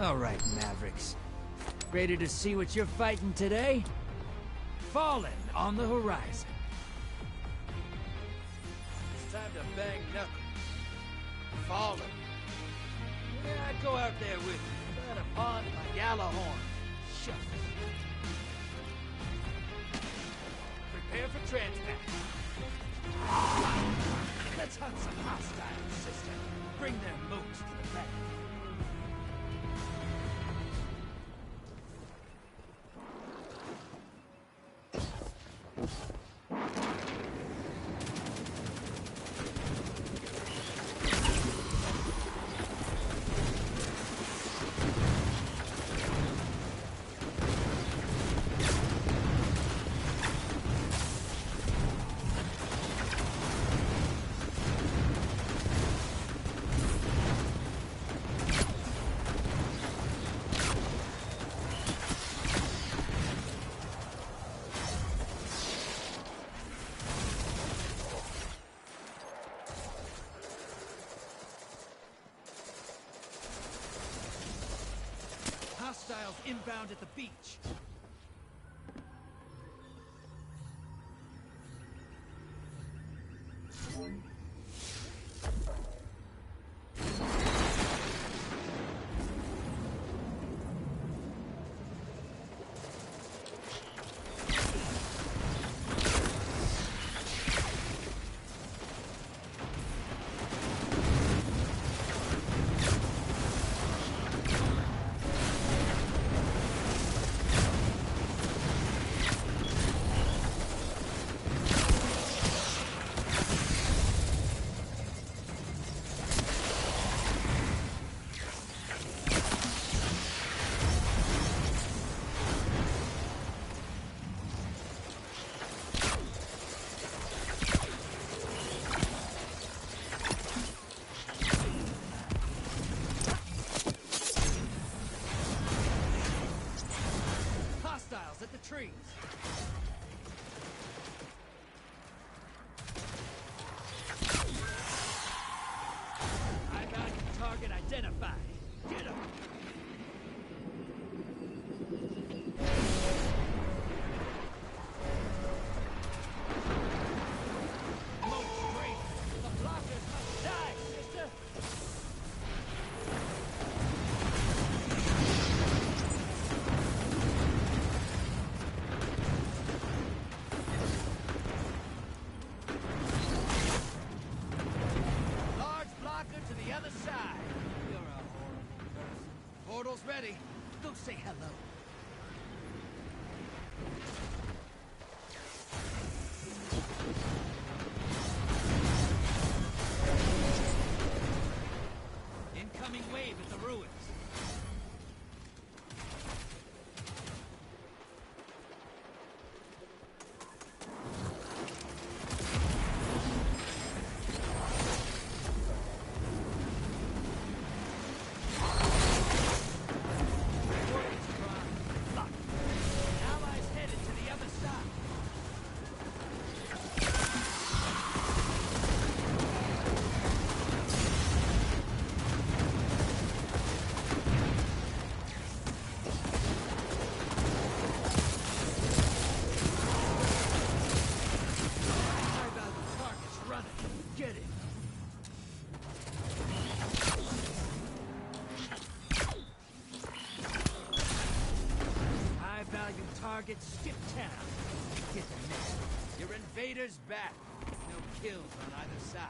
All right, Mavericks. Ready to see what you're fighting today? Fallen on the horizon. It's time to bang knuckles. Fallen. Yeah, I'd go out there with you. Try to pawn my Gallahorn. Shucks. Prepare for transmat. Let's hunt some hostiles, sister. Bring their moats to the back. Hostiles inbound at the beach. Go say hello. Incoming wave at the ruins. Target skip town. Get the next one. Your invaders back. No kills on either side.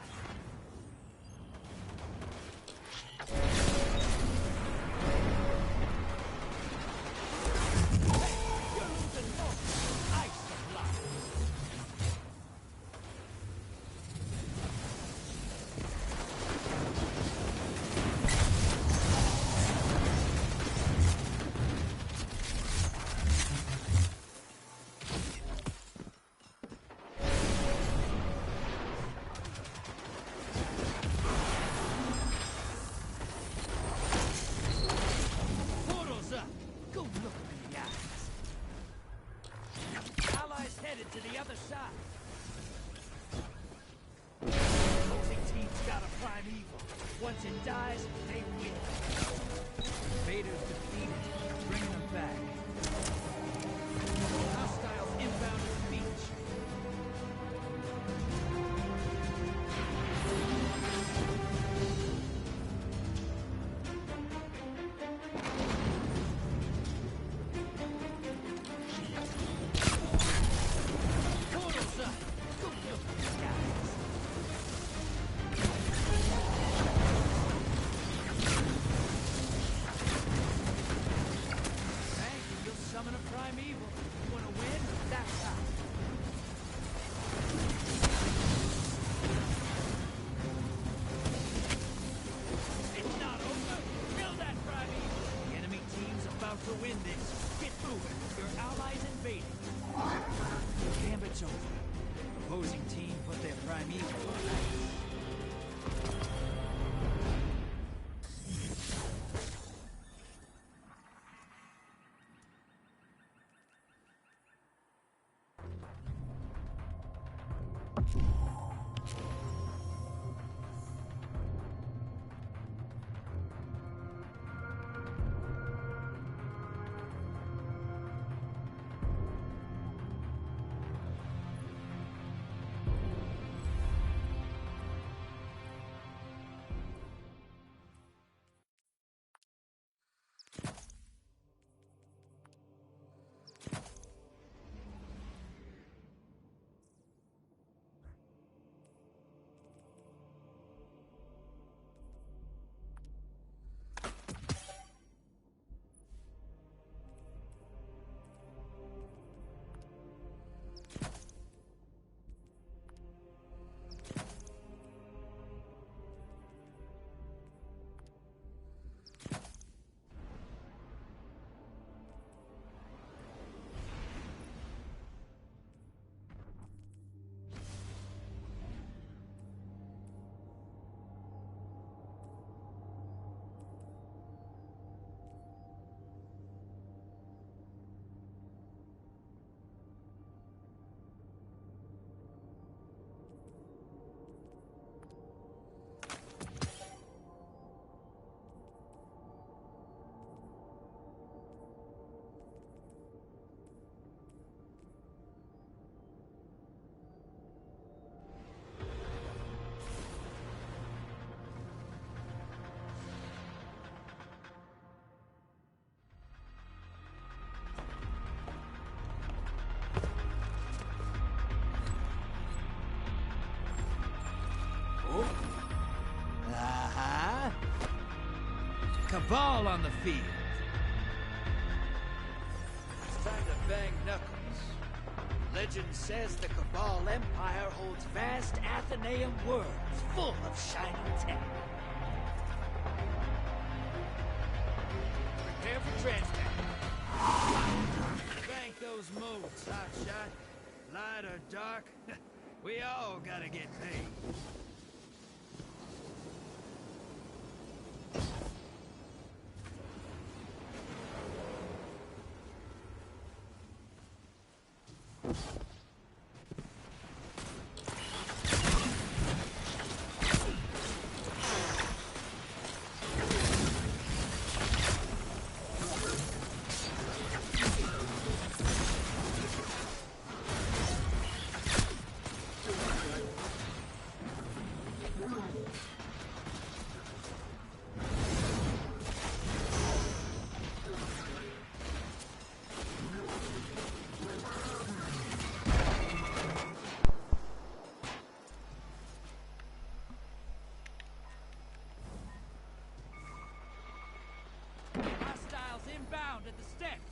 To the other side. Opposing team's got a prime evil. Once it dies, they win. Invaders defeated. Bring them back. Hostiles inbound to the beach. To win this, get moving. Your allies invading. The gambit's over. Opposing team put their primeval on ice. Cabal on the field. Legend says the Cabal Empire holds vast Athenaeum worlds full of shining tech. Prepare for transfer. Bank those modes, hotshot. Light or dark, we all gotta get paid. Inbound at the steps.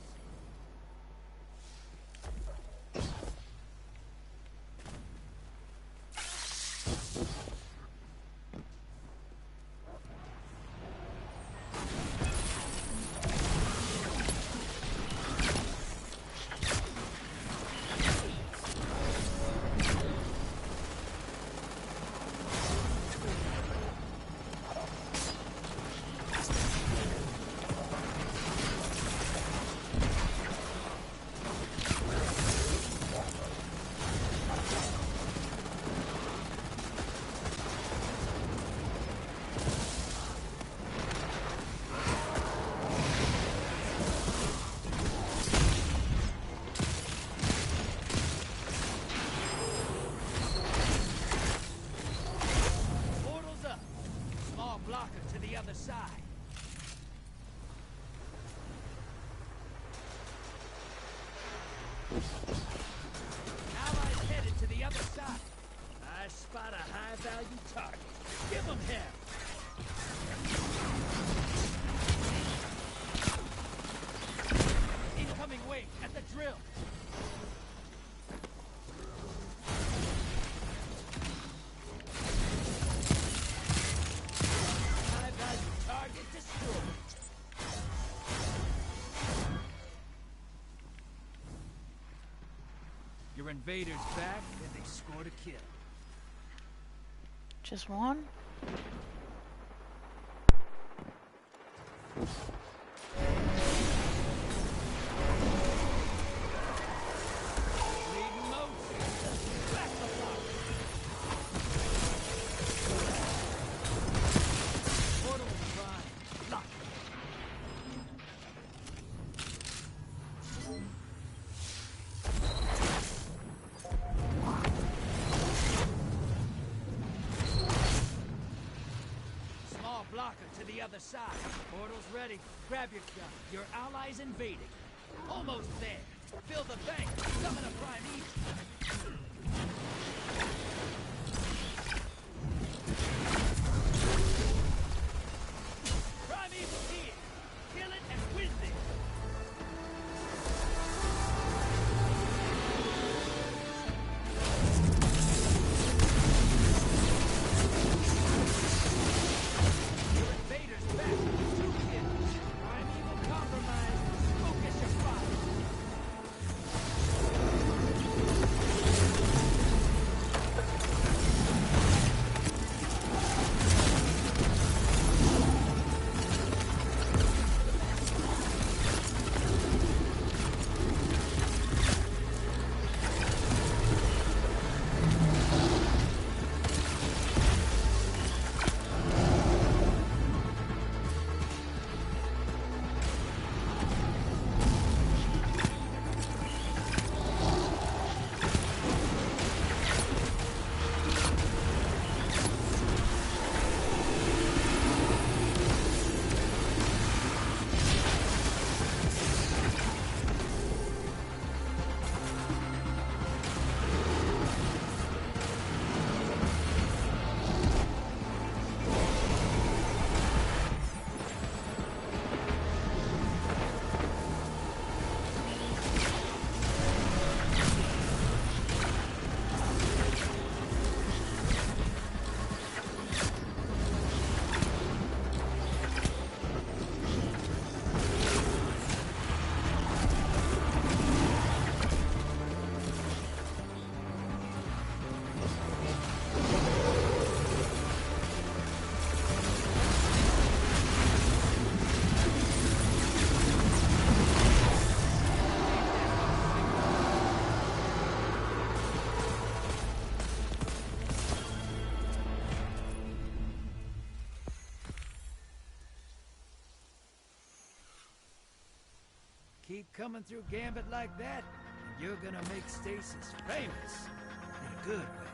Allies headed to the other side. I spot a high-value target. Give them hell! Incoming wave at the drill. High-value target destroyed. Your invaders back, and they scored a kill. Just one? To the other side. Portal's ready. Grab your gun. Your allies invading. Almost there. Fill the bank. Summon a Primeval. Primeval here. Kill it and win this. Keep coming through Gambit like that, and you're gonna make Stasis famous. In a good way.